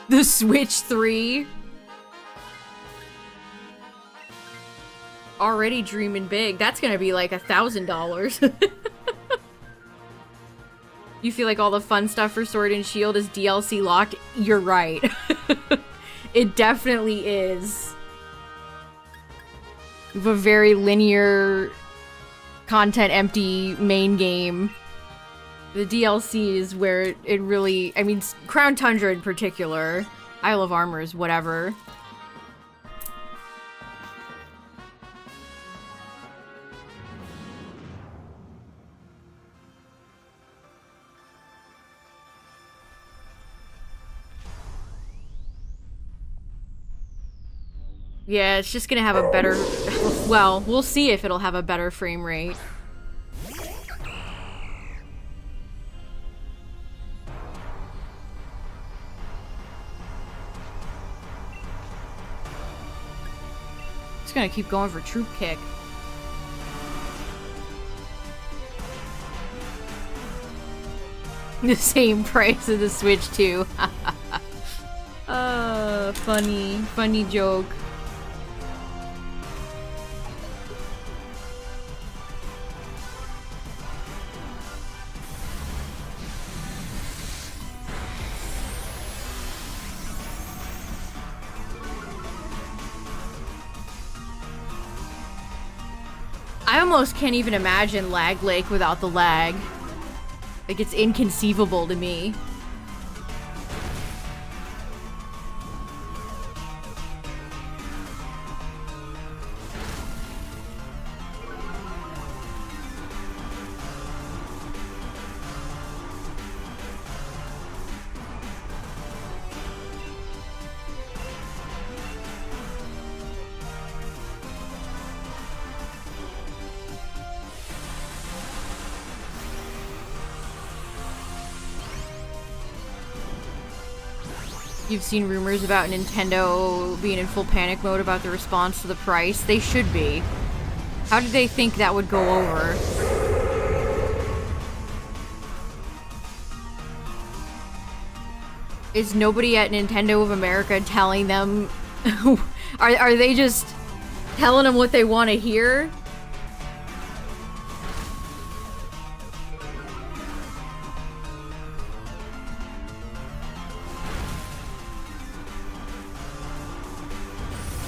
The Switch 3? Already dreaming big. That's gonna be like $1,000. You feel like all the fun stuff for Sword and Shield is DLC locked? You're right. It definitely is. We have a very linear, content empty main game. The DLC is where it really, I mean, Crown Tundra in particular, Isle of Armors, whatever. Yeah, it's just gonna have a better... Well, we'll see if it'll have a better frame rate. Just gonna keep going for Troop Kick. The same price of the Switch 2. Funny joke. I almost can't even imagine Lag Lake without the lag. Like, it's inconceivable to me. You've seen rumors about Nintendo being in full panic mode about the response to the price. They should be. How did they think that would go over? Is nobody at Nintendo of America telling them... are they just telling them what they want to hear?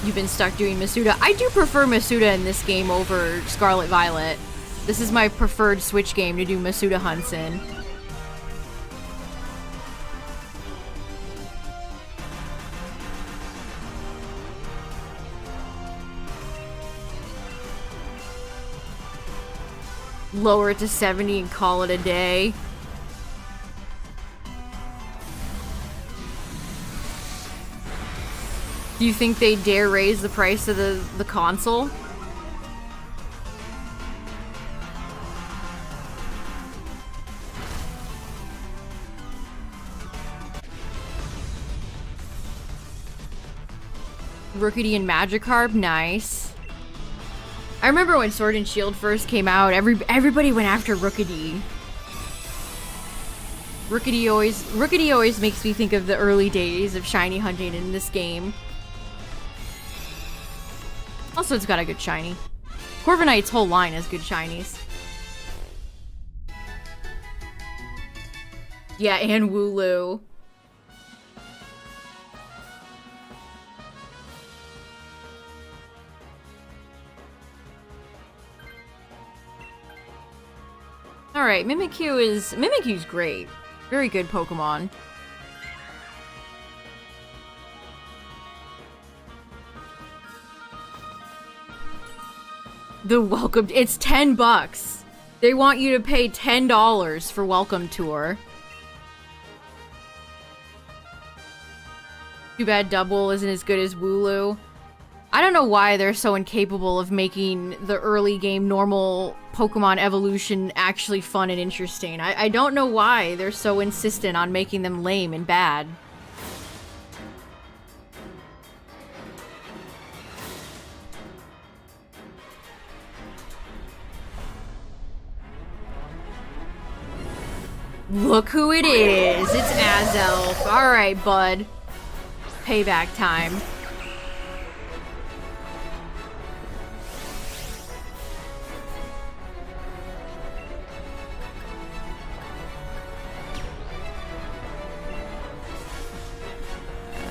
You've been stuck doing Masuda. I do prefer Masuda in this game over Scarlet Violet. This is my preferred Switch game to do Masuda hunts in. Lower it to 70 and call it a day. Do you think they dare raise the price of the console? Rookity and Magikarp, nice. I remember when Sword and Shield first came out, everybody went after Rookity. Rookity always makes me think of the early days of shiny hunting in this game. Also, it's got a good shiny. Corviknight's whole line has good shinies. Yeah, and Wooloo. Alright, Mimikyu's great. Very good Pokemon. The welcome, it's $10. They want you to pay $10 for welcome tour. Too bad Double isn't as good as Wooloo. I don't know why they're so incapable of making the early game normal Pokemon evolution actually fun and interesting. I don't know why they're so insistent on making them lame and bad. Look who it is! It's Azelf. Alright, bud. Payback time.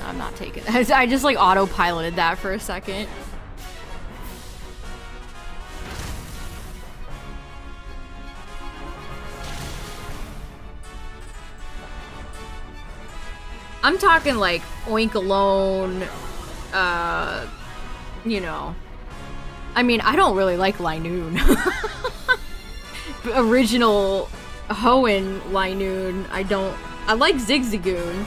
I'm not taking that. I just like autopiloted that for a second. I'm talking like Oink alone, you know. I mean, I don't really like Linoon. Original Hoenn Linoon, I like Zigzagoon.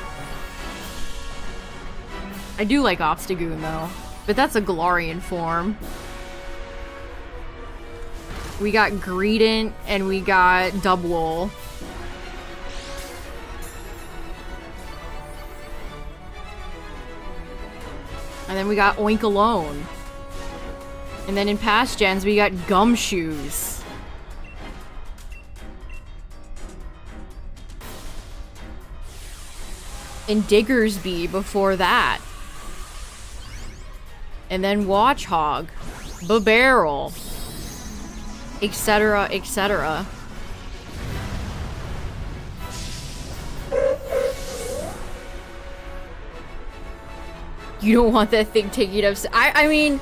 I do like Obstagoon though, but that's a Galarian form. We got Greedent and we got Dubwool. And then we got Oink alone. And then in past gens, we got Gumshoes. And Diggersby before that. And then Watchhog. Babarrel. Etc., etc. You don't want that thing taking up... I mean,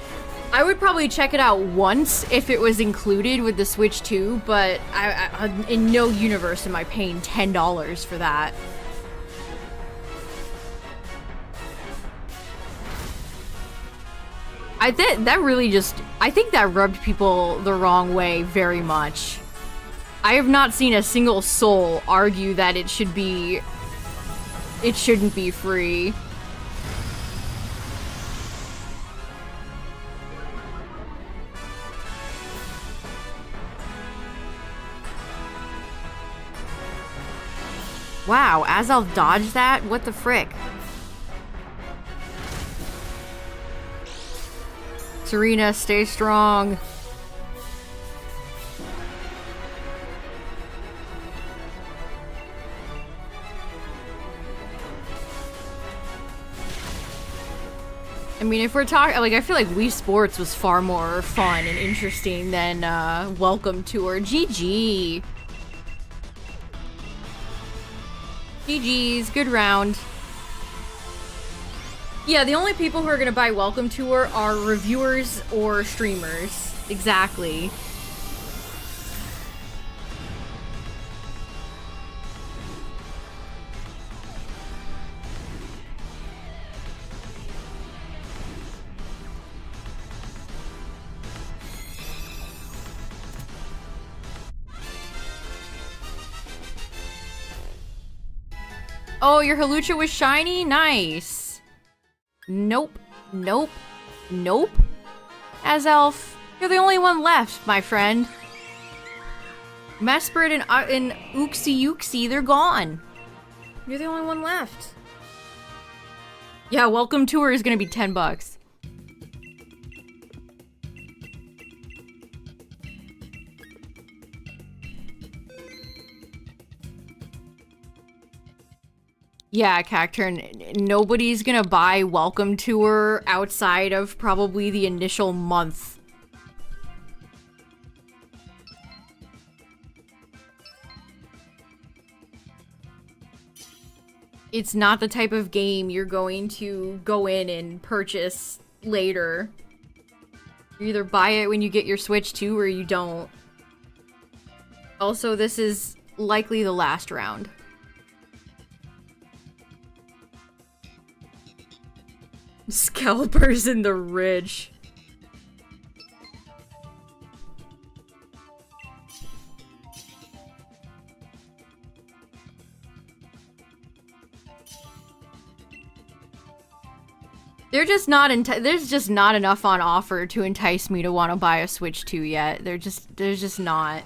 I would probably check it out once if it was included with the Switch 2, but I in no universe am I paying $10 for that. I think that rubbed people the wrong way very much. I have not seen a single soul argue that it shouldn't be free. Wow, Azelf dodged that? What the frick? Serena, stay strong. I mean, if we're talking, like, I feel like Wii Sports was far more fun and interesting than Welcome Tour. GG. GG's, good round. Yeah, the only people who are gonna buy Welcome Tour are reviewers or streamers. Exactly. Oh, your Halucha was shiny? Nice. Nope. Nope. Nope. Azelf, you're the only one left, my friend. Mesprit and Uxie, they're gone. You're the only one left. Yeah, Welcome Tour is gonna be $10. Yeah, Cacturn, nobody's gonna buy Welcome Tour outside of probably the initial month. It's not the type of game you're going to go in and purchase later. You either buy it when you get your Switch 2 or you don't. Also, this is likely the last round. Scalpers in the ridge. There's just not enough on offer to entice me to want to buy a Switch 2 yet. There's just not.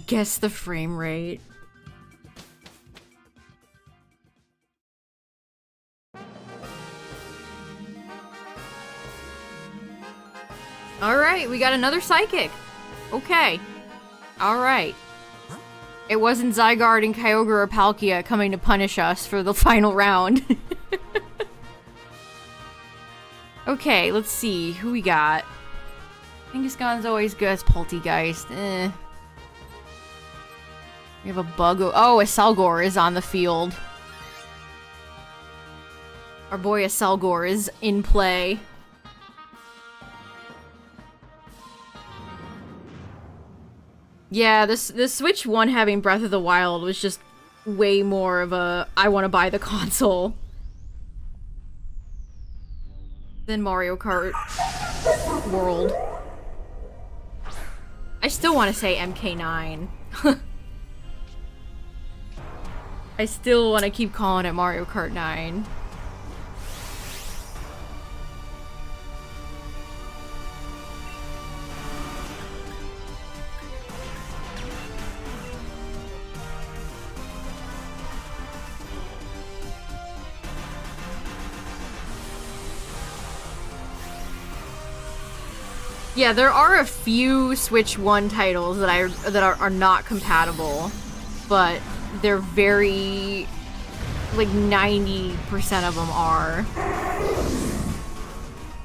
Guess the frame rate. Alright, we got another psychic. Okay. Alright. It wasn't Zygarde and Kyogre or Palkia coming to punish us for the final round. Okay, let's see. Who we got? Kangaskhan's always good as Poltegeist. We have a Buggo. Oh, a Selgor is on the field. Our boy Selgor is in play. Yeah, this Switch 1 having Breath of the Wild was just way more of a I want to buy the console than Mario Kart World. I still want to say MK9. I still want to keep calling it Mario Kart 9. Yeah, there are a few Switch 1 titles that are not compatible, but they're very, like 90% of them are.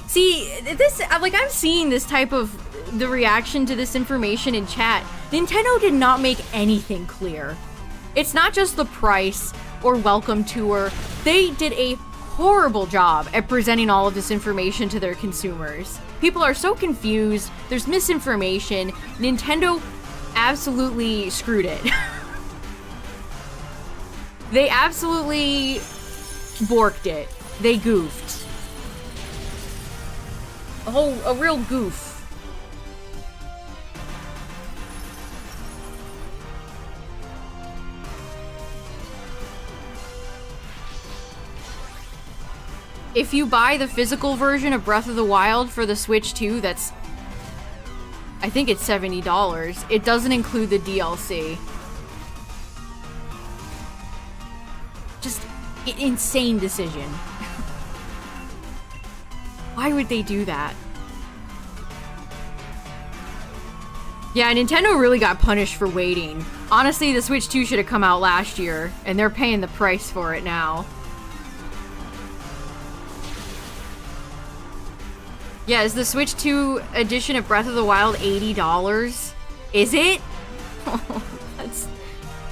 See, this, like, I'm seeing this type of, the reaction to this information in chat. Nintendo did not make anything clear. It's not just the price or welcome tour. They did a horrible job at presenting all of this information to their consumers. People are so confused. There's misinformation. Nintendo absolutely screwed it. They absolutely borked it. They goofed. A real goof. If you buy the physical version of Breath of the Wild for the Switch 2, that's... I think it's $70. It doesn't include the DLC. Just an insane decision. Why would they do that? Yeah, Nintendo really got punished for waiting. Honestly, the Switch 2 should have come out last year, and they're paying the price for it now. Yeah, is the Switch 2 edition of Breath of the Wild $80? Is it?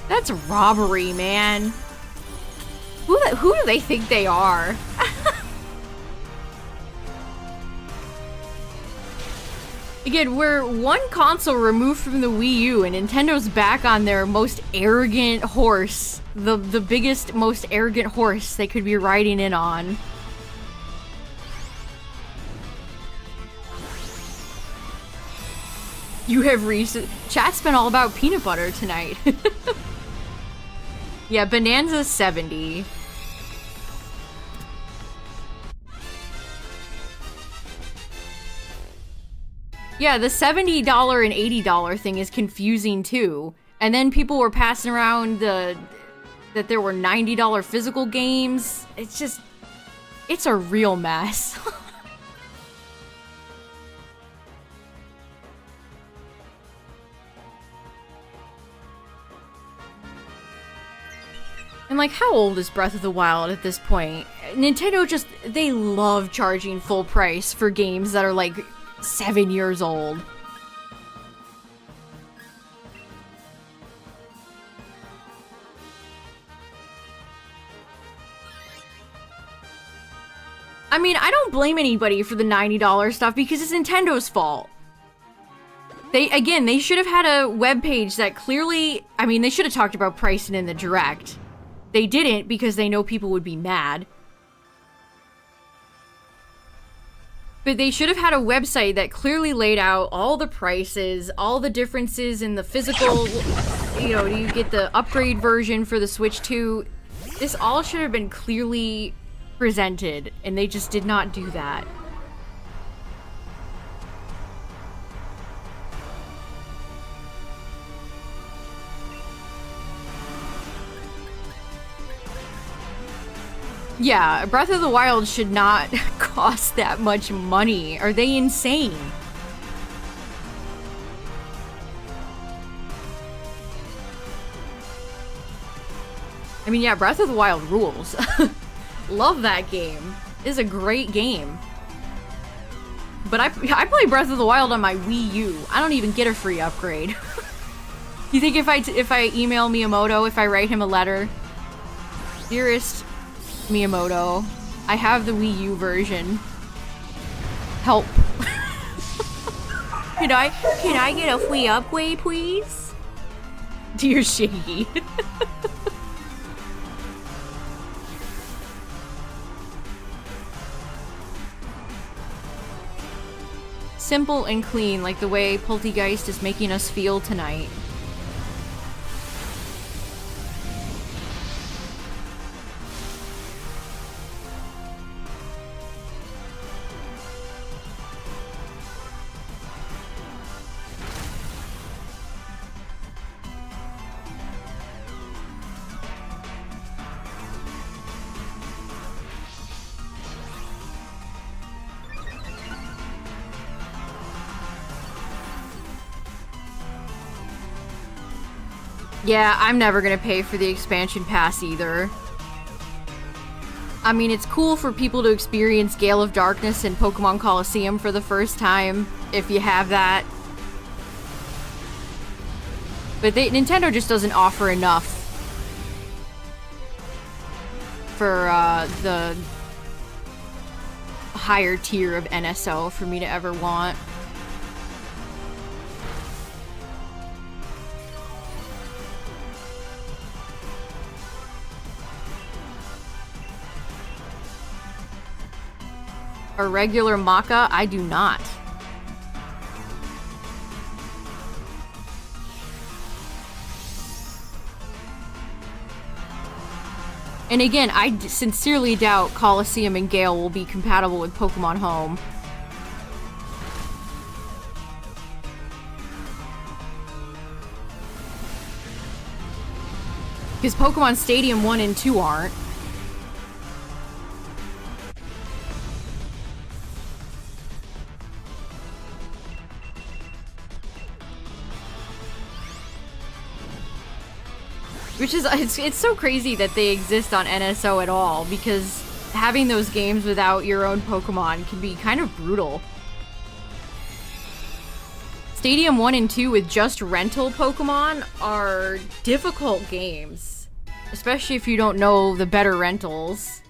That's robbery, man. Who do they think they are? Again, we're one console removed from the Wii U, and Nintendo's back on their most arrogant horse. The biggest, most arrogant horse they could be riding in on. You have recent... Chat's been all about peanut butter tonight. Yeah, Bonanza's $70. Yeah, the $70 and $80 thing is confusing too. And then people were passing around that there were $90 physical games. It's just... It's a real mess. And like, how old is Breath of the Wild at this point? Nintendo just, they love charging full price for games that are like 7 years old. I mean, I don't blame anybody for the $90 stuff because it's Nintendo's fault. They should have had a webpage that clearly, I mean, they should have talked about pricing in the Direct. They didn't because they know people would be mad. But they should have had a website that clearly laid out all the prices, all the differences in the physical, you know, you get the upgrade version for the Switch 2. This all should have been clearly presented, and they just did not do that. Yeah, Breath of the Wild should not cost that much money. Are they insane? I mean, yeah, Breath of the Wild rules. Love that game. It's a great game. But I play Breath of the Wild on my Wii U. I don't even get a free upgrade. You think if I email Miyamoto, if I write him a letter, dearest Miyamoto, I have the Wii U version. Help. Can I get a free upgrade, please? Dear Shiggy. Simple and clean, like the way Poltergeist is making us feel tonight. Yeah, I'm never gonna pay for the expansion pass either. I mean, it's cool for people to experience Gale of Darkness and Pokemon Coliseum for the first time, if you have that. But Nintendo just doesn't offer enough for the higher tier of NSO for me to ever want. A regular maca? I do not. And again, I sincerely doubt Coliseum and Gale will be compatible with Pokemon Home. Because Pokemon Stadium 1 and 2 aren't. Which is, it's so crazy that they exist on NSO at all, because having those games without your own Pokemon can be kind of brutal. Stadium 1 and 2 with just rental Pokemon are difficult games, especially if you don't know the better rentals.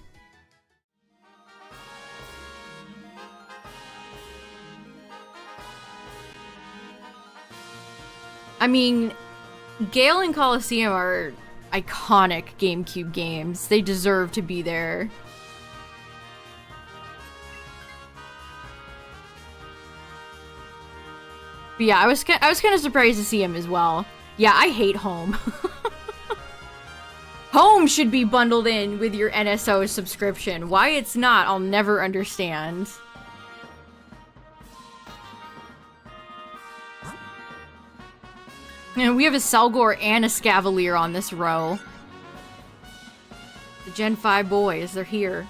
I mean, Gale and Coliseum are iconic GameCube games. They deserve to be there. But yeah, I was kind of surprised to see him as well. Yeah, I hate Home. Home should be bundled in with your NSO subscription. Why it's not, I'll never understand. And we have a Selgor and a Scavalier on this row. The Gen 5 boys, they're here.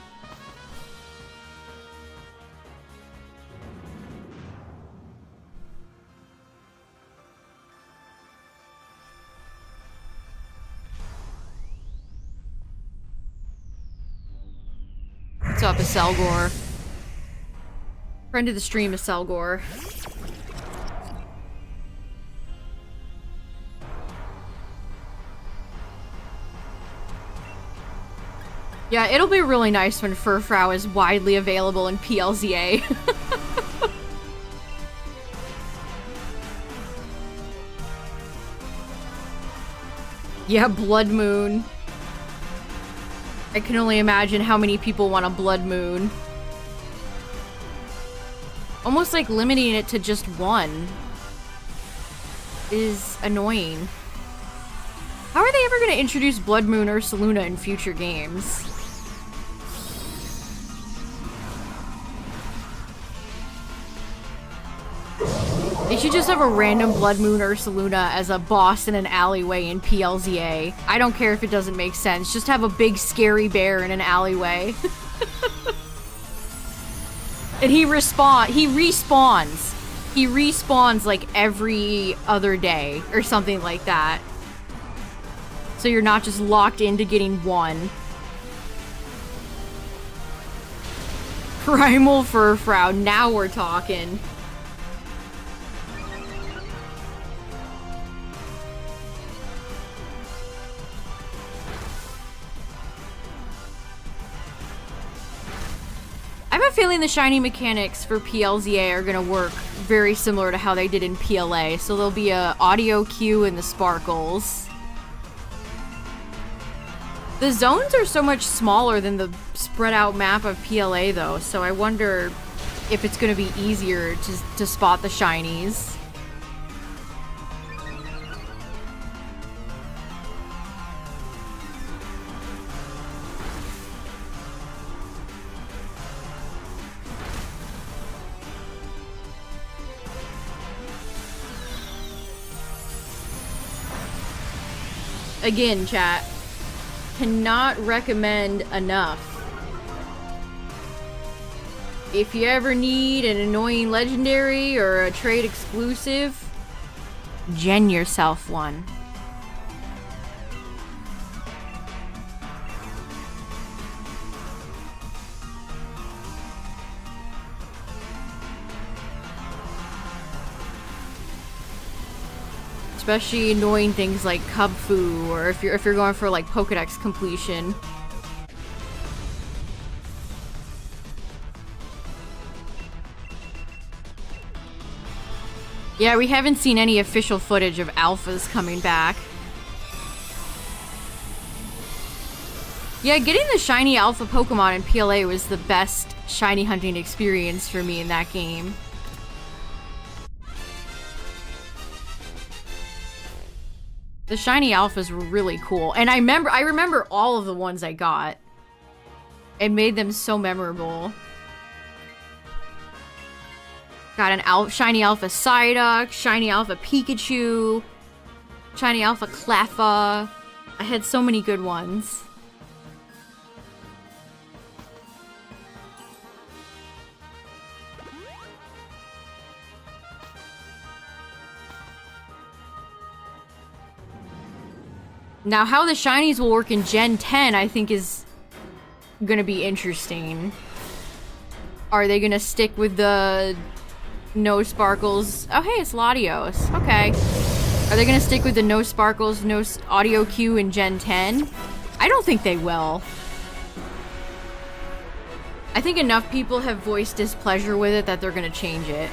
What's up, Selgor? Friend of the stream, Selgor. Yeah, it'll be really nice when Furfrou is widely available in PLZA. Yeah, Blood Moon. I can only imagine how many people want a Blood Moon. Almost like limiting it to just one is annoying. How are they ever going to introduce Blood Moon or Ursaluna in future games? They should just have a random Blood Moon Ursaluna as a boss in an alleyway in PLZA. I don't care if it doesn't make sense. Just have a big scary bear in an alleyway. And he respawns. He respawns like every other day or something like that. So you're not just locked into getting one. Primal Furfrou, now we're talking. I have a feeling the shiny mechanics for PLZA are gonna work very similar to how they did in PLA. So there'll be a audio cue and the sparkles. The zones are so much smaller than the spread out map of PLA though, so I wonder if it's gonna be easier to spot the shinies. Again, chat, cannot recommend enough. If you ever need an annoying legendary or a trade exclusive, gen yourself one. Especially annoying things like Cubfu, or if you're going for like Pokedex completion. Yeah, we haven't seen any official footage of alphas coming back. Yeah, getting the shiny alpha Pokemon in PLA was the best shiny hunting experience for me in that game. The shiny alphas were really cool, and I remember all of the ones I got. It made them so memorable. Got an shiny alpha Psyduck, shiny alpha Pikachu, shiny alpha Cleffa. I had so many good ones. Now, how the shinies will work in Gen 10, I think, is gonna be interesting. Are they gonna stick with the no sparkles? Oh, hey, it's Latios. Okay. Are they gonna stick with the no sparkles, no audio cue in Gen 10? I don't think they will. I think enough people have voiced displeasure with it that they're gonna change it.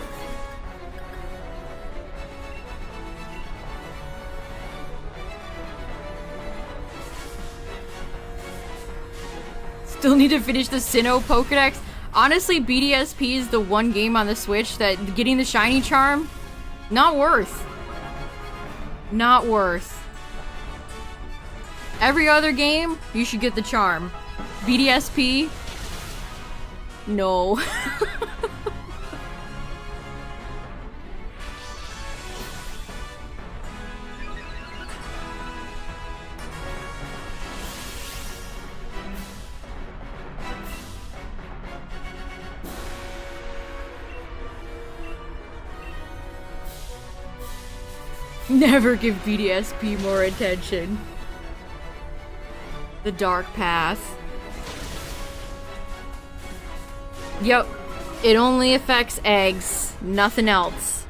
Still need to finish the Sinnoh Pokedex. Honestly, BDSP is the one game on the Switch that getting the shiny charm, not worth. Not worth. Every other game, you should get the charm. BDSP, no. Never give BDSP more attention. The dark path. Yep. It only affects eggs. Nothing else.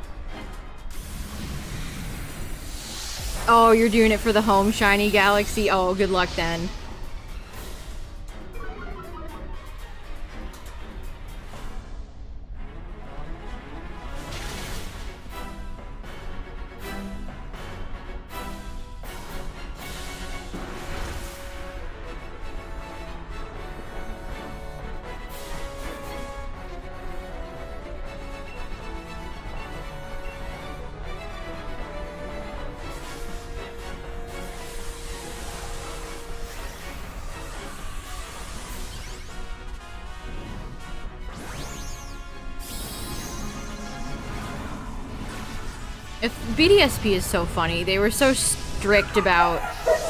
Oh, you're doing it for the home shiny galaxy? Oh, good luck then. If BDSP is so funny, they were so strict about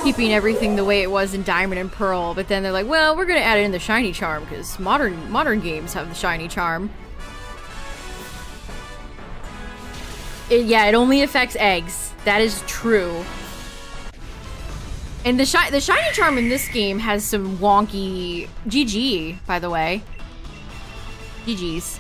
keeping everything the way it was in Diamond and Pearl, but then they're like, well, we're gonna add in the shiny charm because modern games have the shiny charm. Yeah, it only affects eggs. That is true. And the shiny charm in this game has some wonky... GG, by the way. GG's.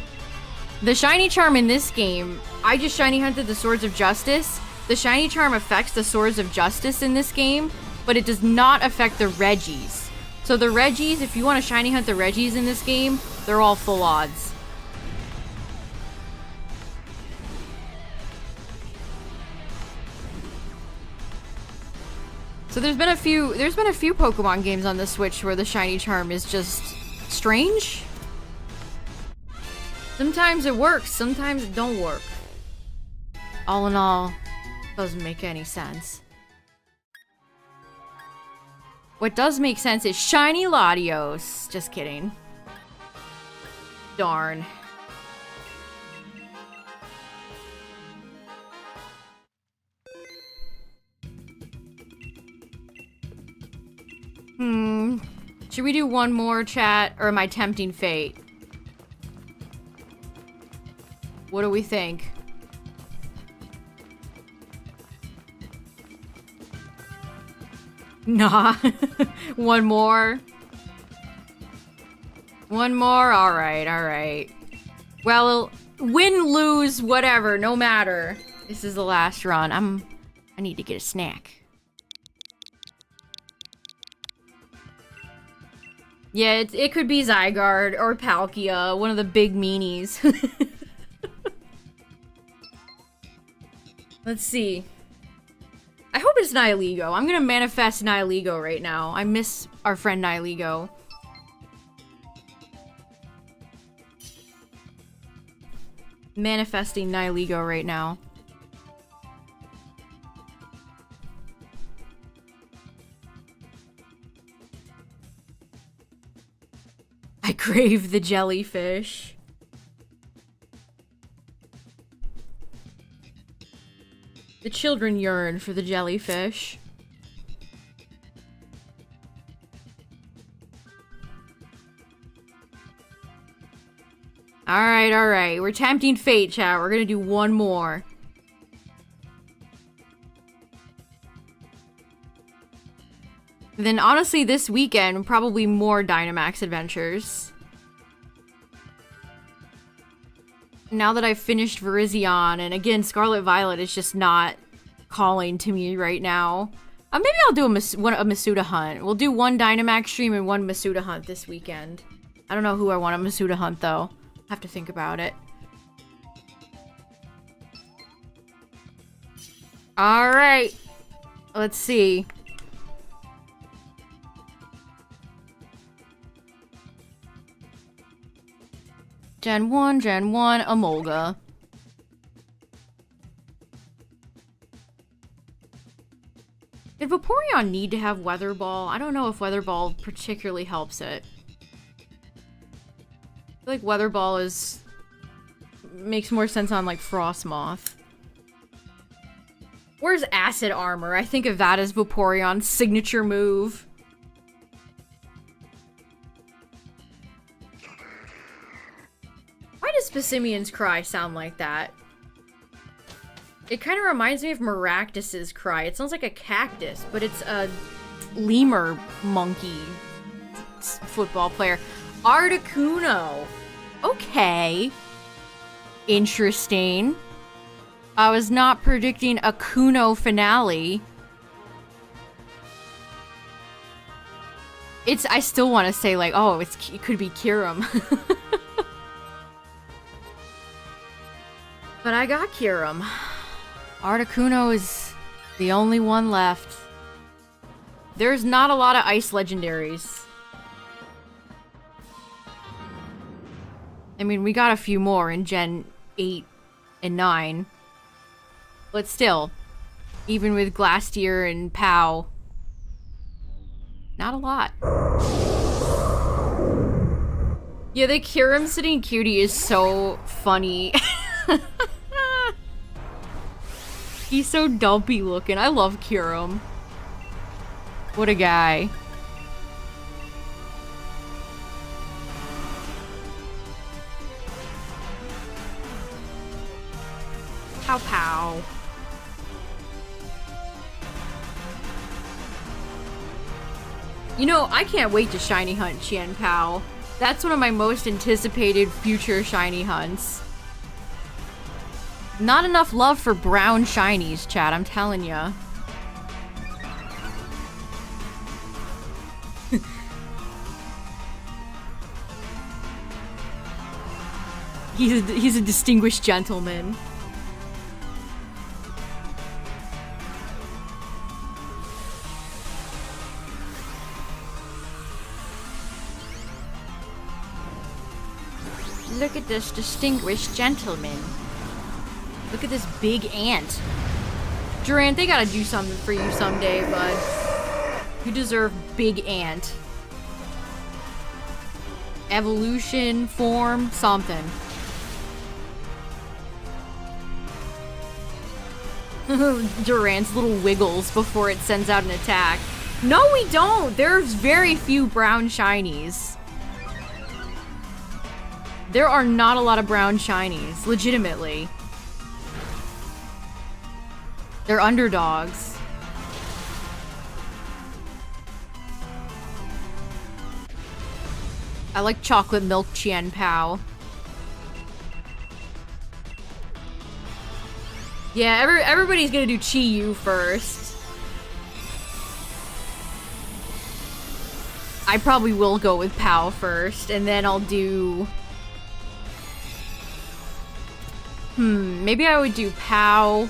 The shiny charm in this game, I just shiny hunted the Swords of Justice. The shiny charm affects the Swords of Justice in this game, but it does not affect the Regis. So the Regis, if you want to shiny hunt the Regis in this game, they're all full odds. So there's been a few Pokemon games on the Switch where the shiny charm is just strange. Sometimes it works, sometimes it don't work. All in all, doesn't make any sense. What does make sense is shiny Latios. Just kidding. Darn. Should we do one more, chat? Or am I tempting fate? What do we think? Nah. One more? One more? Alright, alright. Well, win, lose, whatever, no matter. This is the last run. I need to get a snack. Yeah, it could be Zygarde or Palkia, one of the big meanies. Let's see. I hope it's Nihilego. I'm gonna manifest Nihilego right now. I miss our friend Nihilego. Manifesting Nihilego right now. I crave the jellyfish. The children yearn for the jellyfish. Alright, alright. We're tempting fate, chat. We're gonna do one more. And then honestly, this weekend, probably more Dynamax adventures. Now that I've finished Virizion, and again, Scarlet Violet is just not calling to me right now. Maybe I'll do a Masuda hunt. We'll do one Dynamax stream and one Masuda hunt this weekend. I don't know who I want to Masuda hunt, though. Have to think about it. Alright. Let's see. Gen 1, Emolga. Did Vaporeon need to have Weather Ball? I don't know if Weather Ball particularly helps it. I feel like Weather Ball makes more sense on, like, Frostmoth. Where's Acid Armor? I think of that as Vaporeon's signature move. Why does Passimian's cry sound like that? It kind of reminds me of Maractus's cry. It sounds like a cactus, but it's a lemur monkey football player. Articuno. Okay. Interesting. I was not predicting a Kuno finale. I still want to say, like, oh, it could be Kyurem. But I got Kyurem. Articuno is the only one left. There's not a lot of ice legendaries. I mean, we got a few more in Gen 8 and 9. But still, even with Glastier and Pow, not a lot. Yeah, the Kyurem sitting cutie is so funny. He's so dumpy looking. I love Kyurem. What a guy. Pow pow. You know, I can't wait to shiny hunt Qianpao. That's one of my most anticipated future shiny hunts. Not enough love for brown shinies, chat, I'm telling ya. He's a distinguished gentleman. Look at this distinguished gentleman. Look at this big ant. Durant, they gotta do something for you someday, bud. You deserve big ant. Evolution, form, something. Durant's little wiggles before it sends out an attack. No, we don't! There's very few brown shinies. There are not a lot of brown shinies, legitimately. They're underdogs. I like chocolate milk Qianpao. Yeah, everybody's gonna do Chi-Yu first. I probably will go with Pao first, and then I'll do... maybe I would do Pao,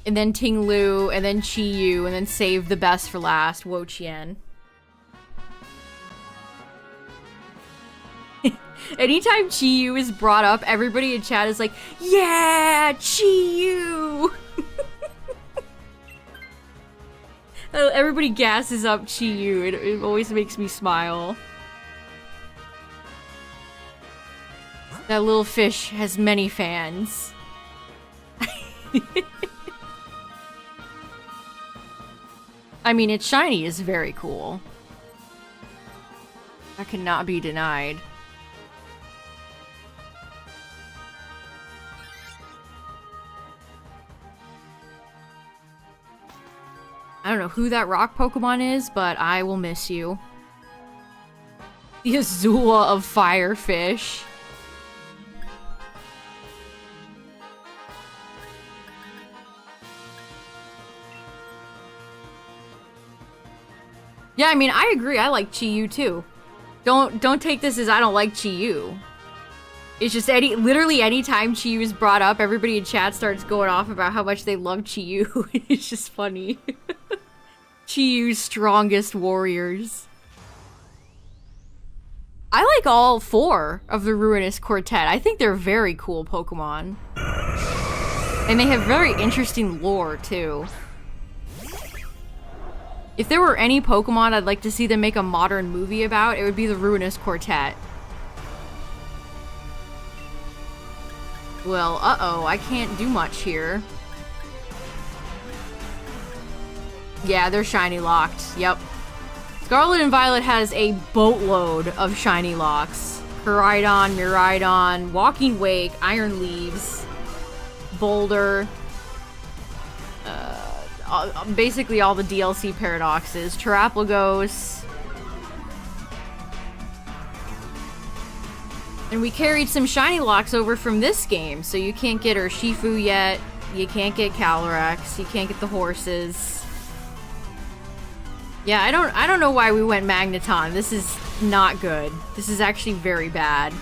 and then Ting-Lu, and then Chi-Yu, and then save the best for last, Wo-Chien. Anytime Chi-Yu is brought up, everybody in chat is like, yeah, Chi-Yu! Everybody gasses up Chi-Yu. It always makes me smile. That little fish has many fans. I mean, its shiny is very cool. That cannot be denied. I don't know who that rock Pokemon is, but I will miss you. The Azula of Firefish. Yeah, I mean, I agree. I like Chi-Yu too. Don't take this as I don't like Chi-Yu. It's just literally any time Chi-Yu is brought up, everybody in chat starts going off about how much they love Chi-Yu. It's just funny. Chi-Yu's strongest warriors. I like all 4 of the Ruinous Quartet. I think they're very cool Pokemon. And they have very interesting lore too. If there were any Pokemon I'd like to see them make a modern movie about, it would be the Ruinous Quartet. Well, uh-oh, I can't do much here. Yeah, they're shiny locked. Yep. Scarlet and Violet has a boatload of shiny locks. Koraidon, Miraidon, Walking Wake, Iron Leaves, Boulder. Basically all the DLC paradoxes. Terapagos. And we carried some shiny locks over from this game, so you can't get Urshifu yet. You can't get Calyrex. You can't get the horses. Yeah, I don't know why we went Magneton. This is not good. This is actually very bad.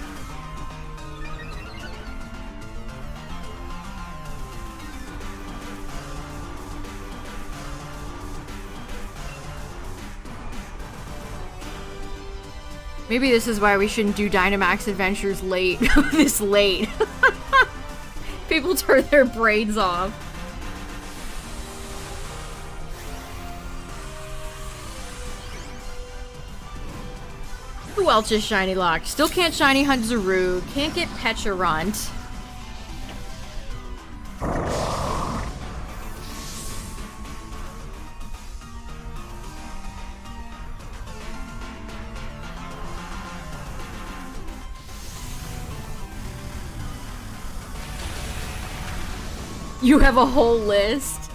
Maybe this is why we shouldn't do Dynamax Adventures late. This late. People turn their brains off. Who else is shiny locked? Still can't shiny hunt Zarude. Can't get Pecharunt. You have a whole list.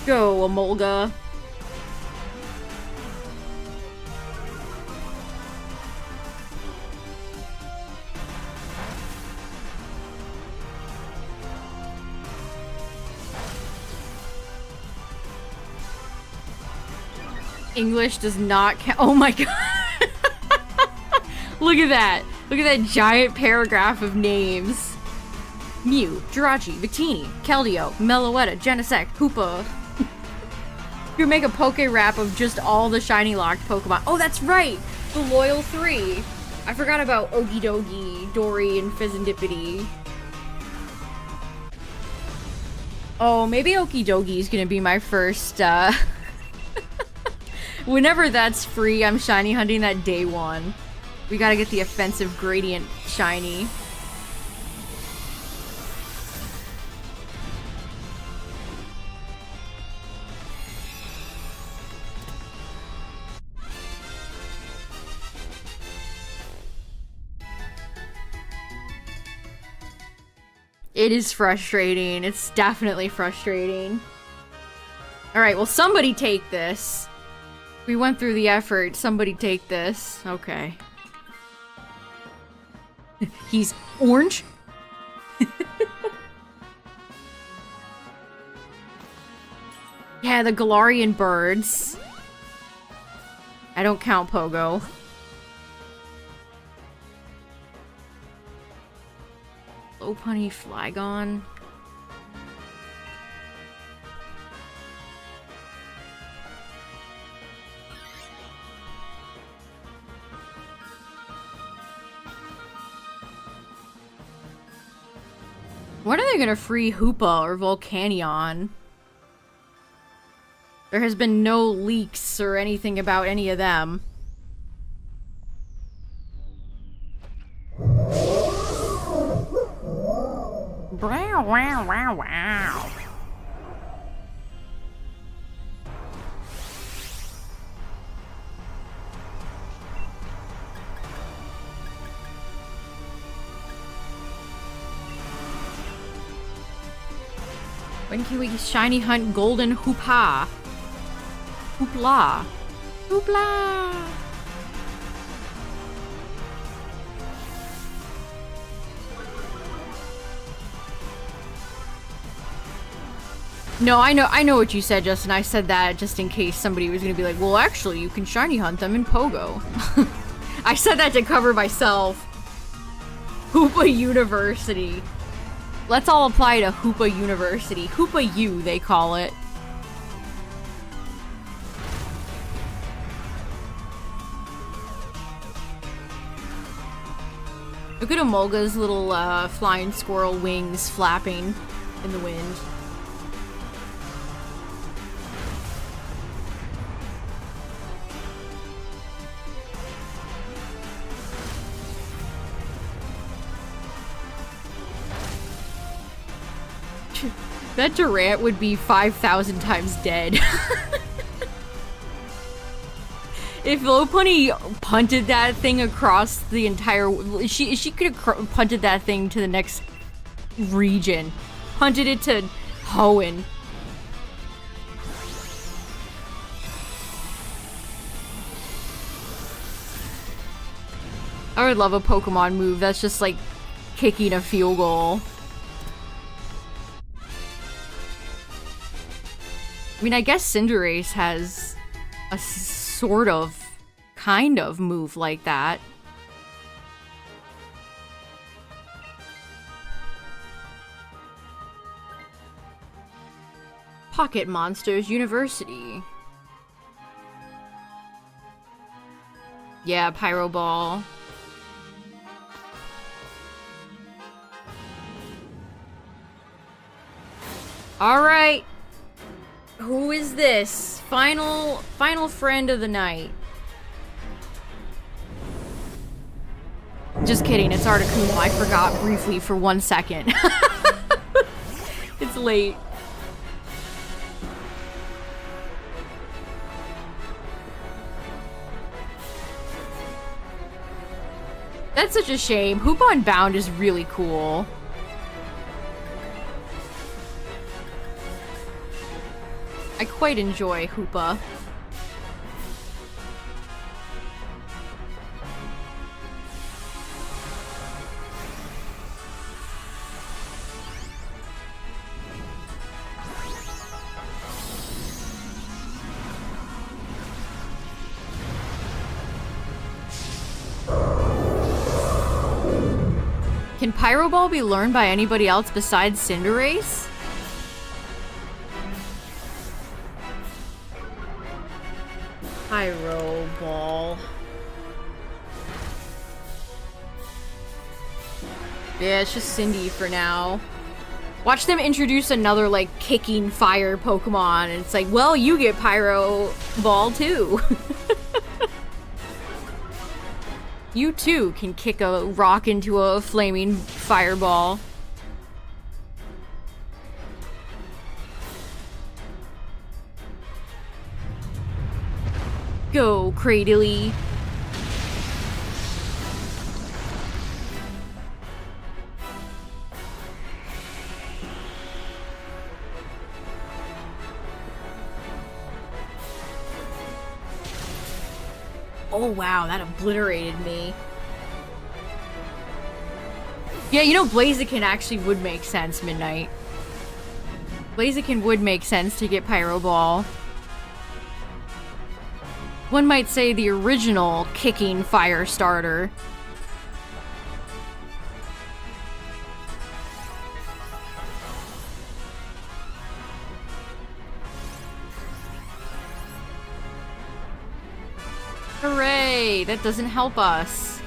Go, Emolga. English does not count. Oh my god. Look at that. Look at that giant paragraph of names. Mew, Jirachi, Victini, Keldeo, Meloetta, Genesect, Hoopa. You make a Poke Rap of just all the shiny locked Pokemon. Oh, that's right! The Loyal 3. I forgot about Okidogi, Dory, and Fizzandippity. Oh, maybe Okidogi is gonna be my first, Whenever that's free, I'm shiny hunting that day one. We gotta get the offensive gradient shiny. It is frustrating. It's definitely frustrating. Alright, well somebody take this. We went through the effort. Somebody take this. Okay. He's orange. Yeah, the Galarian birds. I don't count Pogo. Lopunny, Flygon. When are they gonna free Hoopa or Volcanion? There has been no leaks or anything about any of them. Wow, wow, wow, wow. When can we shiny hunt golden Hoopa? Hoopla. Hoopla. No, I know what you said, Justin. I said that just in case somebody was gonna be like, well, actually, you can shiny hunt them in Pogo. I said that to cover myself. Hoopa University. Let's all apply to Hoopa University. Hoopa U, they call it. Look at Emolga's little flying squirrel wings flapping in the wind. That Durant would be 5,000 times dead. If Lopunny punted that thing across the entire... She could have punted that thing to the next region. Punted it to Hoenn. I would love a Pokemon move that's just like kicking a field goal. I mean, I guess Cinderace has a sort of, kind of move like that. Pocket Monsters University. Yeah, Pyro Ball. Alright. Who is this? Final friend of the night. Just kidding, it's Articuno. I forgot briefly for 1 second. It's late. That's such a shame. Hoopa Unbound is really cool. I quite enjoy Hoopa. Can Pyro Ball be learned by anybody else besides Cinderace? Pyro Ball. Yeah, it's just Cindy for now. Watch them introduce another, like, kicking fire Pokemon, and it's like, well, you get Pyro Ball too. You too can kick a rock into a flaming fireball. Go, Cradily. Oh wow, that obliterated me. Yeah, you know, Blaziken actually would make sense, Midnight. Blaziken would make sense to get Pyro Ball. One might say the original kicking fire starter. Hooray! That doesn't help us.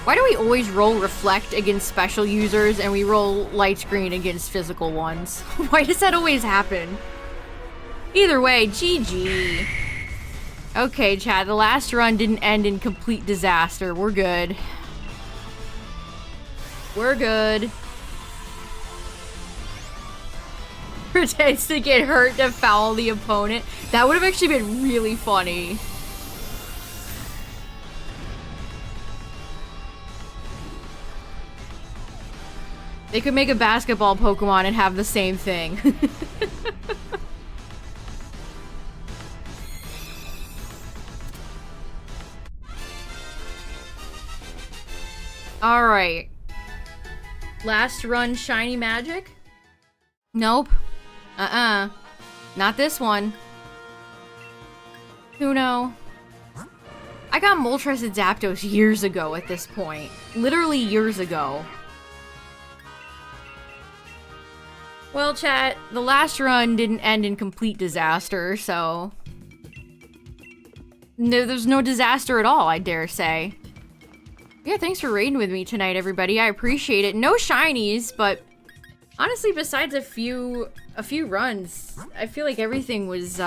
Why do we always roll Reflect against special users and we roll Light Screen against physical ones? Why does that always happen? Either way, GG. Okay, chat, the last run didn't end in complete disaster. We're good. We're good. Pretends to get hurt to foul the opponent. That would have actually been really funny. They could make a basketball Pokemon and have the same thing. Alright. Last run Shiny Magic? Nope. Not this one. Kuno. I got Moltres and Zapdos years ago at this point. Literally years ago. Well, chat, the last run didn't end in complete disaster, so... No, there's no disaster at all, I dare say. Yeah, thanks for raiding with me tonight, everybody. I appreciate it. No shinies, but... Honestly, besides a few runs, I feel like everything was,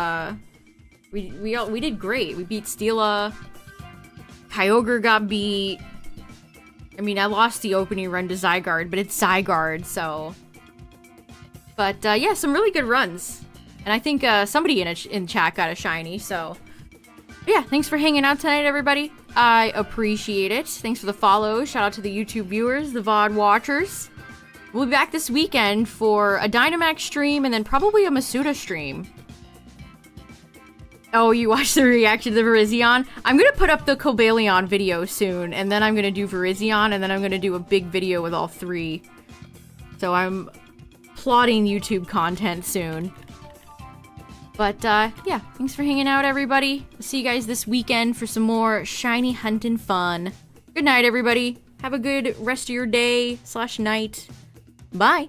we did great. We beat Steela. Kyogre got beat. I mean, I lost the opening run to Zygarde, but it's Zygarde, so... But, yeah, some really good runs. And I think, somebody in chat got a shiny, so... Yeah, thanks for hanging out tonight, everybody. I appreciate it. Thanks for the follow. Shout out to the YouTube viewers, the VOD watchers. We'll be back this weekend for a Dynamax stream and then probably a Masuda stream. Oh, you watched the reaction to the Virizion? I'm gonna put up the Cobalion video soon, and then I'm gonna do Virizion, and then I'm gonna do a big video with all three. So I'm plotting YouTube content soon. But, yeah, thanks for hanging out, everybody. I'll see you guys this weekend for some more shiny hunting fun. Good night, everybody. Have a good rest of your day / night. Bye.